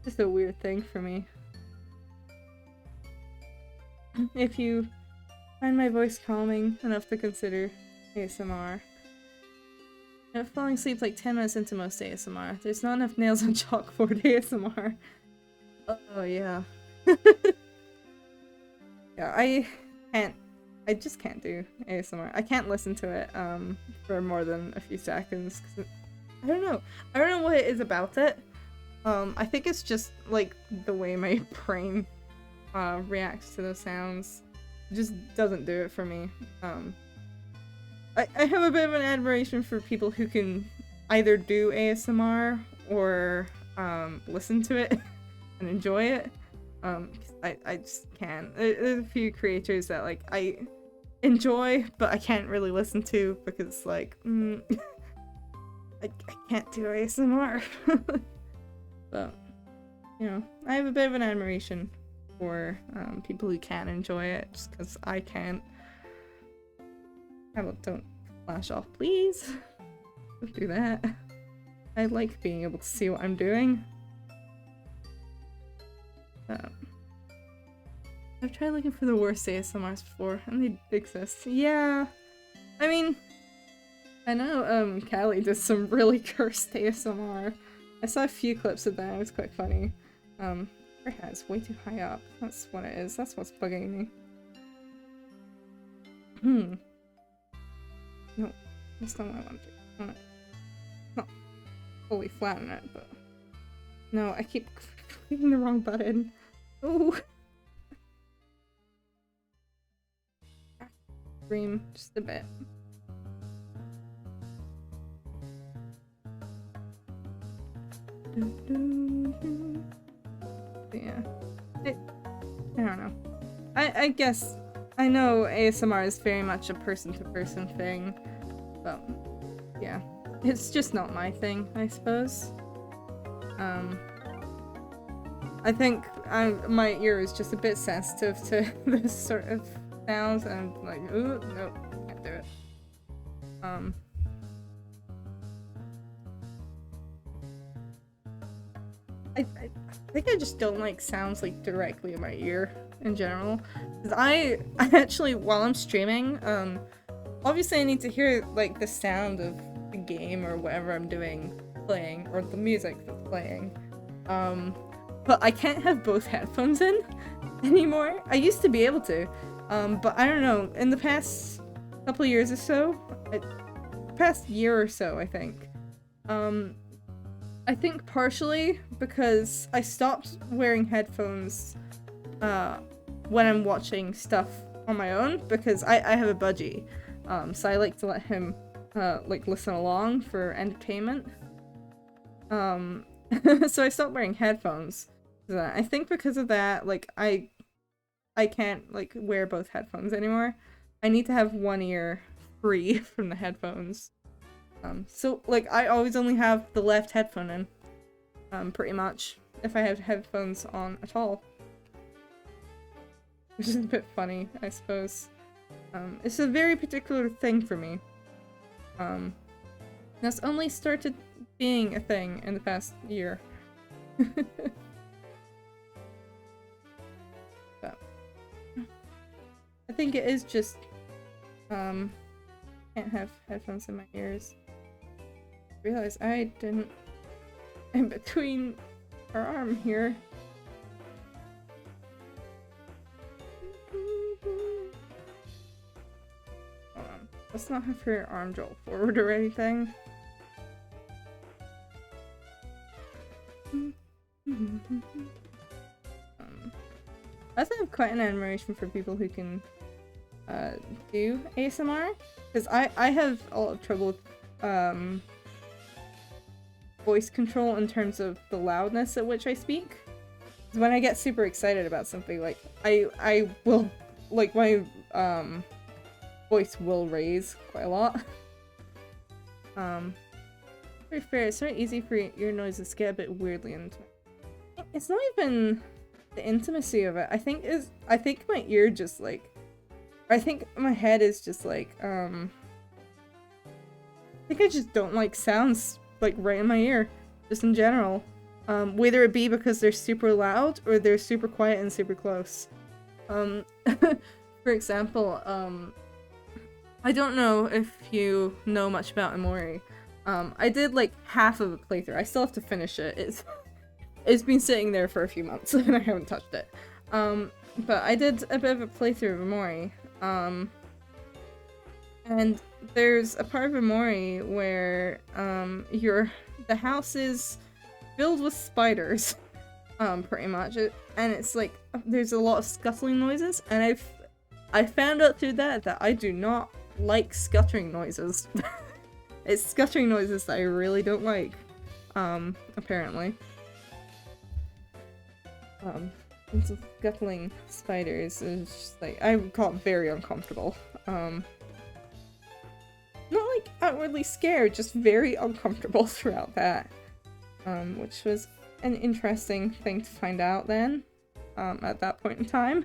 Just a weird thing for me. If you find my voice calming enough to consider ASMR. Falling asleep like 10 minutes into most ASMR. There's not enough nails on chalkboard ASMR. Oh, yeah. Yeah, I just can't do ASMR. I can't listen to it, for more than a few seconds, 'cause I don't know. I don't know what it is about it. I think it's just, like, the way my brain, reacts to those sounds. It just doesn't do it for me. I have a bit of an admiration for people who can either do ASMR or, listen to it and enjoy it. I just can't. There's a few creators that, like, I enjoy, but I can't really listen to because, like, I can't do ASMR. But, you know, I have a bit of an admiration for people who can enjoy it, just because I can't. Don't flash off, please. Don't do that. I like being able to see what I'm doing. I've tried looking for the worst ASMRs before, and they exist. Yeah, I mean, I know Callie does some really cursed ASMR. I saw a few clips of that, it was quite funny. Her hat's way too high up. That's what it is. That's what's bugging me. No, that's not what I want to do. I want to not fully flatten it, but... No, I keep clicking the wrong button. Ooh! Scream just a bit. Yeah. I don't know. I guess I know ASMR is very much a person-to-person thing, but yeah. It's just not my thing, I suppose. I think my ear is just a bit sensitive to this sort of sounds, and I'm like, ooh, no, can't do it. I think I just don't like sounds like directly in my ear in general. 'Cause I actually, while I'm streaming, obviously I need to hear like the sound of the game or whatever I'm doing playing, or the music that's playing. But I can't have both headphones in anymore. I used to be able to, but I don't know, in the past couple of years or so, past year or so, I think, I think partially because I stopped wearing headphones when I'm watching stuff on my own, because I have a budgie, so I like to let him like listen along for entertainment. So I stopped wearing headphones, I think because of that, like, I can't, like, wear both headphones anymore. I need to have one ear free from the headphones. So, like, I always only have the left headphone in, pretty much, if I have headphones on at all. Which is a bit funny, I suppose. It's a very particular thing for me. That's only started being a thing in the past year. So, I think it is just, can't have headphones in my ears. Realize I didn't, in between our arm here. Let's not have her arm jolt forward or anything. I also have quite an admiration for people who can do ASMR, because I have a lot of trouble with voice control in terms of the loudness at which I speak. When I get super excited about something, like I will, like, my voice will raise quite a lot. To be fair, it's very easy for ear noises to get a bit weirdly intimate. It's not even the intimacy of it. I think my ear just like, I think my head is just like, I think I just don't like sounds like right in my ear, just in general. Whether it be because they're super loud or they're super quiet and super close. For example, I don't know if you know much about Amori. I did like half of a playthrough. I still have to finish it. It's been sitting there for a few months and I haven't touched it. But I did a bit of a playthrough of Amori. And there's a part of Amori where the house is filled with spiders, pretty much. And it's like there's a lot of scuttling noises, and I found out through that I do not like scuttering noises. It's scuttering noises that I really don't like, apparently. It's scuttling spiders is just like, I got very uncomfortable. Not like outwardly scared, just very uncomfortable throughout that. Which was an interesting thing to find out then, at that point in time.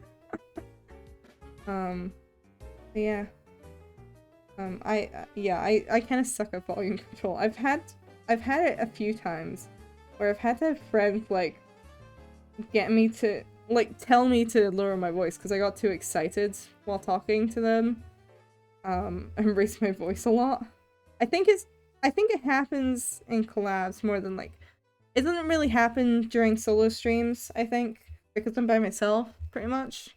Yeah. I kind of suck at volume control. I've had it a few times where I've had to have friends like get me to like tell me to lower my voice because I got too excited while talking to them, and raise my voice a lot. I think it happens in collabs more than like, it doesn't really happen during solo streams, I think, because I'm by myself pretty much.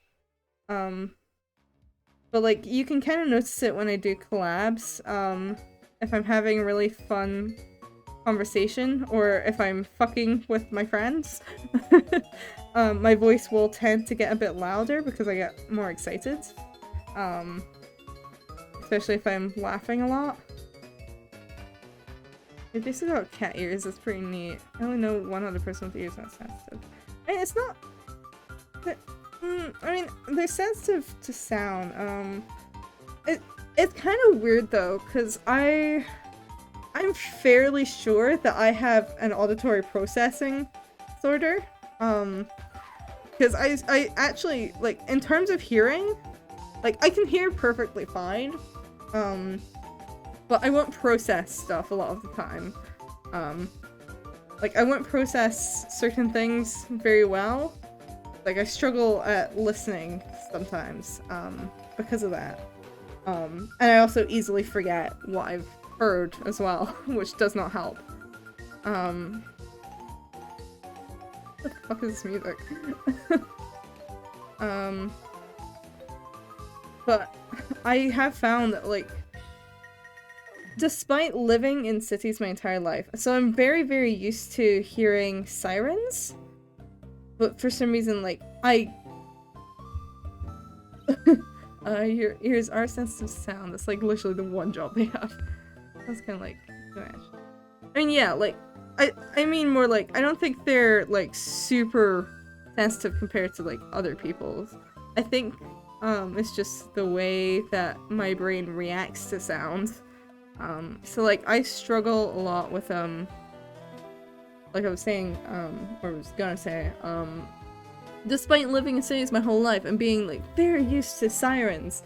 But like, you can kind of notice it when I do collabs, if I'm having a really fun conversation, or if I'm fucking with my friends. My voice will tend to get a bit louder because I get more excited. Especially if I'm laughing a lot. They basically got cat ears, that's pretty neat. I only know one other person with ears that's sensitive. I mean, it's not... I mean, they're sensitive to sound. It's kind of weird though, because I'm fairly sure that I have an auditory processing disorder. Because I actually, like, in terms of hearing, like, I can hear perfectly fine. But I won't process stuff a lot of the time. Like, I won't process certain things very well. Like, I struggle at listening sometimes, because of that. And I also easily forget what I've heard as well, which does not help. What the fuck is this music? But I have found that, like, despite living in cities my entire life, so I'm very, very used to hearing sirens, but for some reason, like, your ears are sensitive to sound. That's, like, literally the one job they have. That's kind of like, I mean, yeah, like, I mean more like, I don't think they're, like, super sensitive compared to like other people's. I think it's just the way that my brain reacts to sound. So like I struggle a lot with like I was saying, or was gonna say, despite living in cities my whole life and being like very used to sirens,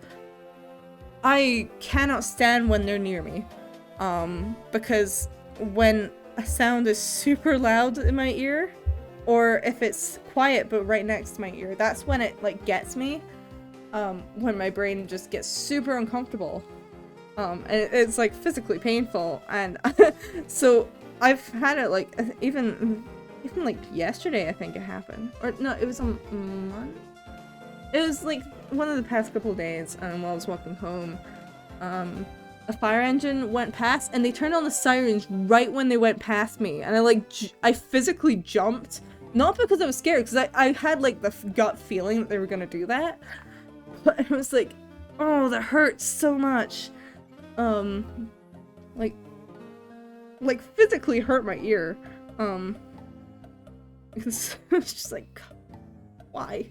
I cannot stand when they're near me. Because when a sound is super loud in my ear, or if it's quiet but right next to my ear, that's when it like gets me. When my brain just gets super uncomfortable. And it's like physically painful, and so I've had it like even like yesterday I think it happened, or no, it was a month. It was like one of the past couple of days while I was walking home. A fire engine went past and they turned on the sirens right when they went past me, and I physically jumped, not because I was scared, because I had like the gut feeling that they were gonna do that, but it was like, oh, that hurts so much. Like physically hurt my ear. Because it's just like, why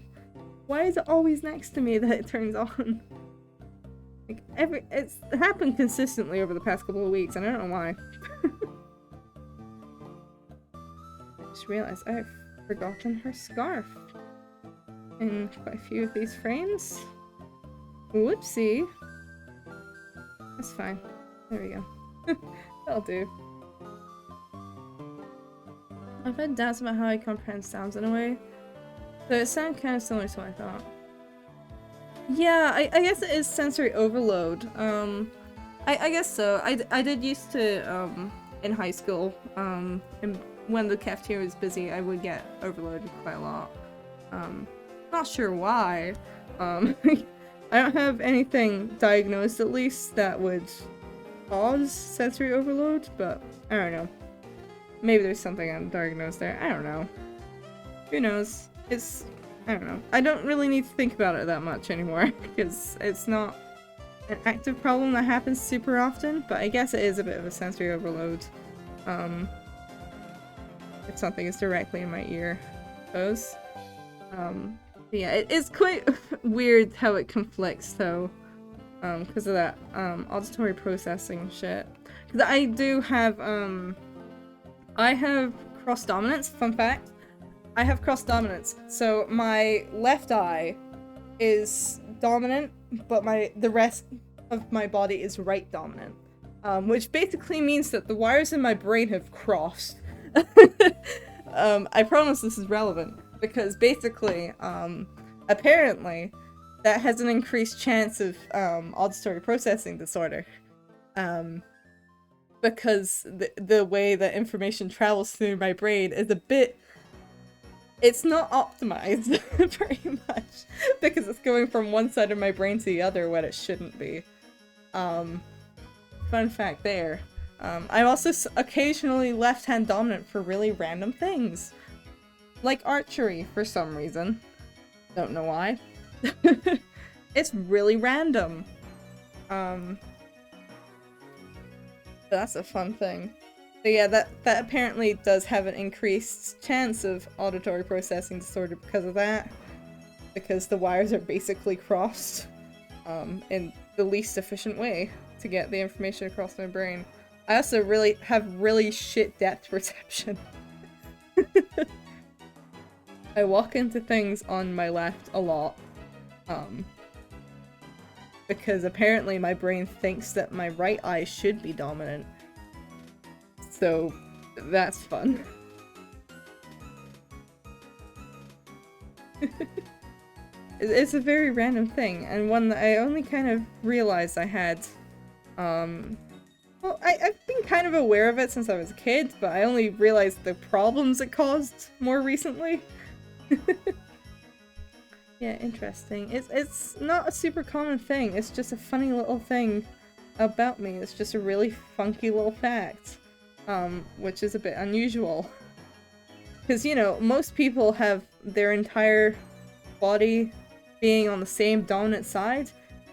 is it always next to me that it turns on? Like it's happened consistently over the past couple of weeks, and I don't know why. Just realized I've forgotten her scarf in quite a few of these frames. Whoopsie. That's fine. There we go. That'll do. I've had doubts about how I comprehend sounds in a way. So it sounds kind of similar to what I thought. Yeah, I guess it is sensory overload. I guess so. I did used to, in high school, and when the cafeteria was busy, I would get overloaded quite a lot. Not sure why. I don't have anything diagnosed, at least, that would cause sensory overload, but I don't know. Maybe there's something undiagnosed there. I don't know. Who knows? I don't know. I don't really need to think about it that much anymore, because it's not an active problem that happens super often, but I guess it is a bit of a sensory overload. If something is directly in my ear, I suppose. Yeah, it is quite weird how it conflicts, though, because of that, auditory processing shit. Because I do have, I have cross-dominance, fun fact. I have cross-dominance, so my left eye is dominant, but the rest of my body is right-dominant. Which basically means that the wires in my brain have crossed. I promise this is relevant, because basically, apparently, that has an increased chance of auditory processing disorder. Because the way that information travels through my brain is a bit... It's not optimized, very much, because it's going from one side of my brain to the other when it shouldn't be. Fun fact there. I'm also occasionally left-hand dominant for really random things. Like archery, for some reason. Don't know why. It's really random. That's a fun thing. But yeah, that apparently does have an increased chance of auditory processing disorder because of that. Because the wires are basically crossed in the least efficient way to get the information across my brain. I also have really shit depth perception. I walk into things on my left a lot. Because apparently my brain thinks that my right eye should be dominant. So, that's fun. It's a very random thing, and one that I only kind of realized I had. Well, I've been kind of aware of it since I was a kid, but I only realized the problems it caused more recently. Yeah, interesting. It's not a super common thing, it's just a funny little thing about me. It's just a really funky little fact. Which is a bit unusual. Because, you know, most people have their entire body being on the same dominant side.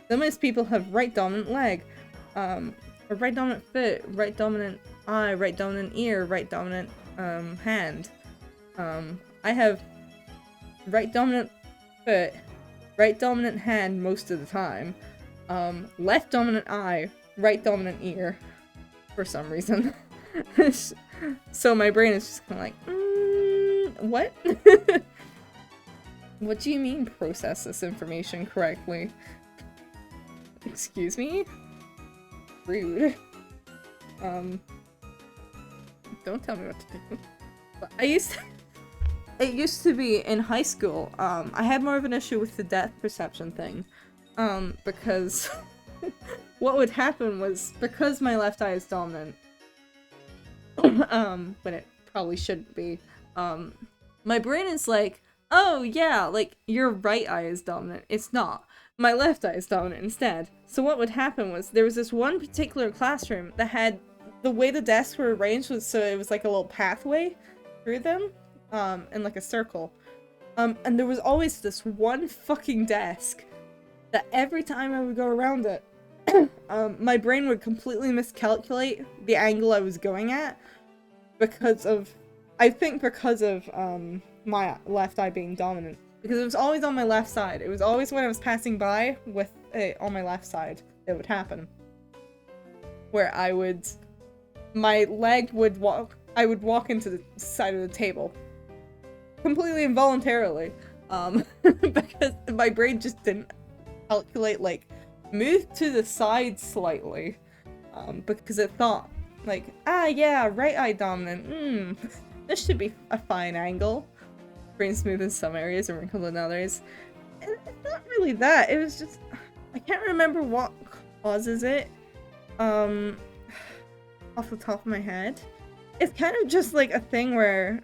Then most people have right dominant leg, or right dominant foot, right dominant eye, right dominant ear, right dominant hand. I have right dominant foot, right dominant hand most of the time, left dominant eye, right dominant ear, for some reason. So my brain is just kind of like, what? What do you mean process this information correctly? Excuse me? Rude. Don't tell me what to do. But it used to be in high school, I had more of an issue with the depth perception thing. Because what would happen was, because my left eye is dominant, when it probably shouldn't be, my brain is like, oh yeah, like, your right eye is dominant. It's not. My left eye is dominant instead. So what would happen was, there was this one particular classroom that had, the way the desks were arranged was so it was like a little pathway through them, in like a circle. And there was always this one fucking desk that every time I would go around it, my brain would completely miscalculate the angle I was going at because of, I think because of, my left eye being dominant. Because it was always on my left side. It was always when I was passing by with it on my left side it would happen. Where my leg would I would walk into the side of the table. Completely involuntarily. Because my brain just didn't calculate, like, move to the side slightly. Because it thought, like, yeah, right eye dominant, this should be a fine angle. Brain smooth in some areas and wrinkled in others. And it's not really that, it was just, I can't remember what causes it, off the top of my head. It's kind of just like a thing where,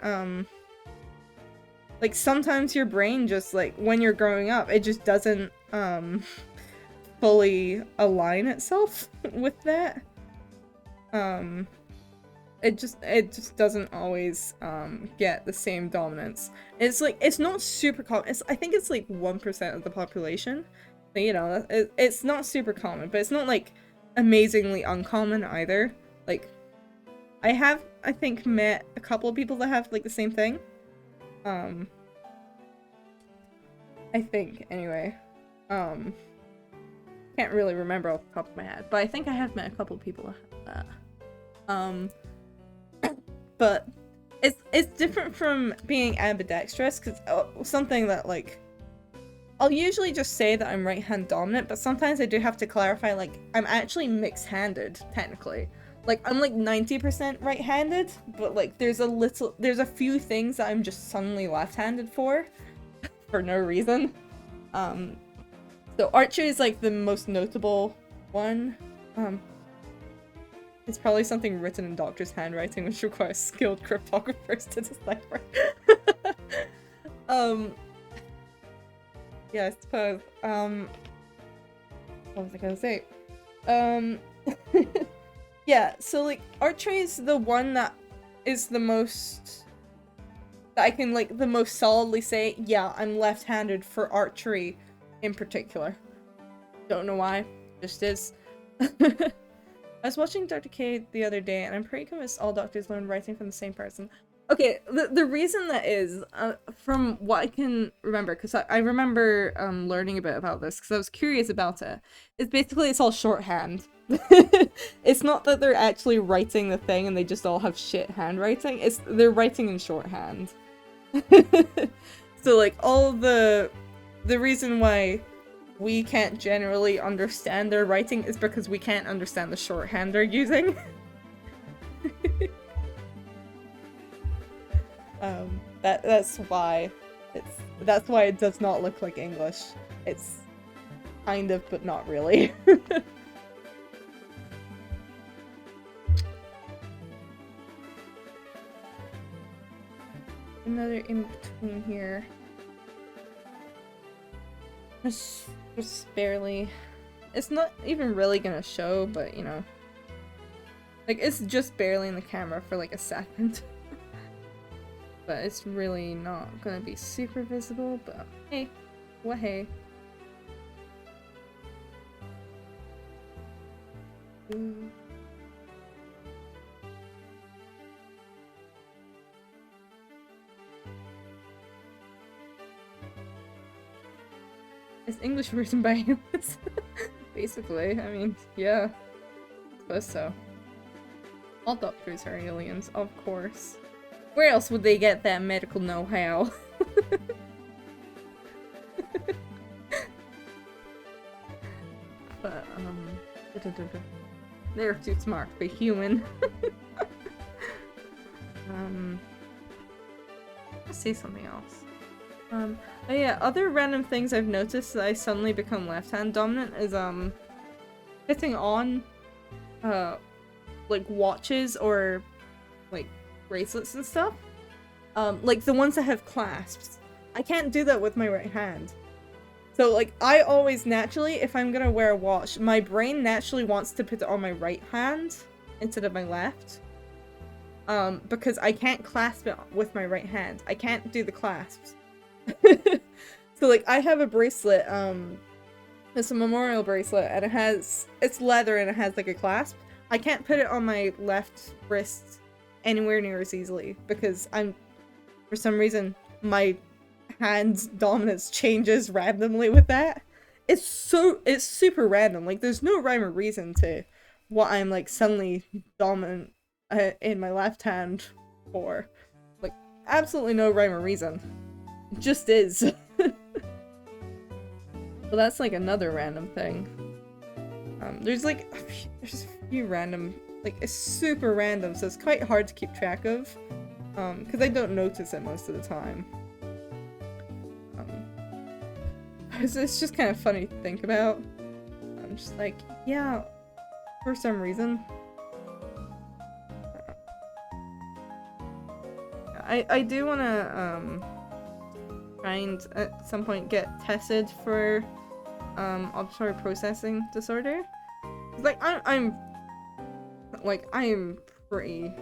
like, sometimes your brain just, like, when you're growing up, it just doesn't, fully align itself with that. It just doesn't always, get the same dominance. It's like, it's not super common. I think it's like 1% of the population. So, you know, it's not super common, but it's not like amazingly uncommon either. Like, I think, met a couple of people that have like the same thing. I think, anyway. Can't really remember off the top of my head, but I think I have met a couple of people that have that. But it's different from being ambidextrous, because something that, like, I'll usually just say that I'm right-hand dominant, but sometimes I do have to clarify, like, I'm actually mixed-handed, technically. Like, I'm like 90% right-handed, but like there's a few things that I'm just suddenly left-handed for no reason. So archery is like the most notable one. It's probably something written in doctor's handwriting, which requires skilled cryptographers to decipher. Yeah, I suppose. What was I gonna say? Yeah, so like archery is the one that is the most, that I can like the most solidly say, yeah, I'm left-handed for archery in particular. Don't know why, just is. I was watching Dr. K the other day, and I'm pretty convinced all doctors learn writing from the same person. Okay, the reason that is, from what I can remember, because I remember learning a bit about this, because I was curious about it, is basically it's all shorthand. It's not that they're actually writing the thing and they just all have shit handwriting, they're writing in shorthand. So like all of the reason why we can't generally understand their writing is because we can't understand the shorthand they're using. That's why it does not look like English. It's kind of, but not really. Another in between here. Just barely. It's not even really gonna show, but you know. Like, it's just barely in the camera for like a second. But it's really not gonna be super visible, but hey. What hey. Ooh. It's English written by aliens. Basically, I mean, yeah. I suppose so. All doctors are aliens, of course. Where else would they get that medical know-how? But, they're too smart to be human. Let's see something else. Oh yeah, other random things I've noticed that I suddenly become left-hand dominant is, putting on, like watches or, like, bracelets and stuff. Like the ones that have clasps. I can't do that with my right hand. So, like, I always naturally, if I'm gonna wear a watch, my brain naturally wants to put it on my right hand instead of my left. Because I can't clasp it with my right hand. I can't do the clasps. So, like, I have a bracelet, it's a memorial bracelet, and it's leather and it has, like, a clasp. I can't put it on my left wrist anywhere near as easily, because for some reason, my hand dominance changes randomly with that. It's super random. Like, there's no rhyme or reason to what I'm, like, suddenly dominant in my left hand for. Like, absolutely no rhyme or reason. It just is. Well, that's, like, another random thing. There's a few random, like, it's super random, so it's quite hard to keep track of. Because I don't notice it most of the time. It's just kind of funny to think about. I'm just like, yeah, for some reason. I do want to, try and at some point get tested for, auditory processing disorder. Like, I'm pretty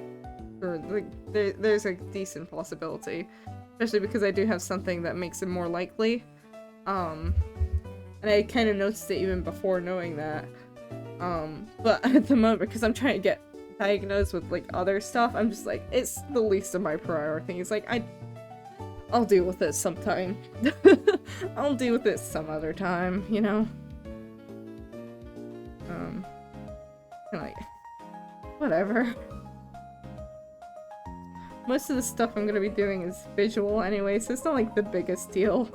sure, like, there's a decent possibility. Especially because I do have something that makes it more likely. And I kind of noticed it even before knowing that. But at the moment, because I'm trying to get diagnosed with, like, other stuff, I'm just like, it's the least of my priorities. Like, I'll deal with it sometime. I'll deal with it some other time, you know? Like, whatever. Most of the stuff I'm gonna be doing is visual anyway, so it's not like the biggest deal.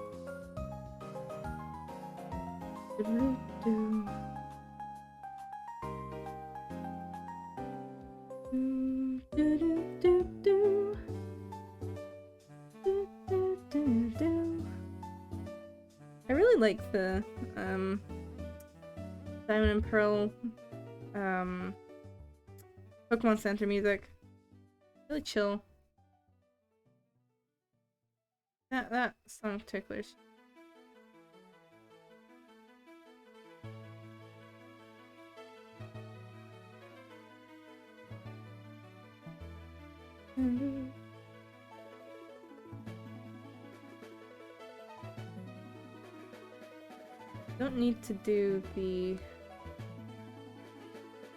I really like the Diamond and Pearl Pokemon Center music. Really chill. That song in particular. Don't need to do the...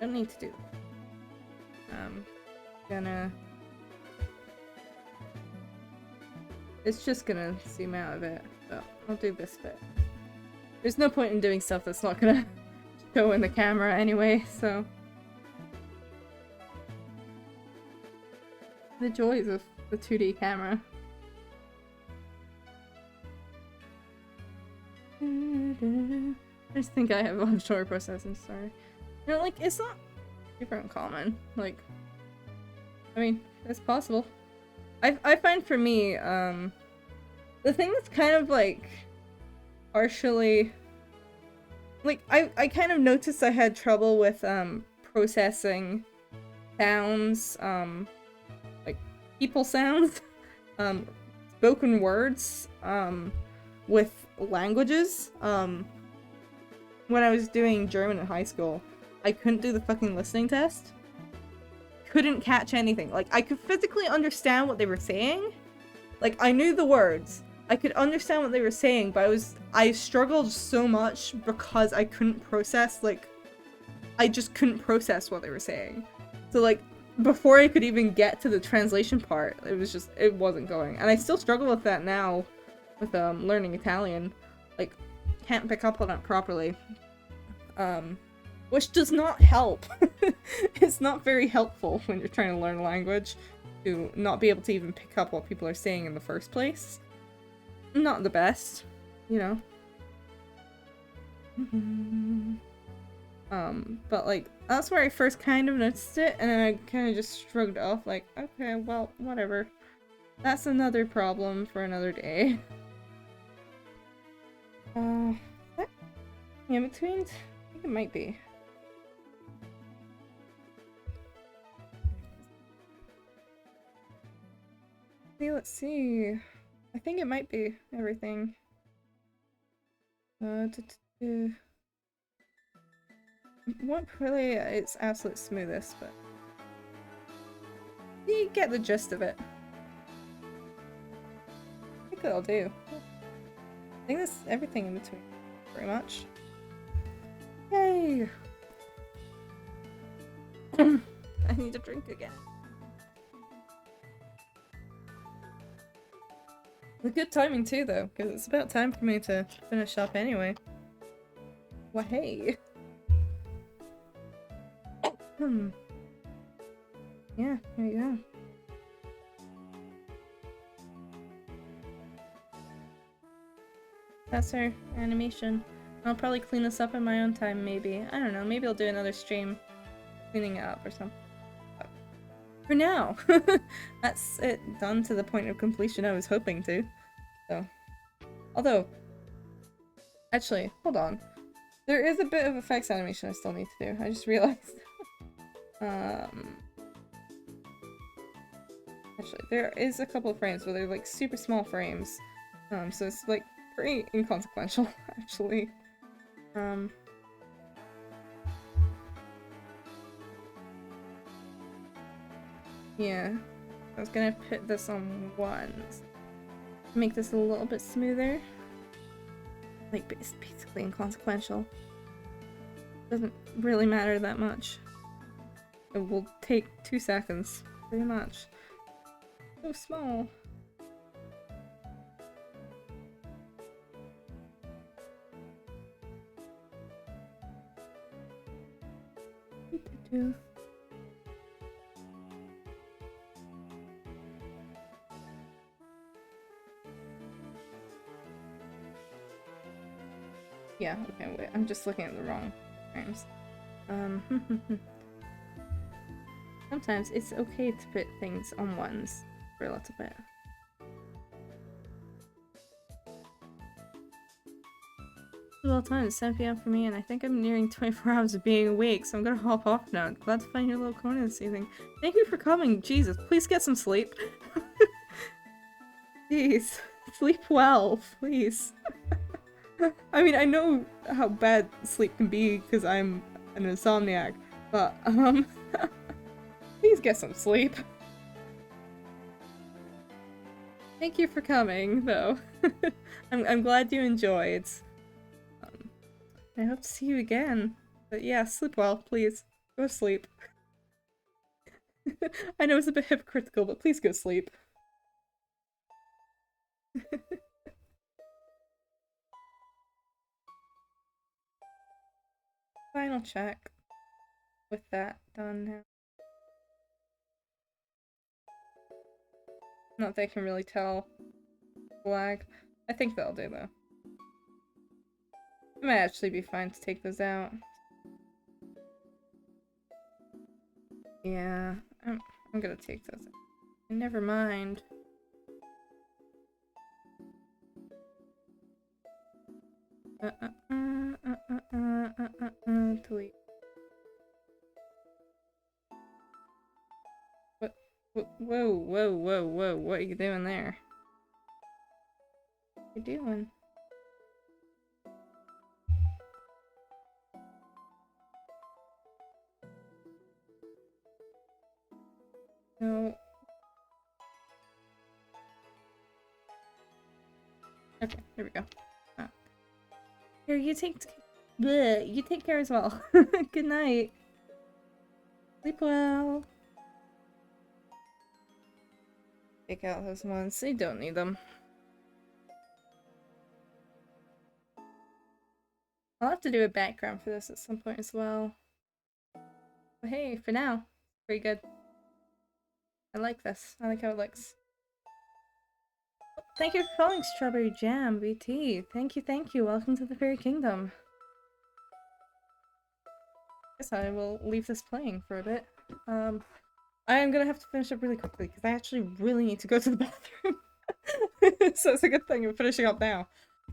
Don't need to do... Gonna... It's just gonna zoom out of it, but I'll do this bit. There's no point in doing stuff that's not gonna show in the camera anyway, so... The joys of the 2D camera. I just think I have auditory processing, sorry. You know, like, it's not super uncommon. Like, I mean, it's possible. I find for me, the thing that's kind of, like, partially... Like, I kind of noticed I had trouble with, processing sounds, like, people sounds, spoken words, with languages. When I was doing German in high school, I couldn't do the fucking listening test. Couldn't catch anything. Like, I could physically understand what they were saying. Like, I knew the words. I could understand what they were saying, but I struggled so much because I couldn't process, like, I just couldn't process what they were saying. So, like, before I could even get to the translation part, it wasn't going. And I still struggle with that now with, learning Italian. Like, can't pick up on it properly. Which does not help. It's not very helpful when you're trying to learn a language to not be able to even pick up what people are saying in the first place. Not the best, you know. But like, that's where I first kind of noticed it, and then I kind of just shrugged it off like, okay, well, whatever. That's another problem for another day. Is that in between? I think it might be. Let's see. I think it might be everything. What really it's absolute smoothest, but you get the gist of it. I think that'll do. I think that's everything in between, pretty much. Yay! I need a drink again. With good timing too, though, because it's about time for me to finish up anyway. Well, hey. Yeah, there you go. That's our animation. I'll probably clean this up in my own time, maybe. I don't know, maybe I'll do another stream cleaning it up or something. But for now, that's it done to the point of completion I was hoping to. So, although, actually, hold on. There is a bit of effects animation I still need to do. I just realized. Actually, there is a couple of frames where they're like super small frames. So it's like pretty inconsequential, actually. Yeah. I was gonna put this on ones. Make this a little bit smoother. Like, it's basically inconsequential. Doesn't really matter that much. It will take 2 seconds, pretty much. So small. Yeah, okay, wait, I'm just looking at the wrong frames. Sometimes it's okay to put things on ones for a little bit. Well time, it's 7 PM for me, and I think I'm nearing 24 hours of being awake, so I'm gonna hop off now. Glad to find your little corner this evening. Thank you for coming, Jesus, please get some sleep. Please, sleep well, please. I mean, I know how bad sleep can be because I'm an insomniac, but, please get some sleep. Thank you for coming, though. I'm glad you enjoyed. I hope to see you again. But yeah, sleep well, please. Go to sleep. I know it's a bit hypocritical, but please go sleep. Final check. With that done now. Not that I can really tell. Lag. I think that'll do, though. It might actually be fine to take those out. Yeah, I'm gonna take those out. Never mind. Delete. What? Whoa, whoa, whoa, whoa, what are you doing there? What are you doing? No. Okay, here we go. Oh. Here, you take care as well. Good night. Sleep well. Take out those ones. You don't need them. I'll have to do a background for this at some point as well. But hey, for now, pretty good. I like this. I like how it looks. Thank you for following Strawberry Jam, VT. Thank you, thank you. Welcome to the Fairy Kingdom. Guess I will leave this playing for a bit. I am gonna have to finish up really quickly because I actually really need to go to the bathroom. So it's a good thing I'm finishing up now.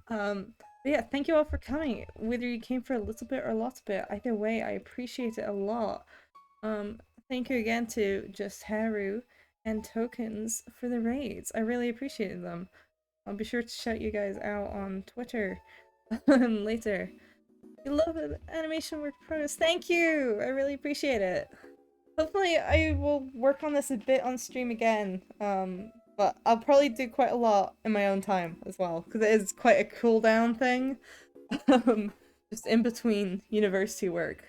But yeah, thank you all for coming. Whether you came for a little bit or a lot of it, either way, I appreciate it a lot. Thank you again to Just Haru and Tokens for the raids. I really appreciated them. I'll be sure to shout you guys out on Twitter later. You love it. Animation work progress. Thank you! I really appreciate it. Hopefully I will work on this a bit on stream again. But I'll probably do quite a lot in my own time as well, because it is quite a cooldown thing. Just in between university work.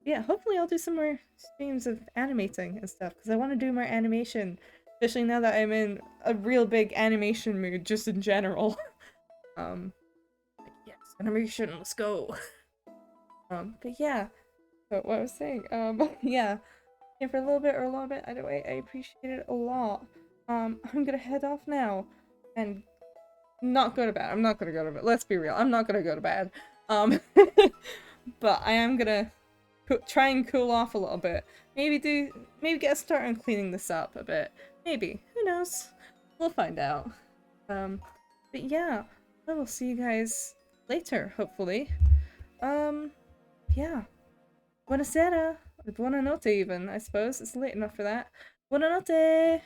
Yeah, hopefully I'll do some more streams of animating and stuff, because I want to do more animation, especially now that I'm in a real big animation mood, just in general. Yes, animation, let's go. But yeah, so what I was saying, yeah, for a little bit or a lot bit, either way, I appreciate it a lot. I'm gonna head off now, and not go to bed. I'm not gonna go to bed. Let's be real. I'm not gonna go to bed. But I am gonna try and cool off a little bit. Maybe get a start on cleaning this up a bit. Maybe. Who knows? We'll find out. But yeah, I will see you guys later, hopefully. Yeah. Buonasera. Or buonanotte even, I suppose. It's late enough for that. Buonanotte!